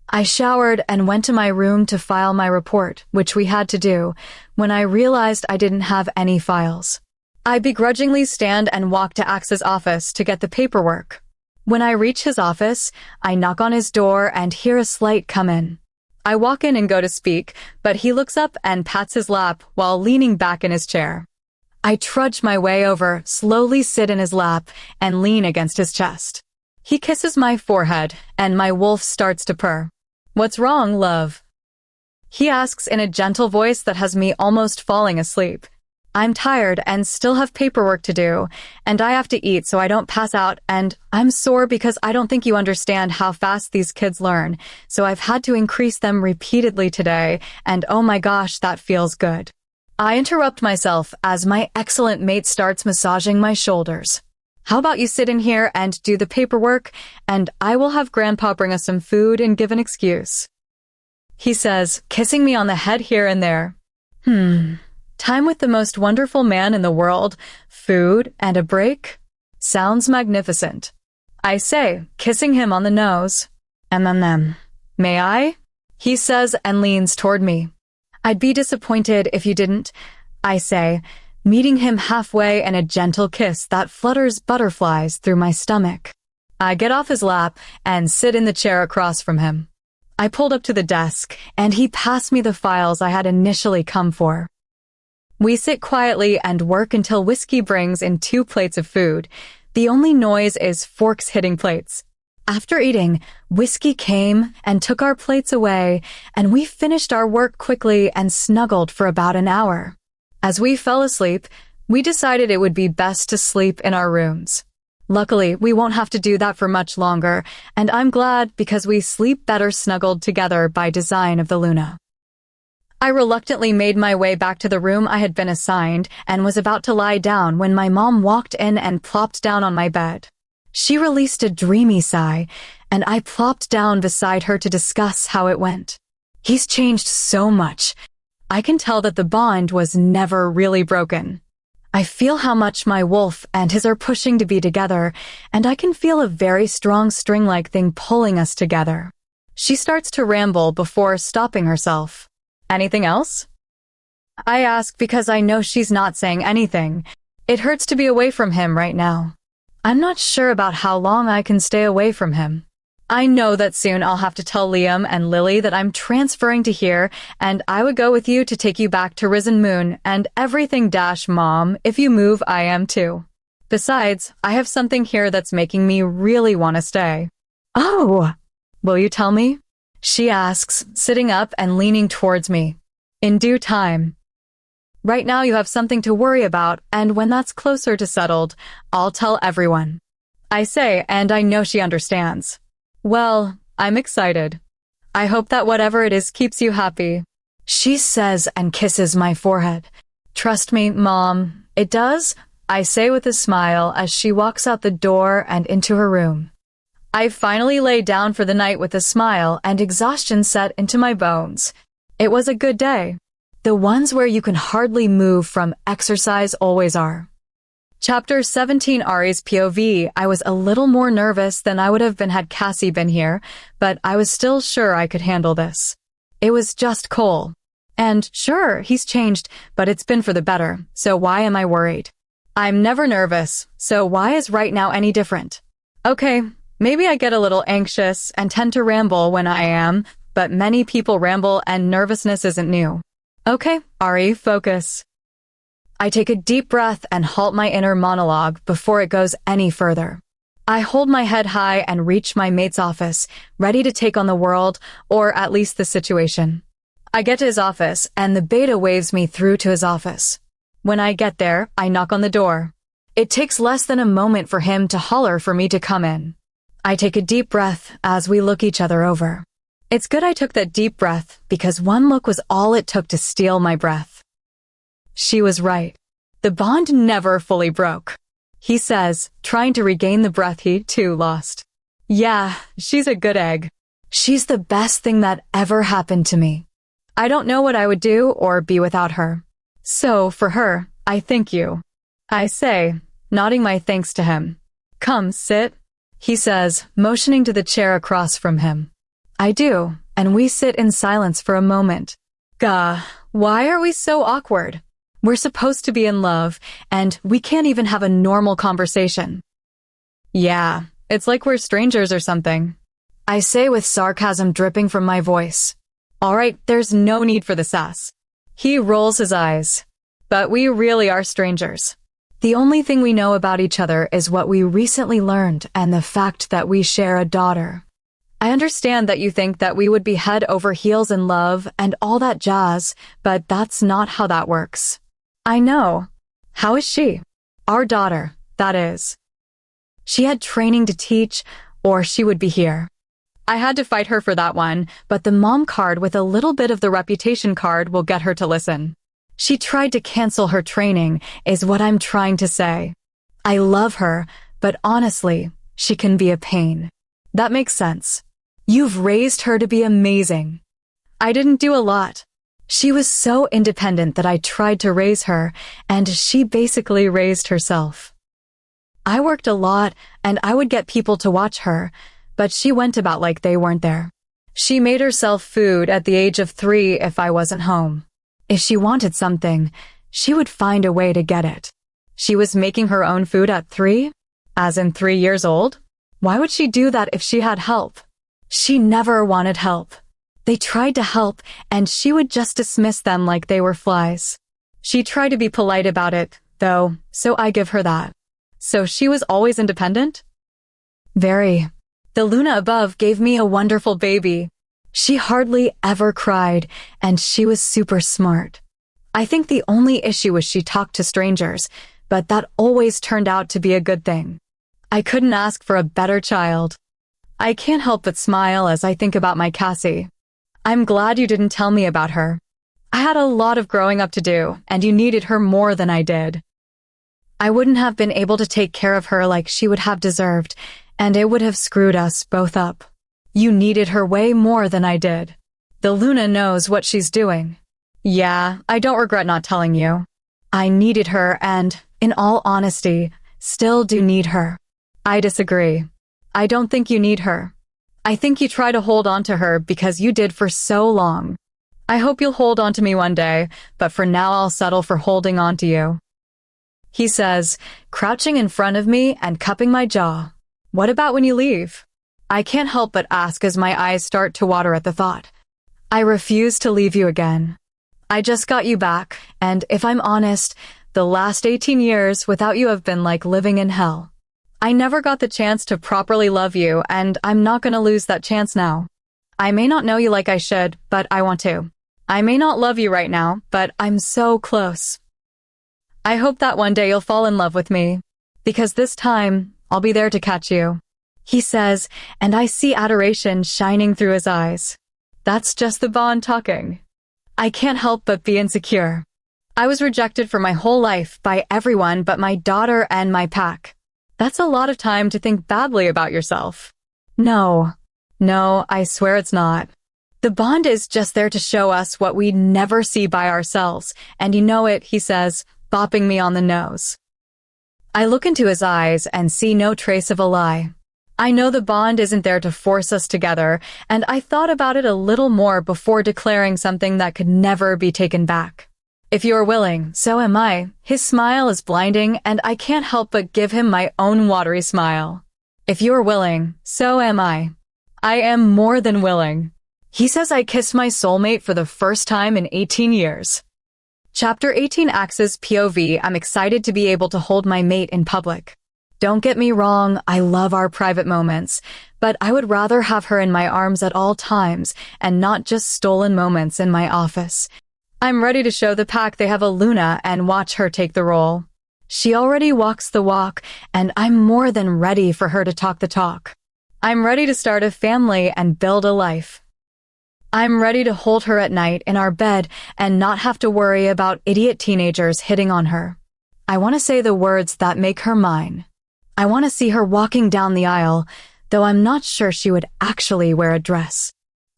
I showered and went to my room to file my report, which we had to do, when I realized I didn't have any files. I begrudgingly stand and walk to Axe's office to get the paperwork. When I reach his office, I knock on his door and hear a slight come in. I walk in and go to speak, but he looks up and pats his lap while leaning back in his chair. I trudge my way over, slowly sit in his lap, and lean against his chest. He kisses my forehead, and my wolf starts to purr. What's wrong, love? He asks in a gentle voice that has me almost falling asleep. I'm tired and still have paperwork to do, and I have to eat so I don't pass out, and I'm sore because I don't think you understand how fast these kids learn, so I've had to increase them repeatedly today, and oh my gosh, that feels good. I interrupt myself as my excellent mate starts massaging my shoulders. How about you sit in here and do the paperwork, and I will have Grandpa bring us some food and give an excuse. He says, kissing me on the head here and there. Time with the most wonderful man in the world, food, and a break? Sounds magnificent. I say, kissing him on the nose. Them. May I? He says and leans toward me. I'd be disappointed if you didn't, I say, meeting him halfway in a gentle kiss that flutters butterflies through my stomach. I get off his lap and sit in the chair across from him. I pulled up to the desk, and he passed me the files I had initially come for. We sit quietly and work until Whiskey brings in 2 plates of food. The only noise is forks hitting plates. After eating, whiskey came and took our plates away, and we finished our work quickly and snuggled for about an hour. As we fell asleep, we decided it would be best to sleep in our rooms. Luckily, we won't have to do that for much longer, and I'm glad because we sleep better snuggled together by design of the Luna. I reluctantly made my way back to the room I had been assigned and was about to lie down when my mom walked in and plopped down on my bed. She released a dreamy sigh, and I plopped down beside her to discuss how it went. He's changed so much. I can tell that the bond was never really broken. I feel how much my wolf and his are pushing to be together, and I can feel a very strong string-like thing pulling us together. She starts to ramble before stopping herself. Anything else? I ask because I know she's not saying anything. It hurts to be away from him right now. I'm not sure about how long I can stay away from him. I know that soon I'll have to tell Liam and Lily that I'm transferring to here, and I would go with you to take you back to Risen Moon and everything - Mom. If you move, I am too. Besides, I have something here that's making me really want to stay. Oh, will you tell me? She asks, sitting up and leaning towards me. In due time. Right now you have something to worry about, and when that's closer to settled, I'll tell everyone. I say, and I know she understands. Well, I'm excited. I hope that whatever it is keeps you happy. She says and kisses my forehead. Trust me, Mom, it does, I say with a smile as she walks out the door and into her room. I finally lay down for the night with a smile and exhaustion set into my bones. It was a good day. The ones where you can hardly move from exercise always are. Chapter 17, Ari's POV. I was a little more nervous than I would have been had Cassie been here, but I was still sure I could handle this. It was just Cole. And sure, he's changed, but it's been for the better, so why am I worried? I'm never nervous, so why is right now any different? Okay. Maybe I get a little anxious and tend to ramble when I am, but many people ramble and nervousness isn't new. Okay, Ari, focus. I take a deep breath and halt my inner monologue before it goes any further. I hold my head high and reach my mate's office, ready to take on the world, or at least the situation. I get to his office, and the beta waves me through to his office. When I get there, I knock on the door. It takes less than a moment for him to holler for me to come in. I take a deep breath as we look each other over. It's good I took that deep breath because one look was all it took to steal my breath. She was right. The bond never fully broke. He says, trying to regain the breath he, too, lost. Yeah, she's a good egg. She's the best thing that ever happened to me. I don't know what I would do or be without her. So, for her, I thank you. I say, nodding my thanks to him. Come, sit. He says, motioning to the chair across from him. I do, and we sit in silence for a moment. Gah, why are we so awkward? We're supposed to be in love, and we can't even have a normal conversation. Yeah, it's like we're strangers or something. I say with sarcasm dripping from my voice. All right, there's no need for the sass. He rolls his eyes. But we really are strangers. The only thing we know about each other is what we recently learned and the fact that we share a daughter. I understand that you think that we would be head over heels in love and all that jazz, but that's not how that works. I know. How is she? Our daughter, that is. She had training to teach, or she would be here. I had to fight her for that one, but the mom card with a little bit of the reputation card will get her to listen. She tried to cancel her training, is what I'm trying to say. I love her, but honestly, she can be a pain. That makes sense. You've raised her to be amazing. I didn't do a lot. She was so independent that I tried to raise her, and she basically raised herself. I worked a lot, and I would get people to watch her, but she went about like they weren't there. She made herself food at the age of 3 if I wasn't home. If she wanted something, she would find a way to get it. She was making her own food at 3? As in 3 years old? Why would she do that if she had help? She never wanted help. They tried to help, and she would just dismiss them like they were flies. She tried to be polite about it, though, so I give her that. So she was always independent? Very. The Luna above gave me a wonderful baby. She hardly ever cried, and she was super smart. I think the only issue was she talked to strangers, but that always turned out to be a good thing. I couldn't ask for a better child. I can't help but smile as I think about my Cassie. I'm glad you didn't tell me about her. I had a lot of growing up to do, and you needed her more than I did. I wouldn't have been able to take care of her like she would have deserved, and it would have screwed us both up. You needed her way more than I did. The Luna knows what she's doing. Yeah, I don't regret not telling you. I needed her and, in all honesty, still do need her. I disagree. I don't think you need her. I think you try to hold on to her because you did for so long. I hope you'll hold on to me one day, but for now I'll settle for holding on to you. He says, crouching in front of me and cupping my jaw. What about when you leave? I can't help but ask as my eyes start to water at the thought. I refuse to leave you again. I just got you back, and if I'm honest, the last 18 years without you have been like living in hell. I never got the chance to properly love you, and I'm not going to lose that chance now. I may not know you like I should, but I want to. I may not love you right now, but I'm so close. I hope that one day you'll fall in love with me, because this time, I'll be there to catch you. He says, and I see adoration shining through his eyes. That's just the bond talking. I can't help but be insecure. I was rejected for my whole life by everyone but my daughter and my pack. That's a lot of time to think badly about yourself. No, I swear it's not. The bond is just there to show us what we never see by ourselves, and you know it, he says, bopping me on the nose. I look into his eyes and see no trace of a lie. I know the bond isn't there to force us together, and I thought about it a little more before declaring something that could never be taken back. If you're willing, so am I. His smile is blinding, and I can't help but give him my own watery smile. If you're willing, so am I. I am more than willing. He says I kissed my soulmate for the first time in 18 years. Chapter 18 Axe's POV. I'm excited to be able to hold my mate in public. Don't get me wrong, I love our private moments, but I would rather have her in my arms at all times and not just stolen moments in my office. I'm ready to show the pack they have a Luna and watch her take the role. She already walks the walk, and I'm more than ready for her to talk the talk. I'm ready to start a family and build a life. I'm ready to hold her at night in our bed and not have to worry about idiot teenagers hitting on her. I want to say the words that make her mine. I want to see her walking down the aisle, though I'm not sure she would actually wear a dress.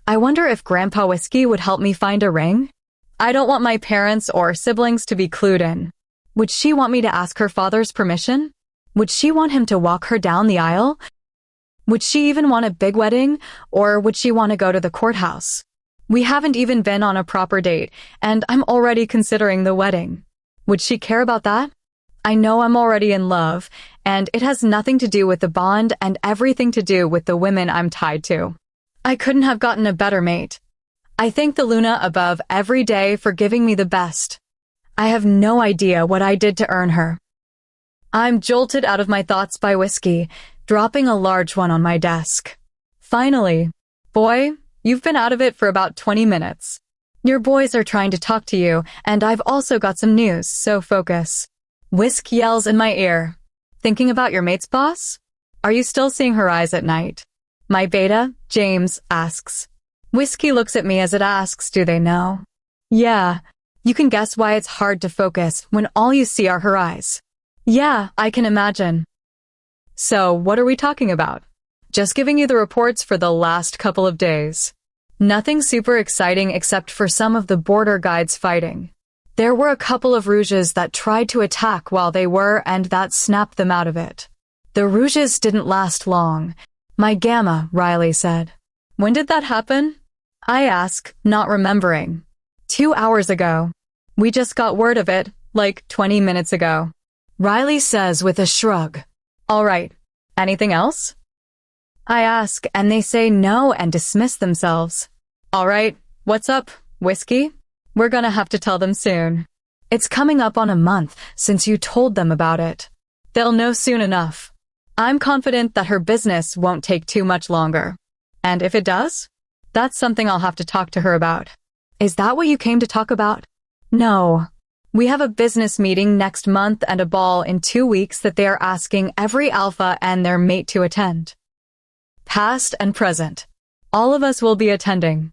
I wonder if Grandpa Whiskey would help me find a ring? I don't want my parents or siblings to be clued in. Would she want me to ask her father's permission? Would she want him to walk her down the aisle? Would she even want a big wedding, or would she want to go to the courthouse? We haven't even been on a proper date, and I'm already considering the wedding. Would she care about that? I know I'm already in love, and it has nothing to do with the bond and everything to do with the women I'm tied to. I couldn't have gotten a better mate. I thank the Luna above every day for giving me the best. I have no idea what I did to earn her. I'm jolted out of my thoughts by Whiskey, dropping a large one on my desk. Finally. Boy, you've been out of it for about 20 minutes. Your boys are trying to talk to you, and I've also got some news, so focus. Whisk yells in my ear. Thinking about your mate's boss? Are you still seeing her eyes at night? My beta, James, asks. Whiskey looks at me as it asks, do they know? Yeah. You can guess why it's hard to focus when all you see are her eyes. Yeah, I can imagine. So, what are we talking about? Just giving you the reports for the last couple of days. Nothing super exciting except for some of the border guides fighting. There were a couple of Rouges that tried to attack while they were, and that snapped them out of it. The Rouges didn't last long. My Gamma, Riley said. When did that happen? I ask, not remembering. 2 hours ago. We just got word of it, like 20 minutes ago. Riley says with a shrug. All right. Anything else? I ask, and they say no and dismiss themselves. All right. What's up, Whiskey? We're gonna have to tell them soon. It's coming up on a month since you told them about it. They'll know soon enough. I'm confident that her business won't take too much longer. And if it does, that's something I'll have to talk to her about. Is that what you came to talk about? No. We have a business meeting next month and a ball in 2 weeks that they are asking every alpha and their mate to attend. Past and present. All of us will be attending.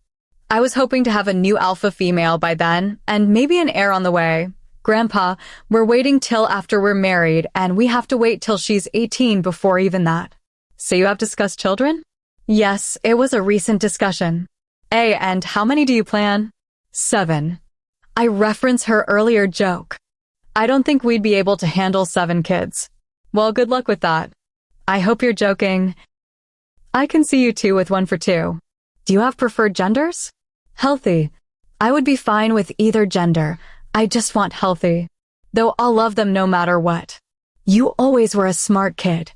I was hoping to have a new alpha female by then, and maybe an heir on the way. Grandpa, we're waiting till after we're married, and we have to wait till she's 18 before even that. So you have discussed children? Yes, it was a recent discussion. And how many do you plan? 7. I reference her earlier joke. I don't think we'd be able to handle 7 kids. Well, good luck with that. I hope you're joking. I can see you two with 1 for 2. Do you have preferred genders? Healthy. I would be fine with either gender. I just want healthy. Though I'll love them no matter what. You always were a smart kid.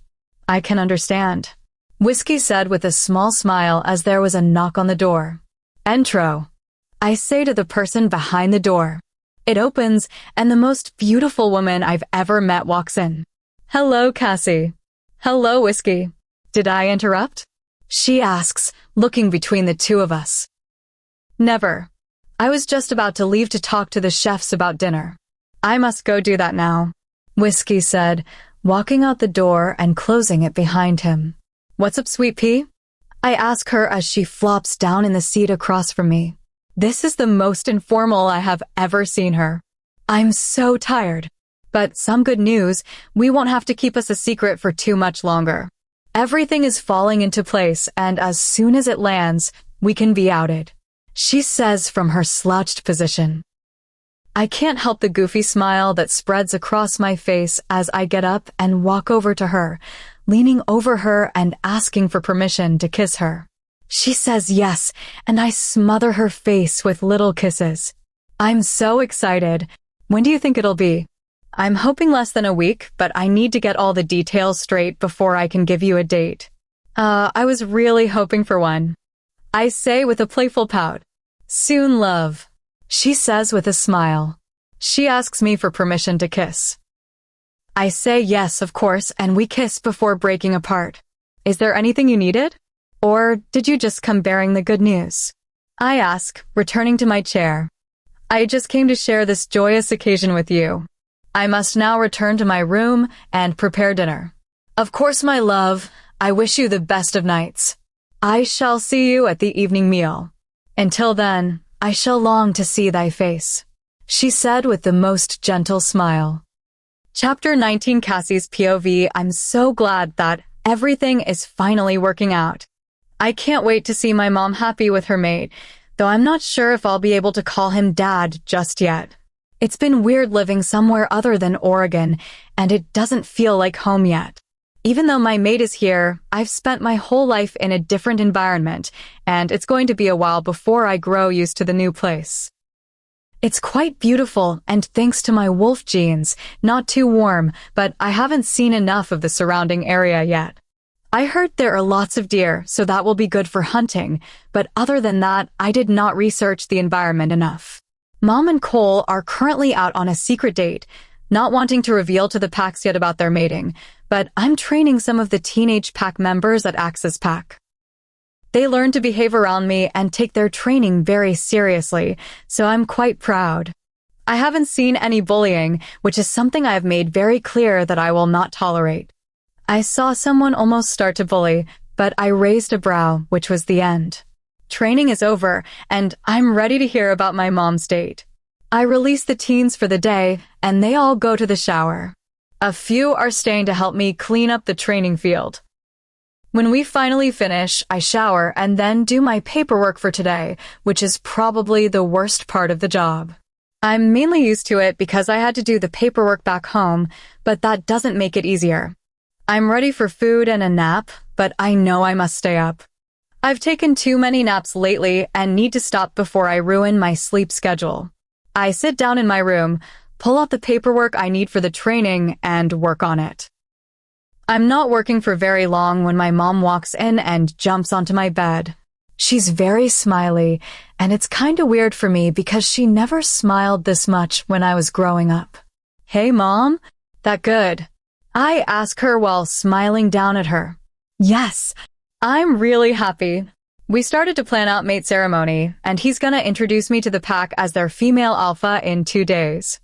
I can understand. Whiskey said with a small smile as there was a knock on the door. Entro. I say to the person behind the door. It opens, and the most beautiful woman I've ever met walks in. Hello, Cassie. Hello, Whiskey. Did I interrupt? She asks, looking between the two of us. Never. I was just about to leave to talk to the chefs about dinner. I must go do that now, Whiskey said, walking out the door and closing it behind him. What's up, Sweet Pea? I ask her as she flops down in the seat across from me. This is the most informal I have ever seen her. I'm so tired. But some good news, we won't have to keep us a secret for too much longer. Everything is falling into place, and as soon as it lands, we can be outed, she says from her slouched position. I can't help the goofy smile that spreads across my face as I get up and walk over to her, leaning over her and asking for permission to kiss her. She says yes, and I smother her face with little kisses. I'm so excited. When do you think it'll be? I'm hoping less than a week, but I need to get all the details straight before I can give you a date. I was really hoping for one. I say with a playful pout. Soon, love, she says with a smile. She asks me for permission to kiss. I say yes, of course, and we kiss before breaking apart. Is there anything you needed? Or did you just come bearing the good news? I ask, returning to my chair. I just came to share this joyous occasion with you. I must now return to my room and prepare dinner. Of course, my love, I wish you the best of nights. I shall see you at the evening meal. Until then, I shall long to see thy face, she said with the most gentle smile. Chapter 19, Cassie's POV. I'm so glad that everything is finally working out. I can't wait to see my mom happy with her mate, though I'm not sure if I'll be able to call him Dad just yet. It's been weird living somewhere other than Oregon, and it doesn't feel like home yet. Even though my mate is here, I've spent my whole life in a different environment, and it's going to be a while before I grow used to the new place. It's quite beautiful, and thanks to my wolf genes, not too warm, but I haven't seen enough of the surrounding area yet. I heard there are lots of deer, so that will be good for hunting, but other than that, I did not research the environment enough. Mom and Cole are currently out on a secret date, not wanting to reveal to the packs yet about their mating, but I'm training some of the teenage pack members at Axis Pack. They learn to behave around me and take their training very seriously, so I'm quite proud. I haven't seen any bullying, which is something I have made very clear that I will not tolerate. I saw someone almost start to bully, but I raised a brow, which was the end. Training is over, and I'm ready to hear about my mom's date. I release the teens for the day, and they all go to the shower. A few are staying to help me clean up the training field. When we finally finish, I shower and then do my paperwork for today, which is probably the worst part of the job. I'm mainly used to it because I had to do the paperwork back home, but that doesn't make it easier. I'm ready for food and a nap, but I know I must stay up. I've taken too many naps lately and need to stop before I ruin my sleep schedule. I sit down in my room, pull out the paperwork I need for the training, and work on it. I'm not working for very long when my mom walks in and jumps onto my bed. She's very smiley, and it's kinda weird for me because she never smiled this much when I was growing up. Hey, Mom? That good. I ask her while smiling down at her. Yes, I'm really happy. We started to plan out mate ceremony, and he's gonna introduce me to the pack as their female alpha in 2 days.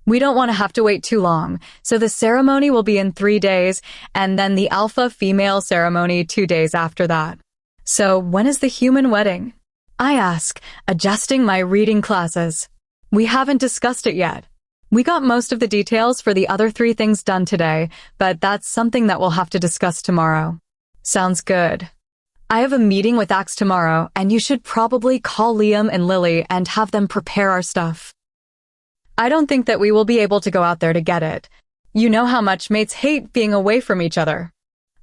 We don't want to have to wait too long, so the ceremony will be in 3 days, and then the alpha-female ceremony 2 days after that. So when is the human wedding? I ask, adjusting my reading glasses. We haven't discussed it yet. We got most of the details for the other 3 things done today, but that's something that we'll have to discuss tomorrow. Sounds good. I have a meeting with Axe tomorrow, and you should probably call Liam and Lily and have them prepare our stuff. I don't think that we will be able to go out there to get it. You know how much mates hate being away from each other.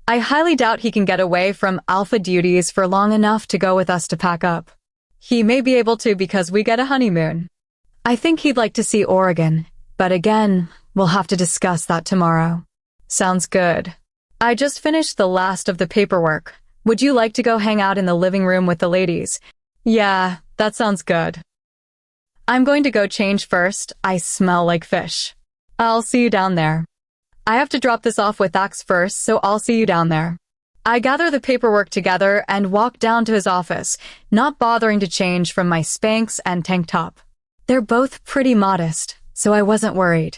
I highly doubt he can get away from alpha duties for long enough to go with us to pack up. He may be able to because we get a honeymoon. I think he'd like to see Oregon, but again, we'll have to discuss that tomorrow. Sounds good. I just finished the last of the paperwork. Would you like to go hang out in the living room with the ladies? Yeah, that sounds good. I'm going to go change first. I smell like fish. I'll see you down there. I have to drop this off with Axe first, so I'll see you down there. I gather the paperwork together and walk down to his office, not bothering to change from my Spanx and tank top. They're both pretty modest, so I wasn't worried.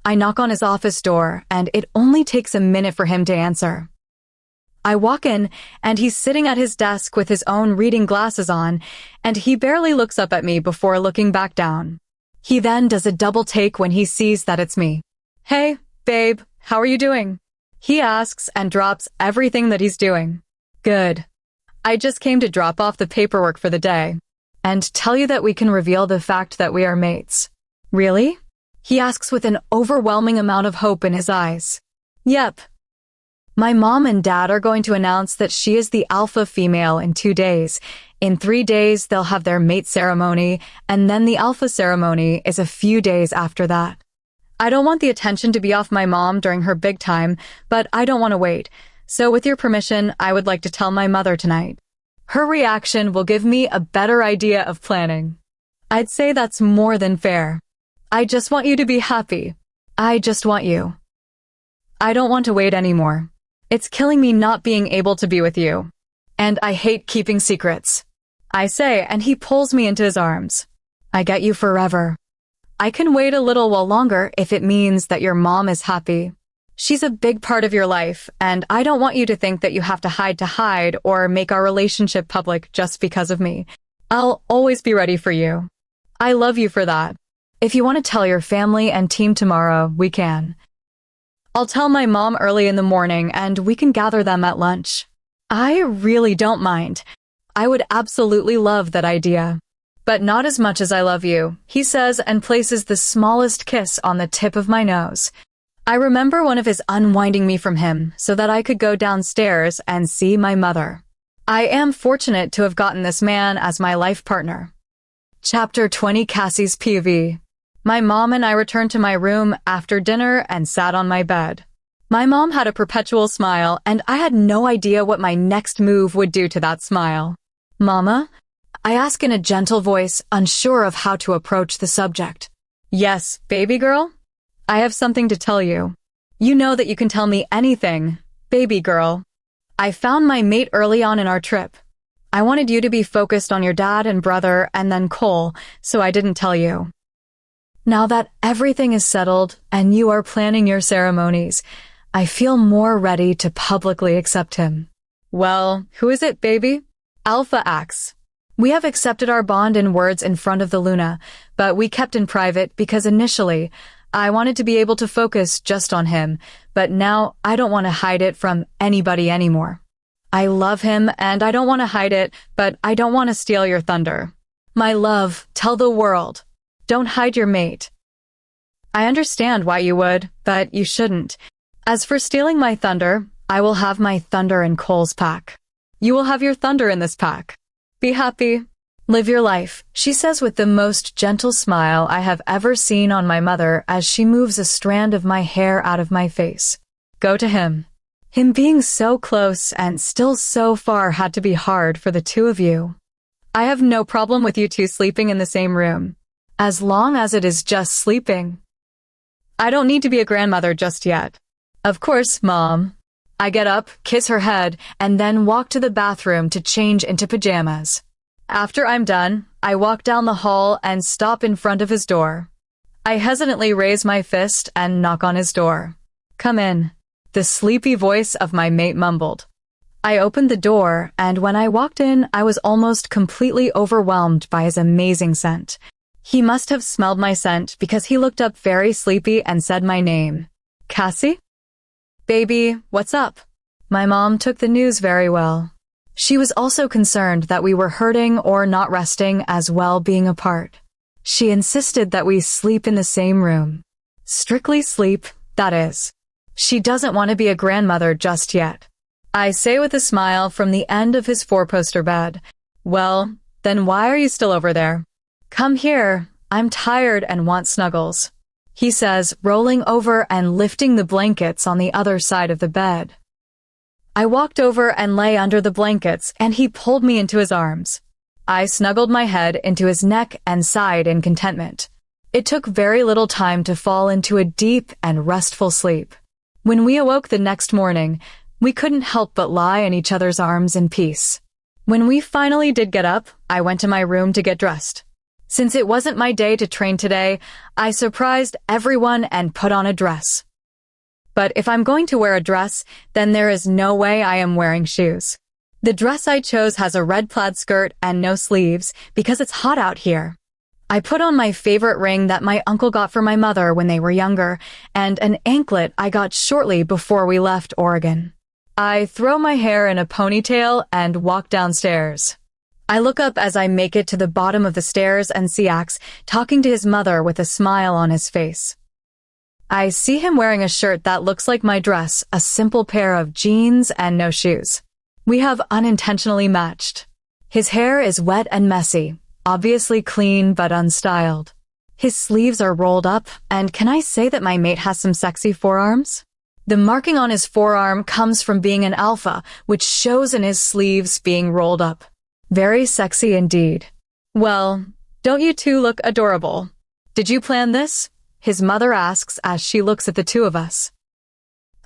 I knock on his office door, and it only takes a minute for him to answer. I walk in, and he's sitting at his desk with his own reading glasses on, and he barely looks up at me before looking back down. He then does a double take when he sees that it's me. Hey, babe, how are you doing? He asks and drops everything that he's doing. Good. I just came to drop off the paperwork for the day and tell you that we can reveal the fact that we are mates. Really? He asks with an overwhelming amount of hope in his eyes. Yep. My mom and dad are going to announce that she is the alpha female in 2 days. In 3 days, they'll have their mate ceremony, and then the alpha ceremony is a few days after that. I don't want the attention to be off my mom during her big time, but I don't want to wait. So with your permission, I would like to tell my mother tonight. Her reaction will give me a better idea of planning. I'd say that's more than fair. I just want you to be happy. I just want you. I don't want to wait anymore. It's killing me not being able to be with you. And I hate keeping secrets. I say, and he pulls me into his arms. I get you forever. I can wait a little while longer if it means that your mom is happy. She's a big part of your life, and I don't want you to think that you have to hide or make our relationship public just because of me. I'll always be ready for you. I love you for that. If you want to tell your family and team tomorrow, we can. I'll tell my mom early in the morning and we can gather them at lunch. I really don't mind. I would absolutely love that idea. But not as much as I love you, he says and places the smallest kiss on the tip of my nose. I remember one of his unwinding me from him so that I could go downstairs and see my mother. I am fortunate to have gotten this man as my life partner. Chapter 20, Cassie's POV. My mom and I returned to my room after dinner and sat on my bed. My mom had a perpetual smile, and I had no idea what my next move would do to that smile. Mama? I ask in a gentle voice, unsure of how to approach the subject. Yes, baby girl? I have something to tell you. You know that you can tell me anything, baby girl. I found my mate early on in our trip. I wanted you to be focused on your dad and brother and then Cole, so I didn't tell you. Now that everything is settled and you are planning your ceremonies, I feel more ready to publicly accept him. Well, who is it, baby? Alpha Axe. We have accepted our bond in words in front of the Luna, but we kept in private because initially, I wanted to be able to focus just on him, but now I don't want to hide it from anybody anymore. I love him and I don't want to hide it, but I don't want to steal your thunder. My love, tell the world. Don't hide your mate. I understand why you would, but you shouldn't. As for stealing my thunder, I will have my thunder in Cole's pack. You will have your thunder in this pack. Be happy. Live your life, she says with the most gentle smile I have ever seen on my mother as she moves a strand of my hair out of my face. Go to him. Him being so close and still so far had to be hard for the two of you. I have no problem with you two sleeping in the same room. As long as it is just sleeping. I don't need to be a grandmother just yet. Of course, Mom. I get up, kiss her head, and then walk to the bathroom to change into pajamas. After I'm done, I walk down the hall and stop in front of his door. I hesitantly raise my fist and knock on his door. Come in, the sleepy voice of my mate mumbled. I opened the door, and when I walked in, I was almost completely overwhelmed by his amazing scent. He must have smelled my scent because he looked up very sleepy and said my name. Cassie? Baby, what's up? My mom took the news very well. She was also concerned that we were hurting or not resting as well being apart. She insisted that we sleep in the same room. Strictly sleep, that is. She doesn't want to be a grandmother just yet. I say with a smile from the end of his four-poster bed. Well, then why are you still over there? Come here, I'm tired and want snuggles. He says, rolling over and lifting the blankets on the other side of the bed. I walked over and lay under the blankets, and he pulled me into his arms. I snuggled my head into his neck and sighed in contentment. It took very little time to fall into a deep and restful sleep. When we awoke the next morning, we couldn't help but lie in each other's arms in peace. When we finally did get up, I went to my room to get dressed. Since it wasn't my day to train today, I surprised everyone and put on a dress. But if I'm going to wear a dress, then there is no way I am wearing shoes. The dress I chose has a red plaid skirt and no sleeves because it's hot out here. I put on my favorite ring that my uncle got for my mother when they were younger, and an anklet I got shortly before we left Oregon. I throw my hair in a ponytail and walk downstairs. I look up as I make it to the bottom of the stairs and see Axe talking to his mother with a smile on his face. I see him wearing a shirt that looks like my dress, a simple pair of jeans and no shoes. We have unintentionally matched. His hair is wet and messy, obviously clean but unstyled. His sleeves are rolled up, and can I say that my mate has some sexy forearms? The marking on his forearm comes from being an alpha, which shows in his sleeves being rolled up. Very sexy indeed. Well, don't you two look adorable? Did you plan this? His mother asks as she looks at the two of us.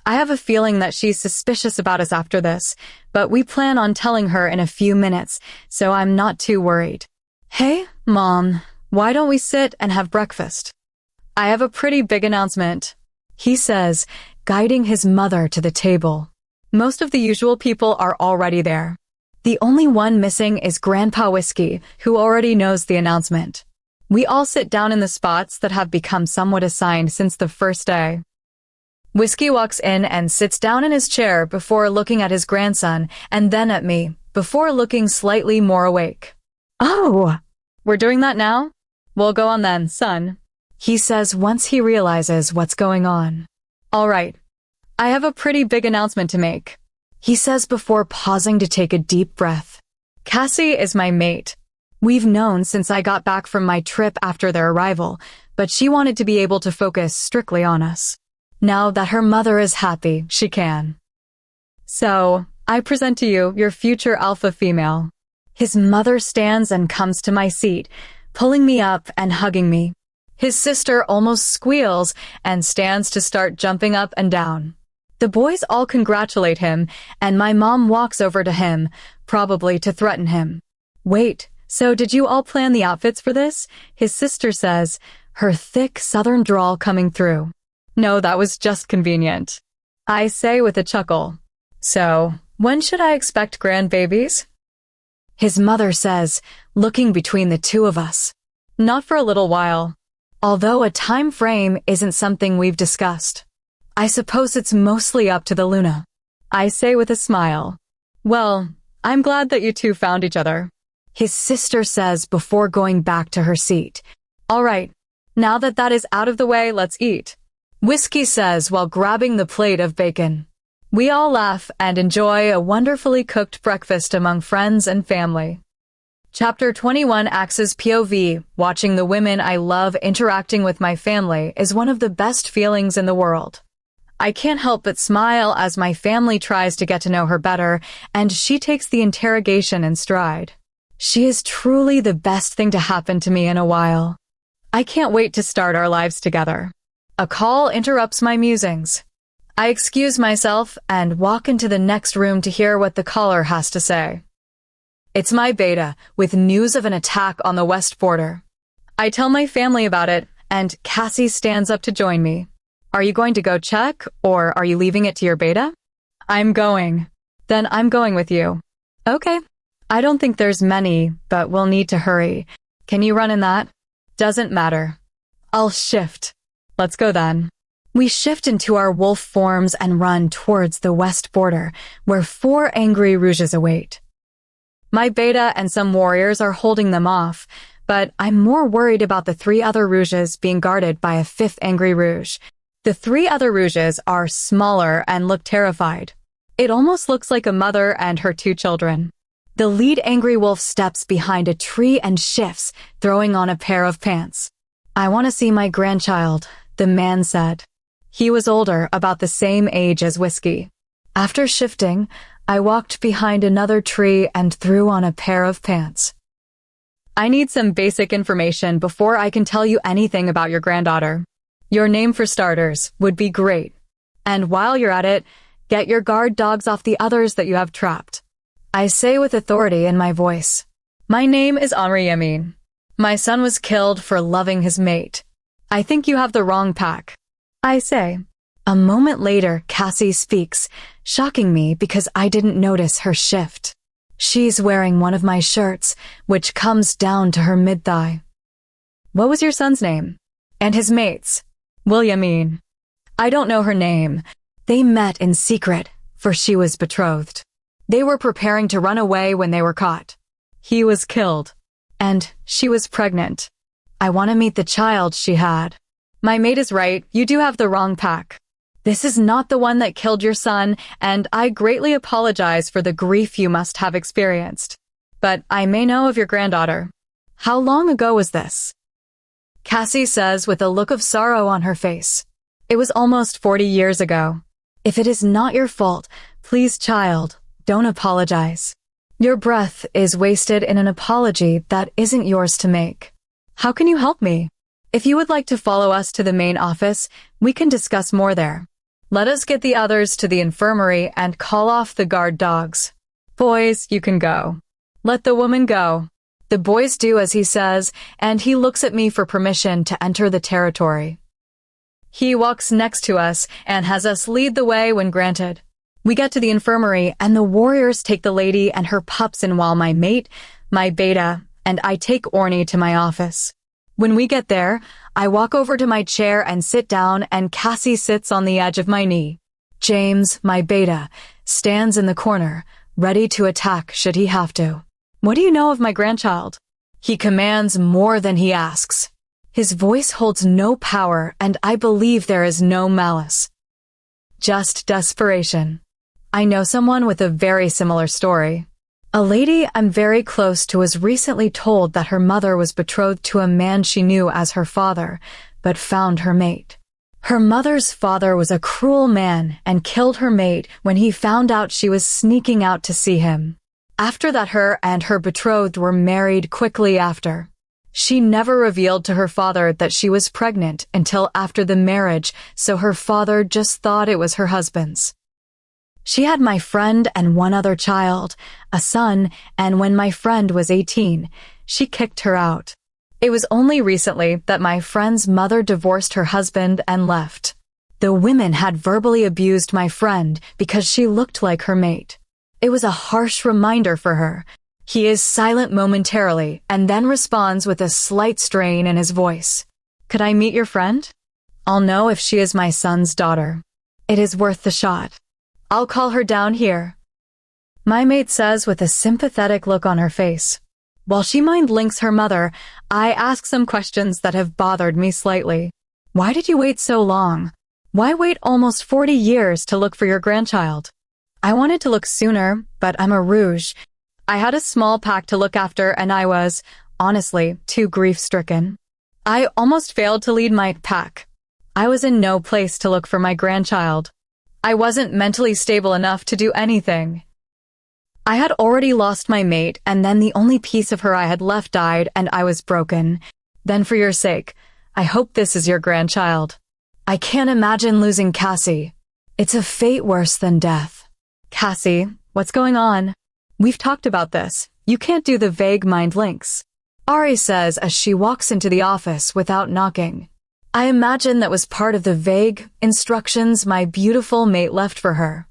I have a feeling that she's suspicious about us after this, but we plan on telling her in a few minutes, so I'm not too worried. Hey, Mom, why don't we sit and have breakfast? I have a pretty big announcement, he says, guiding his mother to the table. Most of the usual people are already there. The only one missing is Grandpa Whiskey, who already knows the announcement. We all sit down in the spots that have become somewhat assigned since the first day. Whiskey walks in and sits down in his chair before looking at his grandson and then at me, before looking slightly more awake. Oh, we're doing that now? Well, go on then, son, he says once he realizes what's going on. All right, I have a pretty big announcement to make, he says before pausing to take a deep breath. Cassie is my mate. We've known since I got back from my trip after their arrival, but she wanted to be able to focus strictly on us. Now that her mother is happy, she can. So, I present to you your future alpha female. His mother stands and comes to my seat, pulling me up and hugging me. His sister almost squeals and stands to start jumping up and down. The boys all congratulate him, and my mom walks over to him, probably to threaten him. Wait, so did you all plan the outfits for this? His sister says, her thick southern drawl coming through. No, that was just convenient, I say with a chuckle. So, when should I expect grandbabies? His mother says, looking between the two of us. Not for a little while. Although a time frame isn't something we've discussed. I suppose it's mostly up to the Luna, I say with a smile. Well, I'm glad that you two found each other, his sister says before going back to her seat. All right, now that that is out of the way, let's eat, Whiskey says while grabbing the plate of bacon. We all laugh and enjoy a wonderfully cooked breakfast among friends and family. Chapter 21 Axe's POV, watching the women I love interacting with my family is one of the best feelings in the world. I can't help but smile as my family tries to get to know her better, and she takes the interrogation in stride. She is truly the best thing to happen to me in a while. I can't wait to start our lives together. A call interrupts my musings. I excuse myself and walk into the next room to hear what the caller has to say. It's my beta, with news of an attack on the west border. I tell my family about it, and Cassie stands up to join me. Are you going to go check, or are you leaving it to your beta? I'm going. Then I'm going with you. Okay. I don't think there's many, but we'll need to hurry. Can you run in that? Doesn't matter. I'll shift. Let's go then. We shift into our wolf forms and run towards the west border, where 4 angry rouges await. My beta and some warriors are holding them off, but I'm more worried about the 3 other rouges being guarded by a 5th angry rouge. The 3 other rouges are smaller and look terrified. It almost looks like a mother and her 2 children. The lead angry wolf steps behind a tree and shifts, throwing on a pair of pants. I want to see my grandchild, the man said. He was older, about the same age as Whiskey. After shifting, I walked behind another tree and threw on a pair of pants. I need some basic information before I can tell you anything about your granddaughter. Your name for starters would be great. And while you're at it, get your guard dogs off the others that you have trapped. I say with authority in my voice. My name is Henri Yamin. My son was killed for loving his mate. I think you have the wrong pack. I say. A moment later, Cassie speaks, shocking me because I didn't notice her shift. She's wearing one of my shirts, which comes down to her mid-thigh. What was your son's name? And his mate's? Yamin. I don't know her name. They met in secret, for she was betrothed. They were preparing to run away when they were caught. He was killed. And she was pregnant. I want to meet the child she had. My mate is right, you do have the wrong pack. This is not the one that killed your son, and I greatly apologize for the grief you must have experienced. But I may know of your granddaughter. How long ago was this? Cassie says with a look of sorrow on her face. It was almost 40 years ago. If it is not your fault, please, child, don't apologize. Your breath is wasted in an apology that isn't yours to make. How can you help me? If you would like to follow us to the main office, we can discuss more there. Let us get the others to the infirmary and call off the guard dogs. Boys, you can go. Let the woman go. The boys do as he says, and he looks at me for permission to enter the territory. He walks next to us and has us lead the way when granted. We get to the infirmary, and the warriors take the lady and her pups in while my mate, my beta, and I take Orny to my office. When we get there, I walk over to my chair and sit down, and Cassie sits on the edge of my knee. James, my beta, stands in the corner, ready to attack should he have to. What do you know of my grandchild? He commands more than he asks. His voice holds no power, and I believe there is no malice. Just desperation. I know someone with a very similar story. A lady I'm very close to was recently told that her mother was betrothed to a man she knew as her father, but found her mate. Her mother's father was a cruel man and killed her mate when he found out she was sneaking out to see him. After that, her and her betrothed were married quickly after. She never revealed to her father that she was pregnant until after the marriage, so her father just thought it was her husband's. She had my friend and one other child, a son, and when my friend was 18, she kicked her out. It was only recently that my friend's mother divorced her husband and left. The women had verbally abused my friend because she looked like her mate. It was a harsh reminder for her. He is silent momentarily and then responds with a slight strain in his voice. Could I meet your friend? I'll know if she is my son's daughter. It is worth the shot. I'll call her down here. My mate says with a sympathetic look on her face. While she mind-links her mother, I ask some questions that have bothered me slightly. Why did you wait so long? Why wait almost 40 years to look for your grandchild? I wanted to look sooner, but I'm a rouge. I had a small pack to look after and I was, honestly, too grief-stricken. I almost failed to lead my pack. I was in no place to look for my grandchild. I wasn't mentally stable enough to do anything. I had already lost my mate, and then the only piece of her I had left died, and I was broken. Then for your sake, I hope this is your grandchild. I can't imagine losing Cassie. It's a fate worse than death. Cassie, what's going on? We've talked about this. You can't do the vague mind links. Ari says as she walks into the office without knocking. I imagine that was part of the vague instructions my beautiful mate left for her.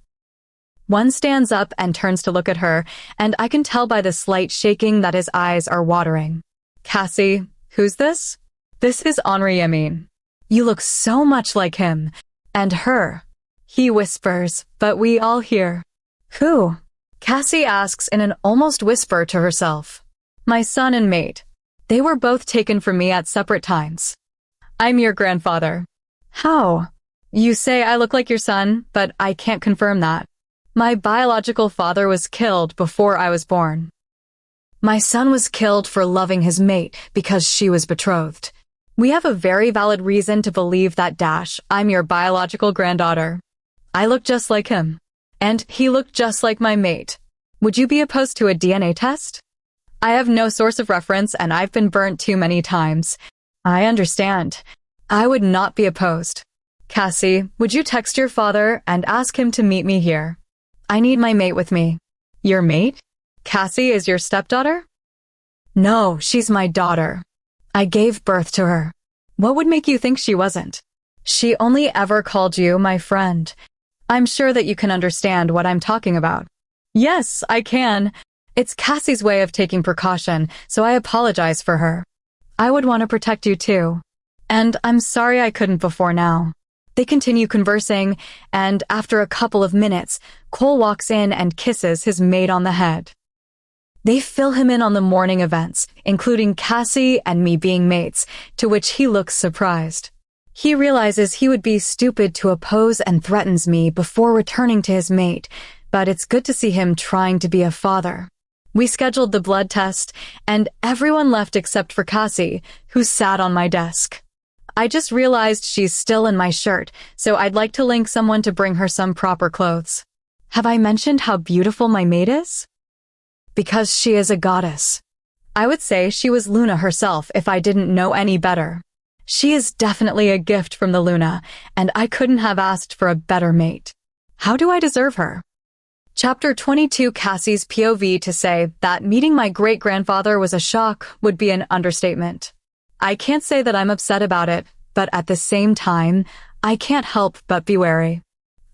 One stands up and turns to look at her, and I can tell by the slight shaking that his eyes are watering. Cassie, who's this? This is Henri Amin. You look so much like him. And her. He whispers, but we all hear. Who? Cassie asks in an almost whisper to herself. My son and mate. They were both taken from me at separate times. I'm your grandfather. How? You say I look like your son, but I can't confirm that. My biological father was killed before I was born. My son was killed for loving his mate because she was betrothed. We have a very valid reason to believe that I'm your biological granddaughter. I look just like him. And he looked just like my mate. Would you be opposed to a DNA test? I have no source of reference and I've been burnt too many times. I understand. I would not be opposed. Cassie, would you text your father and ask him to meet me here? I need my mate with me. Your mate? Cassie is your stepdaughter? No, she's my daughter. I gave birth to her. What would make you think she wasn't? She only ever called you my friend. I'm sure that you can understand what I'm talking about. Yes, I can. It's Cassie's way of taking precaution, so I apologize for her. I would want to protect you too. And I'm sorry I couldn't before now. They continue conversing, and after a couple of minutes, Cole walks in and kisses his mate on the head. They fill him in on the morning events, including Cassie and me being mates, to which he looks surprised. He realizes he would be stupid to oppose and threatens me before returning to his mate, but it's good to see him trying to be a father. We scheduled the blood test, and everyone left except for Cassie, who sat on my desk. I just realized she's still in my shirt, so I'd like to link someone to bring her some proper clothes. Have I mentioned how beautiful my mate is? Because she is a goddess. I would say she was Luna herself if I didn't know any better. She is definitely a gift from the Luna, and I couldn't have asked for a better mate. How do I deserve her? Chapter 22. Cassie's POV. To say that meeting my great-grandfather was a shock would be an understatement. I can't say that I'm upset about it, but at the same time, I can't help but be wary.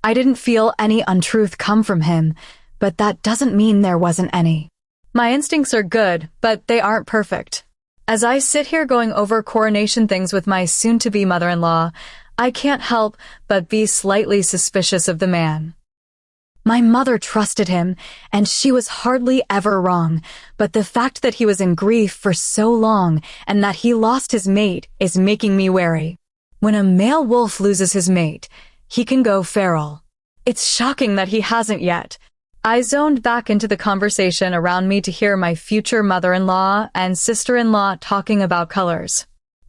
I didn't feel any untruth come from him, but that doesn't mean there wasn't any. My instincts are good, but they aren't perfect. As I sit here going over coronation things with my soon-to-be mother-in-law, I can't help but be slightly suspicious of the man. My mother trusted him, and she was hardly ever wrong, but the fact that he was in grief for so long and that he lost his mate is making me wary. When a male wolf loses his mate, he can go feral. It's shocking that he hasn't yet. I zoned back into the conversation around me to hear my future mother-in-law and sister-in-law talking about colors.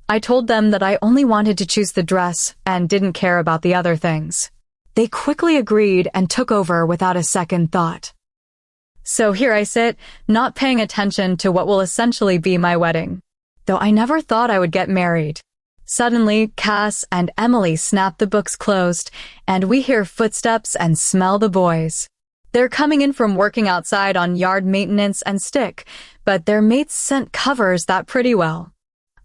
I told them that I only wanted to choose the dress and didn't care about the other things. They quickly agreed and took over without a second thought. So here I sit, not paying attention to what will essentially be my wedding. Though I never thought I would get married. Suddenly, Cass and Emily snap the books closed, and we hear footsteps and smell the boys. They're coming in from working outside on yard maintenance and stick, but their mates scent covers that pretty well.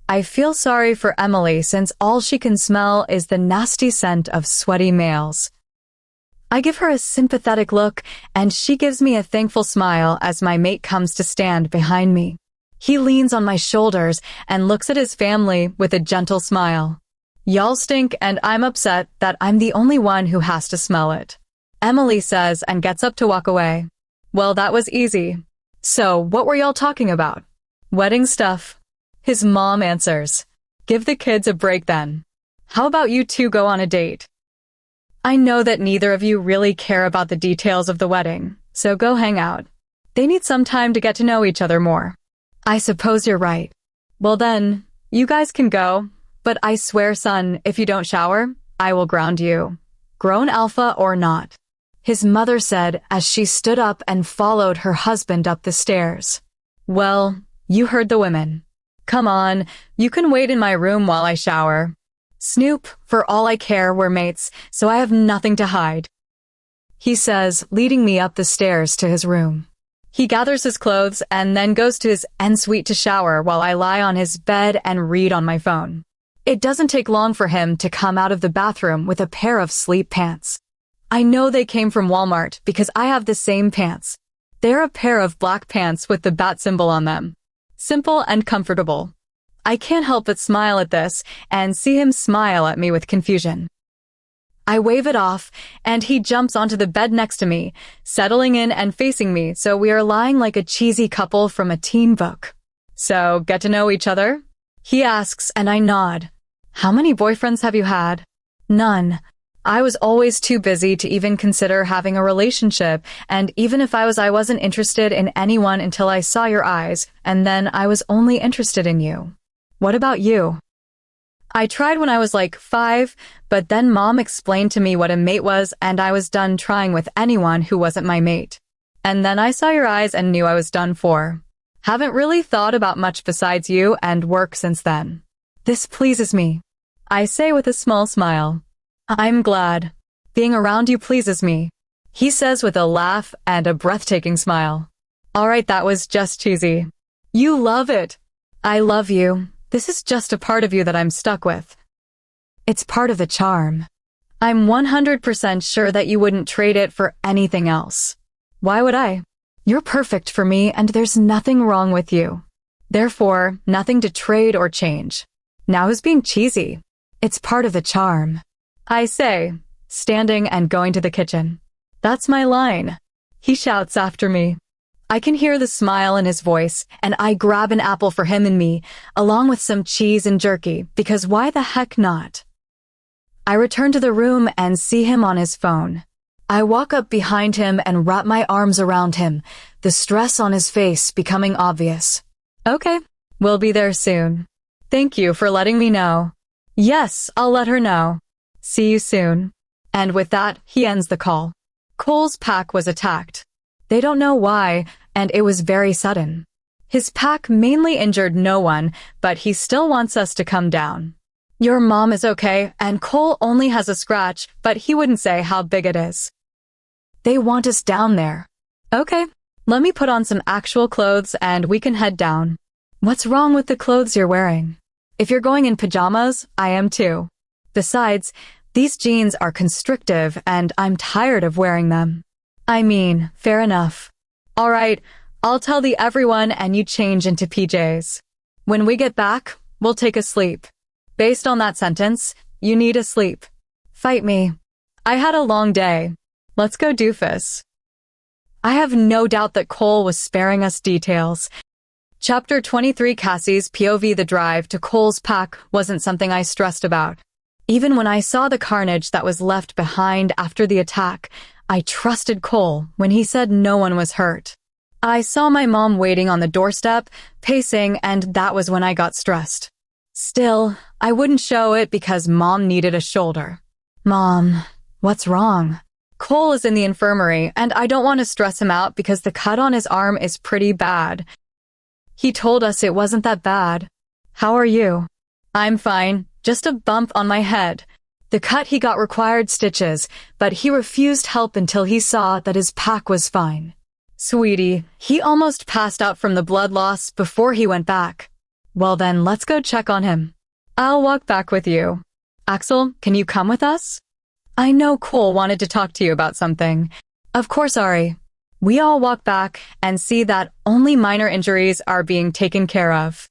I feel sorry for Emily since all she can smell is the nasty scent of sweaty males. I give her a sympathetic look, and she gives me a thankful smile as my mate comes to stand behind me. He leans on my shoulders and looks at his family with a gentle smile. Y'all stink, and I'm upset that I'm the only one who has to smell it. Emily says and gets up to walk away. Well, that was easy. So, what were y'all talking about? Wedding stuff. His mom answers. Give the kids a break then. How about you two go on a date? I know that neither of you really care about the details of the wedding, so go hang out. They need some time to get to know each other more. I suppose you're right. Well then, you guys can go, but I swear, son, if you don't shower, I will ground you. Grown alpha or not. His mother said as she stood up and followed her husband up the stairs. Well, you heard the women. Come on, you can wait in my room while I shower. Snoop, for all I care, we're mates, so I have nothing to hide. He says, leading me up the stairs to his room. He gathers his clothes and then goes to his ensuite to shower while I lie on his bed and read on my phone. It doesn't take long for him to come out of the bathroom with a pair of sleep pants. I know they came from Walmart because I have the same pants. They're a pair of black pants with the bat symbol on them. Simple and comfortable. I can't help but smile at this and see him smile at me with confusion. I wave it off, and he jumps onto the bed next to me, settling in and facing me so we are lying like a cheesy couple from a teen book. So, get to know each other? He asks, and I nod. How many boyfriends have you had? None. I was always too busy to even consider having a relationship, and even if I wasn't interested in anyone until I saw your eyes, and then I was only interested in you. What about you? I tried when I was like 5, but then Mom explained to me what a mate was and I was done trying with anyone who wasn't my mate. And then I saw your eyes and knew I was done for. Haven't really thought about much besides you and work since then. This pleases me. I say with a small smile. I'm glad. Being around you pleases me. He says with a laugh and a breathtaking smile. Alright, that was just cheesy. You love it. I love you. This is just a part of you that I'm stuck with. It's part of the charm. I'm 100% sure that you wouldn't trade it for anything else. Why would I? You're perfect for me and there's nothing wrong with you. Therefore, nothing to trade or change. Now who's being cheesy? It's part of the charm. I say, standing and going to the kitchen. That's my line. He shouts after me. I can hear the smile in his voice, and I grab an apple for him and me, along with some cheese and jerky, because why the heck not? I return to the room and see him on his phone. I walk up behind him and wrap my arms around him, the stress on his face becoming obvious. Okay, we'll be there soon. Thank you for letting me know. Yes, I'll let her know. See you soon. And with that, he ends the call. Cole's pack was attacked. They don't know why, and it was very sudden. His pack mainly injured no one, but he still wants us to come down. Your mom is okay, and Cole only has a scratch, but he wouldn't say how big it is. They want us down there. Okay, let me put on some actual clothes and we can head down. What's wrong with the clothes you're wearing? If you're going in pajamas, I am too. Besides, these jeans are constrictive and I'm tired of wearing them. I mean, fair enough. All right, I'll tell everyone and you change into PJs. When we get back, we'll take a sleep. Based on that sentence, you need a sleep. Fight me. I had a long day. Let's go doofus. I have no doubt that Cole was sparing us details. Chapter 23 Cassie's POV. The drive to Cole's pack wasn't something I stressed about. Even when I saw the carnage that was left behind after the attack, I trusted Cole when he said no one was hurt. I saw my mom waiting on the doorstep, pacing, and that was when I got stressed. Still, I wouldn't show it because Mom needed a shoulder. Mom, what's wrong? Cole is in the infirmary, and I don't want to stress him out because the cut on his arm is pretty bad. He told us it wasn't that bad. How are you? I'm fine, just a bump on my head. The cut he got required stitches, but he refused help until he saw that his pack was fine. Sweetie, he almost passed out from the blood loss before he went back. Well then, let's go check on him. I'll walk back with you. Axel, can you come with us? I know Cole wanted to talk to you about something. Of course, Ari. We all walk back and see that only minor injuries are being taken care of.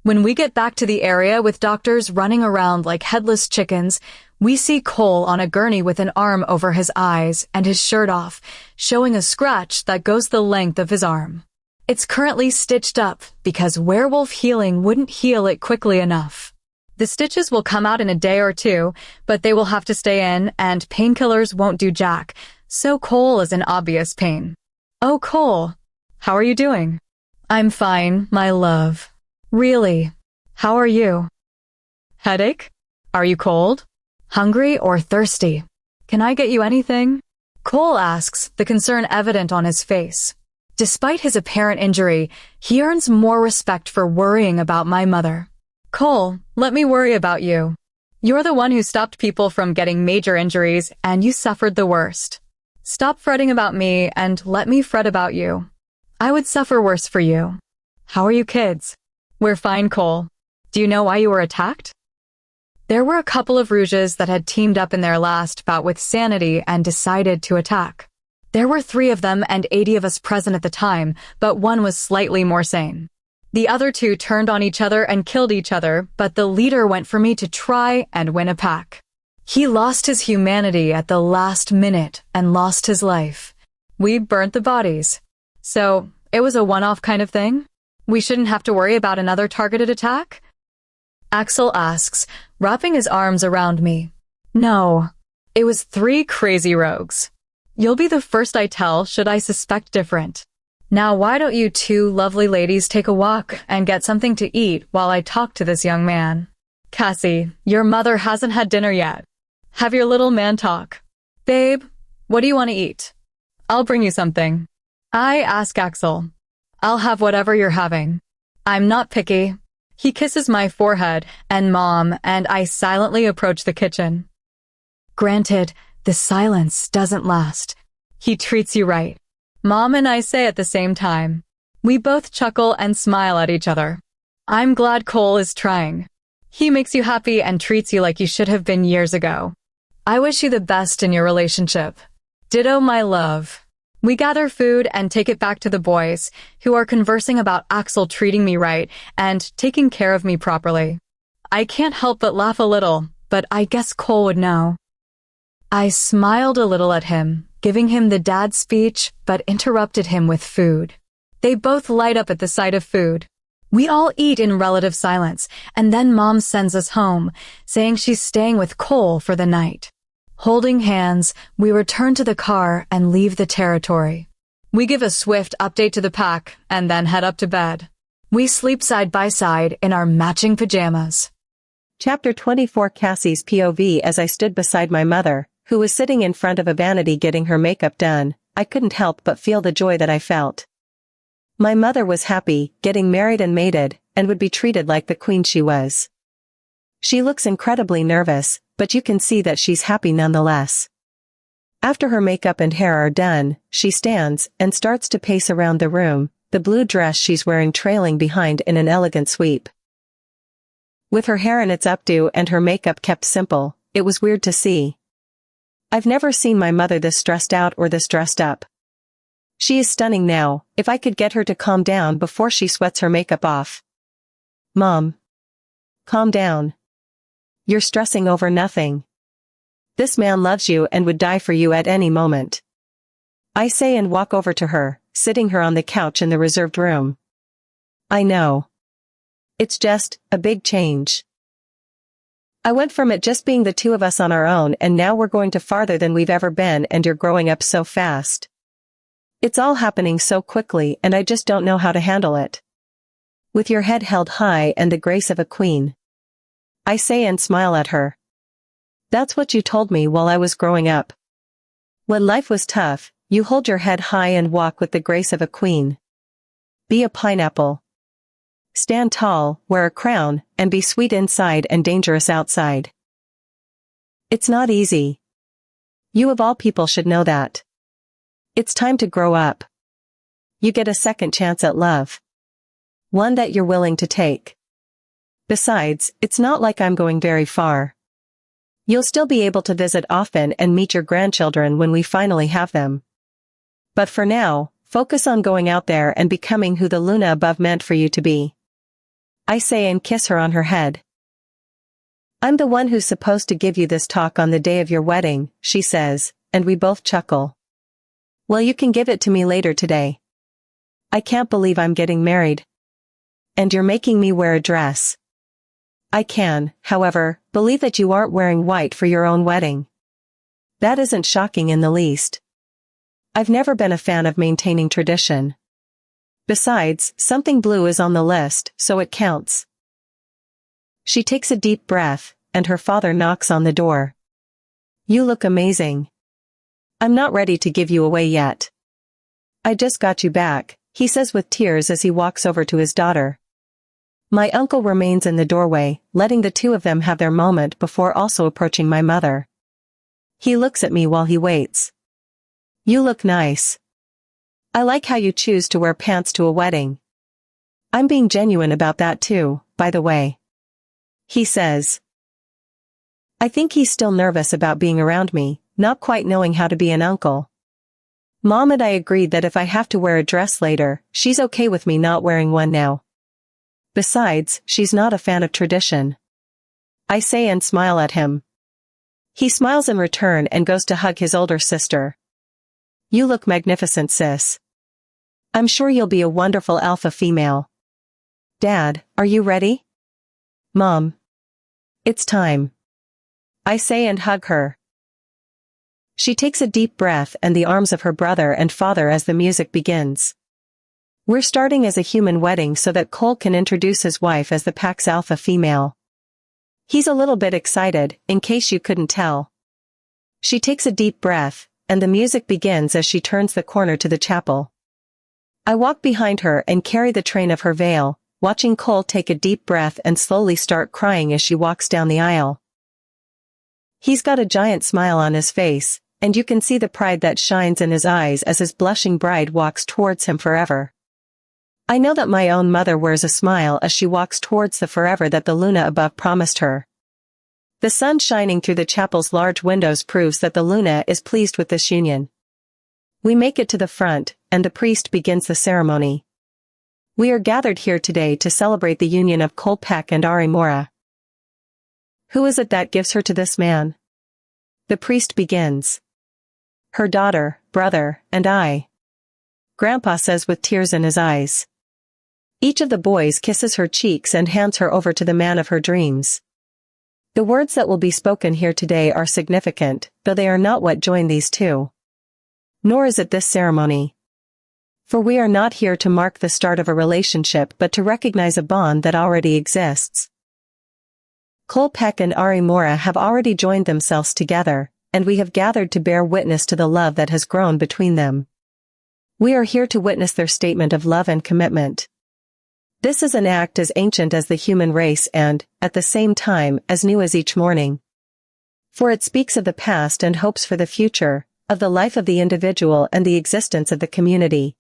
When we get back to the area with doctors running around like headless chickens, we see Cole on a gurney with an arm over his eyes and his shirt off, showing a scratch that goes the length of his arm. It's currently stitched up because werewolf healing wouldn't heal it quickly enough. The stitches will come out in a day or two, but they will have to stay in and painkillers won't do jack, so Cole is in obvious pain. Oh, Cole, how are you doing? I'm fine, my love. Really? How are you? Headache? Are you cold? Hungry or thirsty? Can I get you anything? Cole asks, the concern evident on his face. Despite his apparent injury, he earns more respect for worrying about my mother. Cole, let me worry about you. You're the one who stopped people from getting major injuries, and you suffered the worst. Stop fretting about me and let me fret about you. I would suffer worse for you. How are you kids? We're fine, Cole. Do you know why you were attacked? There were a couple of Rouges that had teamed up in their last bout with Sanity and decided to attack. There were 3 of them and 80 of us present at the time, but one was slightly more sane. The other 2 turned on each other and killed each other, but the leader went for me to try and win a pack. He lost his humanity at the last minute and lost his life. We burnt the bodies. So, it was a one-off kind of thing? We shouldn't have to worry about another targeted attack? Axel asks, wrapping his arms around me. No, it was 3 crazy rogues. You'll be the first I tell should I suspect different. Now why don't you 2 lovely ladies take a walk and get something to eat while I talk to this young man? Cassie, your mother hasn't had dinner yet. Have your little man talk. Babe, what do you want to eat? I'll bring you something. I ask Axel. I'll have whatever you're having. I'm not picky. He kisses my forehead and Mom, and I silently approach the kitchen. Granted, the silence doesn't last. He treats you right. Mom and I say at the same time. We both chuckle and smile at each other. I'm glad Cole is trying. He makes you happy and treats you like you should have been years ago. I wish you the best in your relationship. Ditto, my love. We gather food and take it back to the boys, who are conversing about Axel treating me right and taking care of me properly. I can't help but laugh a little, but I guess Cole would know. I smiled a little at him, giving him the dad speech, but interrupted him with food. They both light up at the sight of food. We all eat in relative silence, and then Mom sends us home, saying she's staying with Cole for the night. Holding hands, we return to the car and leave the territory. We give a swift update to the pack and then head up to bed. We sleep side by side in our matching pajamas. Chapter 24. Cassie's POV. As I stood beside my mother, who was sitting in front of a vanity getting her makeup done, I couldn't help but feel the joy that I felt. My mother was happy, getting married and mated, and would be treated like the queen she was. She looks incredibly nervous, but you can see that she's happy nonetheless. After her makeup and hair are done, she stands and starts to pace around the room, the blue dress she's wearing trailing behind in an elegant sweep. With her hair in its updo and her makeup kept simple, it was weird to see. I've never seen my mother this stressed out or this dressed up. She is stunning now. If I could get her to calm down before she sweats her makeup off. Mom. Calm down. You're stressing over nothing. This man loves you and would die for you at any moment. I say and walk over to her, sitting her on the couch in the reserved room. I know. It's just a big change. I went from it just being the 2 of us on our own, and now we're going to farther than we've ever been, and you're growing up so fast. It's all happening so quickly, and I just don't know how to handle it. With your head held high and the grace of a queen. I say and smile at her. That's what you told me while I was growing up. When life was tough, you hold your head high and walk with the grace of a queen. Be a pineapple. Stand tall, wear a crown, and be sweet inside and dangerous outside. It's not easy. You of all people should know that. It's time to grow up. You get a second chance at love. One that you're willing to take. Besides, it's not like I'm going very far. You'll still be able to visit often and meet your grandchildren when we finally have them. But for now, focus on going out there and becoming who the Luna above meant for you to be. I say and kiss her on her head. I'm the one who's supposed to give you this talk on the day of your wedding, she says, and we both chuckle. Well, you can give it to me later today. I can't believe I'm getting married. And you're making me wear a dress. I can, however, believe that you aren't wearing white for your own wedding. That isn't shocking in the least. I've never been a fan of maintaining tradition. Besides, something blue is on the list, so it counts. She takes a deep breath, and her father knocks on the door. You look amazing. I'm not ready to give you away yet. I just got you back, he says with tears as he walks over to his daughter. My uncle remains in the doorway, letting the two of them have their moment before also approaching my mother. He looks at me while he waits. You look nice. I like how you choose to wear pants to a wedding. I'm being genuine about that too, by the way. He says. I think he's still nervous about being around me, not quite knowing how to be an uncle. Mom and I agreed that if I have to wear a dress later, she's okay with me not wearing one now. Besides, she's not a fan of tradition. I say and smile at him. He smiles in return and goes to hug his older sister. You look magnificent, sis. I'm sure you'll be a wonderful alpha female. Dad, are you ready? Mom. It's time. I say and hug her. She takes a deep breath and the arms of her brother and father as the music begins. We're starting as a human wedding so that Cole can introduce his wife as the Pax Alpha female. He's a little bit excited, in case you couldn't tell. She takes a deep breath, and the music begins as she turns the corner to the chapel. I walk behind her and carry the train of her veil, watching Cole take a deep breath and slowly start crying as she walks down the aisle. He's got a giant smile on his face, and you can see the pride that shines in his eyes as his blushing bride walks towards him forever. I know that my own mother wears a smile as she walks towards the forever that the Luna above promised her. The sun shining through the chapel's large windows proves that the Luna is pleased with this union. We make it to the front, and the priest begins the ceremony. We are gathered here today to celebrate the union of Cole Peck and Ari Mora. Who is it that gives her to this man? The priest begins. Her daughter, brother, and I. Grandpa says with tears in his eyes. Each of the boys kisses her cheeks and hands her over to the man of her dreams. The words that will be spoken here today are significant, though they are not what join these two. Nor is it this ceremony. For we are not here to mark the start of a relationship but to recognize a bond that already exists. Cole Peck and Ari Mora have already joined themselves together, and we have gathered to bear witness to the love that has grown between them. We are here to witness their statement of love and commitment. This is an act as ancient as the human race and, at the same time, as new as each morning. For it speaks of the past and hopes for the future, of the life of the individual and the existence of the community.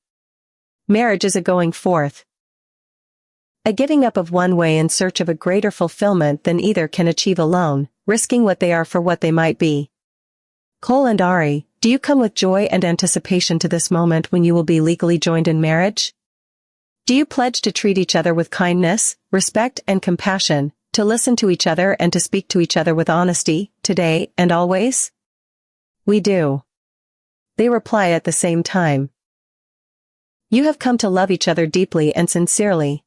Marriage is a going forth. A giving up of one way in search of a greater fulfillment than either can achieve alone, risking what they are for what they might be. Cole and Ari, do you come with joy and anticipation to this moment when you will be legally joined in marriage? Do you pledge to treat each other with kindness, respect and compassion, to listen to each other and to speak to each other with honesty, today and always? We do. They reply at the same time. You have come to love each other deeply and sincerely.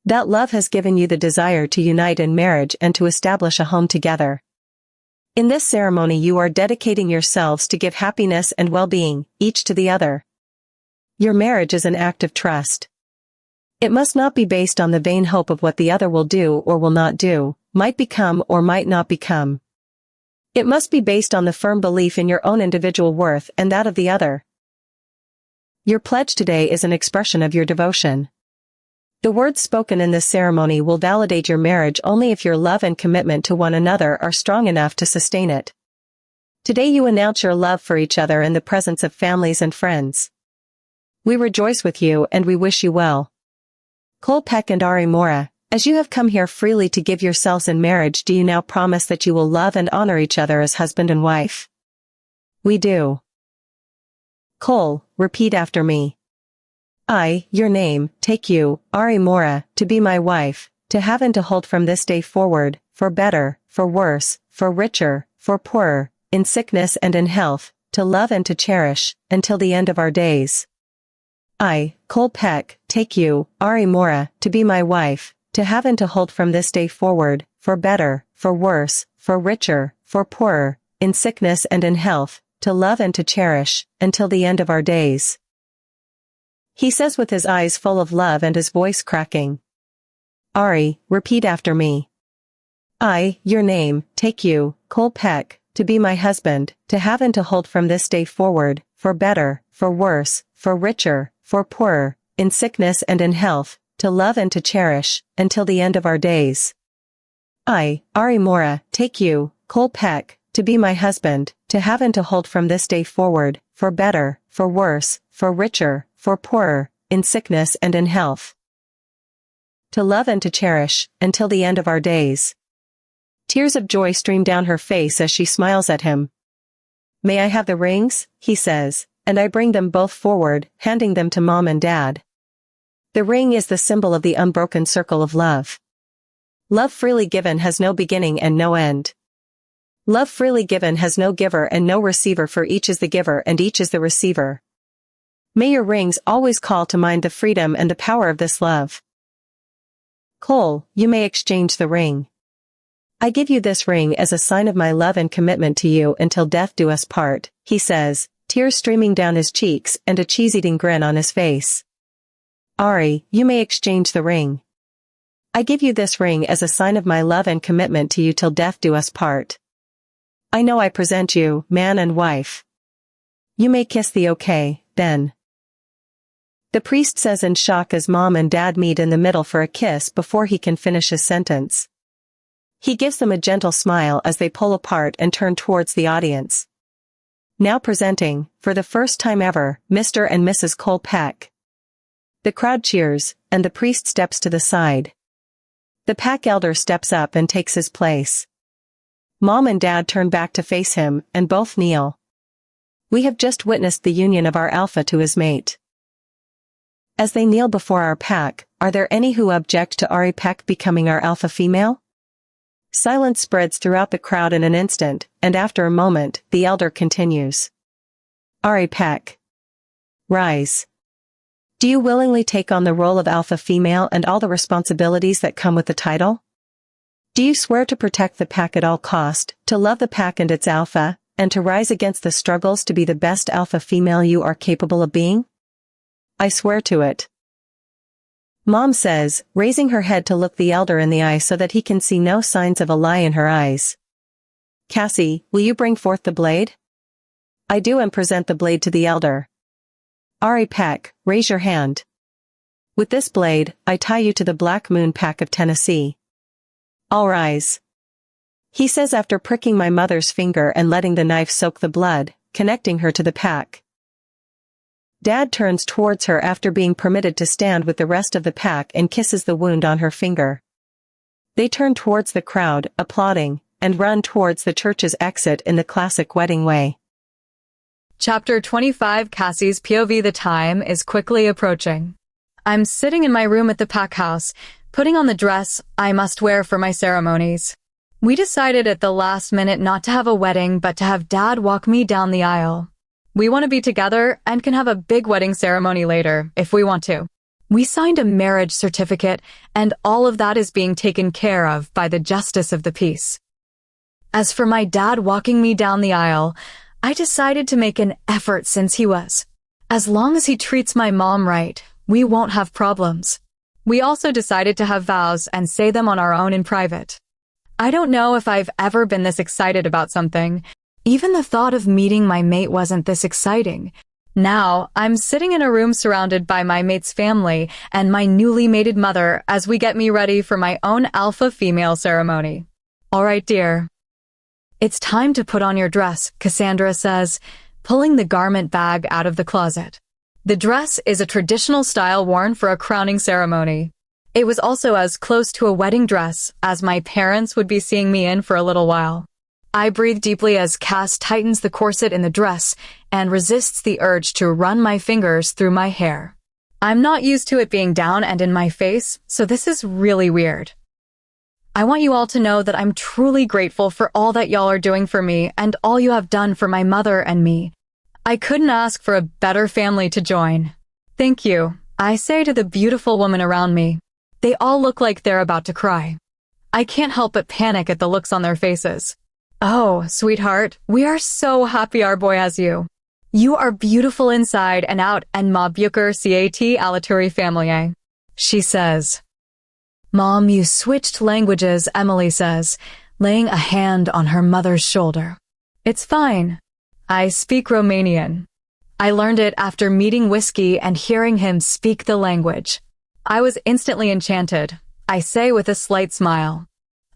That love has given you the desire to unite in marriage and to establish a home together. In this ceremony you are dedicating yourselves to give happiness and well-being, each to the other. Your marriage is an act of trust. It must not be based on the vain hope of what the other will do or will not do, might become or might not become. It must be based on the firm belief in your own individual worth and that of the other. Your pledge today is an expression of your devotion. The words spoken in this ceremony will validate your marriage only if your love and commitment to one another are strong enough to sustain it. Today you announce your love for each other in the presence of families and friends. We rejoice with you and we wish you well. Cole Peck and Ari Mora, as you have come here freely to give yourselves in marriage, do you now promise that you will love and honor each other as husband and wife? We do. Cole, repeat after me. I, your name, take you, Ari Mora, to be my wife, to have and to hold from this day forward, for better, for worse, for richer, for poorer, in sickness and in health, to love and to cherish, until the end of our days. I, Cole Peck, take you, Ari Mora, to be my wife, to have and to hold from this day forward, for better, for worse, for richer, for poorer, in sickness and in health, to love and to cherish, until the end of our days. He says with his eyes full of love and his voice cracking. Ari, repeat after me. I, your name, take you, Cole Peck, to be my husband, to have and to hold from this day forward, for better, for worse, for richer, for poorer, in sickness and in health, to love and to cherish, until the end of our days. I, Ari Mora, take you, Cole Peck, to be my husband, to have and to hold from this day forward, for better, for worse, for richer, for poorer, in sickness and in health. To love and to cherish, until the end of our days. Tears of joy stream down her face as she smiles at him. May I have the rings, he says, and I bring them both forward, handing them to Mom and Dad. The ring is the symbol of the unbroken circle of love. Love freely given has no beginning and no end. Love freely given has no giver and no receiver, for each is the giver and each is the receiver. May your rings always call to mind the freedom and the power of this love. Cole, you may exchange the ring. I give you this ring as a sign of my love and commitment to you until death do us part, he says, tears streaming down his cheeks and a cheese-eating grin on his face. Ari, you may exchange the ring. I give you this ring as a sign of my love and commitment to you till death do us part. I know I present you, man and wife. You may kiss the okay, then. The priest says in shock as Mom and Dad meet in the middle for a kiss before he can finish his sentence. He gives them a gentle smile as they pull apart and turn towards the audience. Now presenting, for the first time ever, Mr. and Mrs. Cole Peck. The crowd cheers, and the priest steps to the side. The Peck elder steps up and takes his place. Mom and Dad turn back to face him, and both kneel. We have just witnessed the union of our alpha to his mate. As they kneel before our Peck, are there any who object to Ari Peck becoming our alpha female? Silence spreads throughout the crowd in an instant, and after a moment, the elder continues. Ari Peck. Rise. Do you willingly take on the role of alpha female and all the responsibilities that come with the title? Do you swear to protect the pack at all cost, to love the pack and its alpha, and to rise against the struggles to be the best alpha female you are capable of being? I swear to it. Mom says, raising her head to look the elder in the eye so that he can see no signs of a lie in her eyes. Cassie, will you bring forth the blade? I do, and present the blade to the elder. Ari Peck, raise your hand. With this blade, I tie you to the Black Moon Pack of Tennessee. All rise. He says after pricking my mother's finger and letting the knife soak the blood, connecting her to the pack. Dad turns towards her after being permitted to stand with the rest of the pack and kisses the wound on her finger. They turn towards the crowd, applauding, and run towards the church's exit in the classic wedding way. Chapter 25 Cassie's POV. The time is quickly approaching. I'm sitting in my room at the Pack house, putting on the dress I must wear for my ceremonies. We decided at the last minute not to have a wedding but to have Dad walk me down the aisle. We want to be together and can have a big wedding ceremony later, if we want to. We signed a marriage certificate, and all of that is being taken care of by the Justice of the Peace. As for my dad walking me down the aisle, I decided to make an effort since he was. As long as he treats my mom right, we won't have problems. We also decided to have vows and say them on our own in private. I don't know if I've ever been this excited about something. Even the thought of meeting my mate wasn't this exciting. Now, I'm sitting in a room surrounded by my mate's family and my newly mated mother as we get me ready for my own alpha female ceremony. All right, dear. It's time to put on your dress, Cassandra says, pulling the garment bag out of the closet. The dress is a traditional style worn for a crowning ceremony. It was also as close to a wedding dress as my parents would be seeing me in for a little while. I breathe deeply as Cass tightens the corset in the dress and resists the urge to run my fingers through my hair. I'm not used to it being down and in my face, so this is really weird. I want you all to know that I'm truly grateful for all that y'all are doing for me and all you have done for my mother and me. I couldn't ask for a better family to join. Thank you, I say to the beautiful women around me. They all look like they're about to cry. I can't help but panic at the looks on their faces. Oh, sweetheart, we are so happy our boy has you. You are beautiful inside and out and ma buker cat alaturi family, she says. Mom, you switched languages, Emily says, laying a hand on her mother's shoulder. It's fine. I speak Romanian. I learned it after meeting Whiskey and hearing him speak the language. I was instantly enchanted. I say with a slight smile.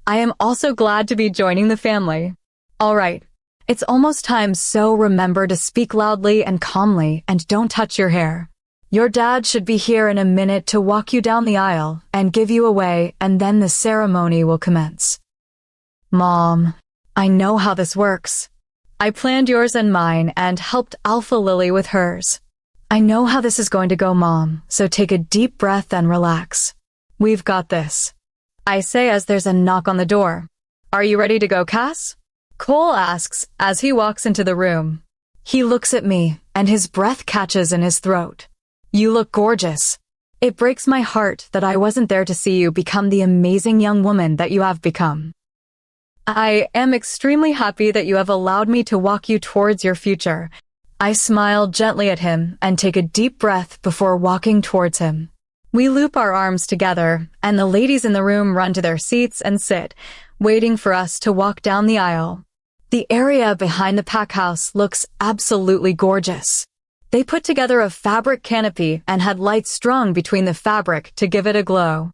I am also glad to be joining the family. All right. It's almost time, so remember to speak loudly and calmly and don't touch your hair. Your dad should be here in a minute to walk you down the aisle and give you away, and then the ceremony will commence. Mom, I know how this works. I planned yours and mine and helped Alpha Lily with hers. I know how this is going to go, Mom, so take a deep breath and relax. We've got this. I say as there's a knock on the door. Are you ready to go, Cass? Cole asks as he walks into the room. He looks at me, and his breath catches in his throat. You look gorgeous. It breaks my heart that I wasn't there to see you become the amazing young woman that you have become. I am extremely happy that you have allowed me to walk you towards your future. I smile gently at him and take a deep breath before walking towards him. We loop our arms together, and the ladies in the room run to their seats and sit, waiting for us to walk down the aisle. The area behind the pack house looks absolutely gorgeous. They put together a fabric canopy and had lights strung between the fabric to give it a glow.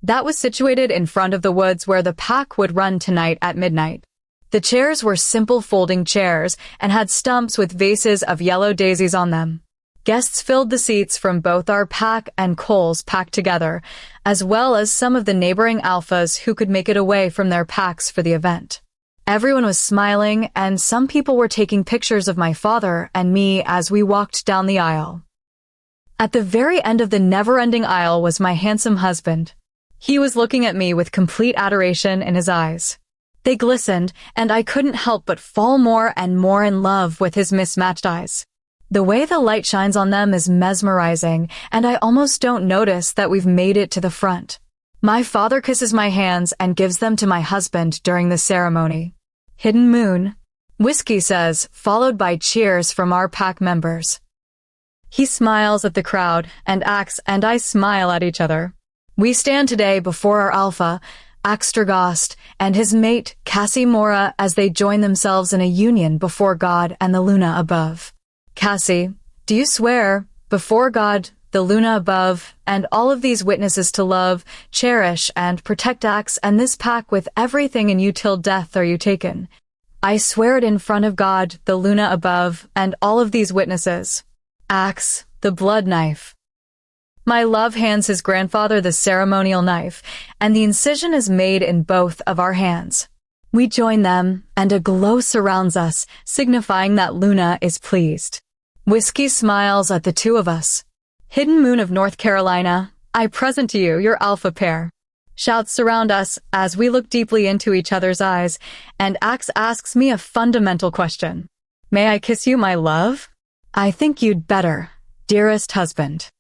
That was situated in front of the woods where the pack would run tonight at midnight. The chairs were simple folding chairs and had stumps with vases of yellow daisies on them. Guests filled the seats from both our pack and Cole's pack together, as well as some of the neighboring alphas who could make it away from their packs for the event. Everyone was smiling, and some people were taking pictures of my father and me as we walked down the aisle. At the very end of the never-ending aisle was my handsome husband. He was looking at me with complete adoration in his eyes. They glistened, and I couldn't help but fall more and more in love with his mismatched eyes. The way the light shines on them is mesmerizing, and I almost don't notice that we've made it to the front. My father kisses my hands and gives them to my husband during the ceremony. Hidden Moon, Whiskey says, followed by cheers from our pack members. He smiles at the crowd, and Axe and I smile at each other. We stand today before our alpha, Axtergost, and his mate, Cassie Mora, as they join themselves in a union before God and the Luna above. Cassie, do you swear, before God, the Luna above, and all of these witnesses to love, cherish, and protect Axe and this pack with everything in you till death are you taken? I swear it in front of God, the Luna above, and all of these witnesses. Axe, the blood knife. My love hands his grandfather the ceremonial knife, and the incision is made in both of our hands. We join them, and a glow surrounds us, signifying that Luna is pleased. Whiskey smiles at the two of us. Hidden Moon of North Carolina, I present to you your alpha pair. Shouts surround us as we look deeply into each other's eyes, and Axe asks me a fundamental question. May I kiss you, my love? I think you'd better, dearest husband.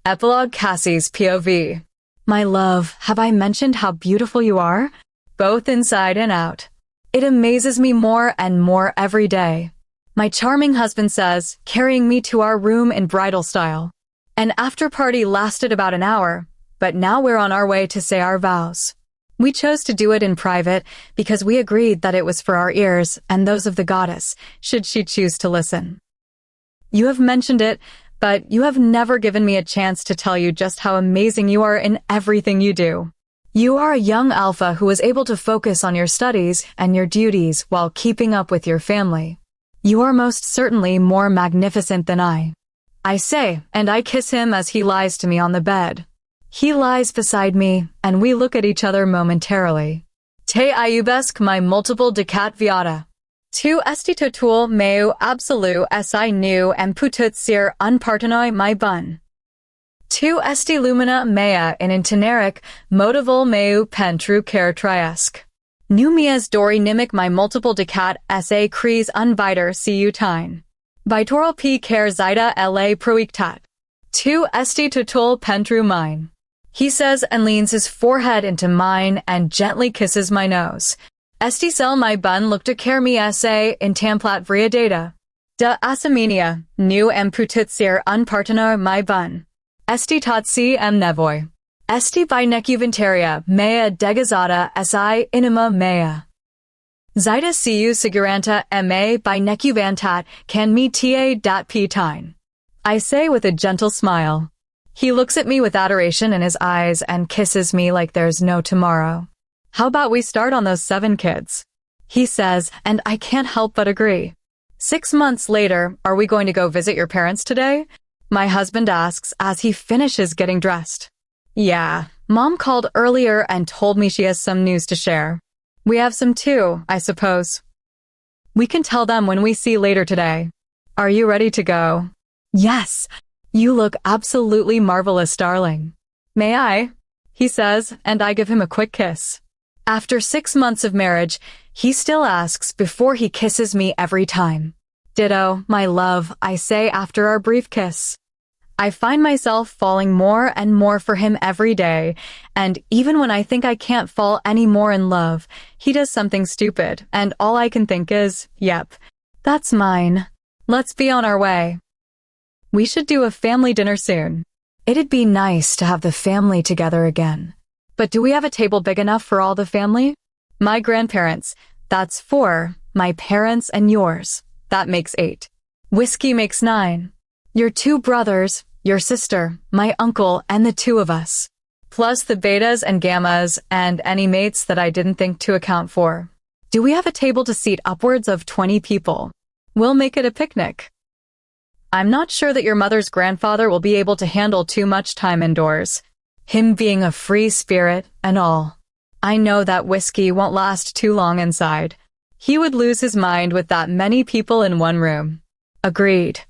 Epilogue Cassie's POV. My love, have I mentioned how beautiful you are? Both inside and out. It amazes me more and more every day. My charming husband says, carrying me to our room in bridal style. An after-party lasted about an hour, but now we're on our way to say our vows. We chose to do it in private because we agreed that it was for our ears and those of the goddess, should she choose to listen. You have mentioned it, but you have never given me a chance to tell you just how amazing you are in everything you do. You are a young alpha who is able to focus on your studies and your duties while keeping up with your family. You are most certainly more magnificent than I say, and I kiss him as he lies to me on the bed. He lies beside me, and we look at each other momentarily. Te iubesk my multiple decat viata. Tu esti totul meu absolu si nu and putut sir unpartenoi my bun. Tu esti lumina mea in inteneric motivul meu pentru care triesc. Nu mias dori nimic my multiple decat sa cres unviter cu tine. Vitoral p care zida la proictat. Tu esti totul pentru mine. He says and leans his forehead into mine and gently kisses my nose. Esti cel my bun look to care me sa in tamplat vria data. De asamenia, nu em putitsir unpartenar my bun. Esti tot si em nevoi. Esti by necuventaria mea degazada si inima mea. Zida cu siguranta ma by necuvantat can me ta dat p tine. I say with a gentle smile. He looks at me with adoration in his eyes and kisses me like there's no tomorrow. How about we start on those 7 kids? He says, and I can't help but agree. 6 months later, are we going to go visit your parents today? My husband asks as he finishes getting dressed. Yeah, Mom called earlier and told me she has some news to share. We have some too, I suppose. We can tell them when we see later today. Are you ready to go? Yes. You look absolutely marvelous, darling. May I? He says, and I give him a quick kiss. After 6 months of marriage, he still asks before he kisses me every time. Ditto, my love, I say after our brief kiss. I find myself falling more and more for him every day, and even when I think I can't fall any more in love, he does something stupid, and all I can think is, yep, that's mine. Let's be on our way. We should do a family dinner soon. It'd be nice to have the family together again. But do we have a table big enough for all the family? My grandparents, that's 4, my parents and yours, that makes 8. Whiskey makes 9. Your 2 brothers, your sister, my uncle, and the 2 of us. Plus the betas and gammas and any mates that I didn't think to account for. Do we have a table to seat upwards of 20 people? We'll make it a picnic. I'm not sure that your mother's grandfather will be able to handle too much time indoors. Him being a free spirit and all. I know that whiskey won't last too long inside. He would lose his mind with that many people in one room. Agreed.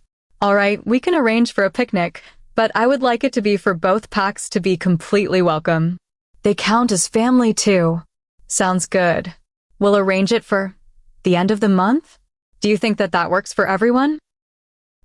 All right, we can arrange for a picnic, but I would like it to be for both packs to be completely welcome. They count as family too. Sounds good. We'll arrange it for the end of the month? Do you think that that works for everyone?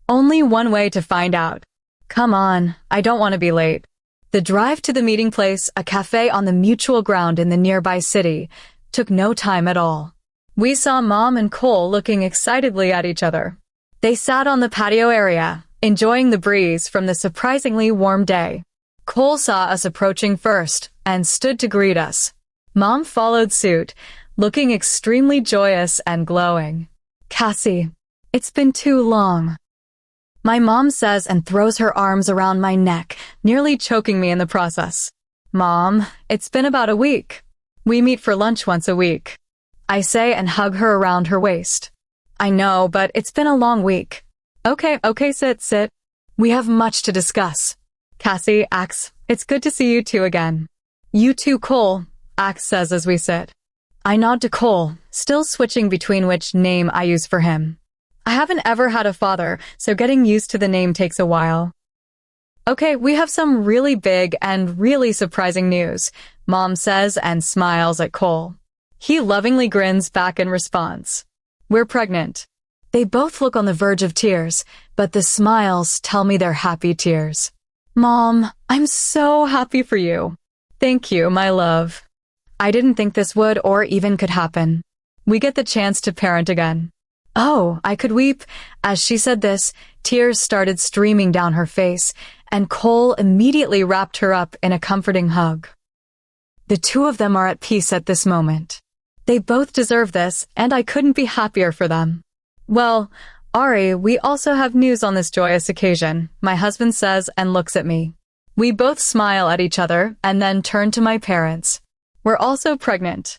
Only one way to find out. Come on, I don't want to be late. The drive to the meeting place, a cafe on the mutual ground in the nearby city, took no time at all. We saw Mom and Cole looking excitedly at each other. They sat on the patio area, enjoying the breeze from the surprisingly warm day. Cole saw us approaching first and stood to greet us. Mom followed suit, looking extremely joyous and glowing. Cassie, it's been too long. My mom says and throws her arms around my neck, nearly choking me in the process. Mom, it's been about a week. We meet for lunch once a week. I say and hug her around her waist. I know, but it's been a long week. Okay, sit. We have much to discuss. Cassie, Axe, it's good to see you two again. You too, Cole, Axe says as we sit. I nod to Cole, still switching between which name I use for him. I haven't ever had a father, so getting used to the name takes a while. Okay, we have some really big and really surprising news, Mom says and smiles at Cole. He lovingly grins back in response. We're pregnant. They both look on the verge of tears, but the smiles tell me they're happy tears. Mom, I'm so happy for you. Thank you, my love. I didn't think this would or even could happen. We get the chance to parent again. Oh, I could weep. As she said this, tears started streaming down her face, and Cole immediately wrapped her up in a comforting hug. The 2 of them are at peace at this moment. They both deserve this, and I couldn't be happier for them. Well, Ari, we also have news on this joyous occasion, my husband says and looks at me. We both smile at each other and then turn to my parents. We're also pregnant.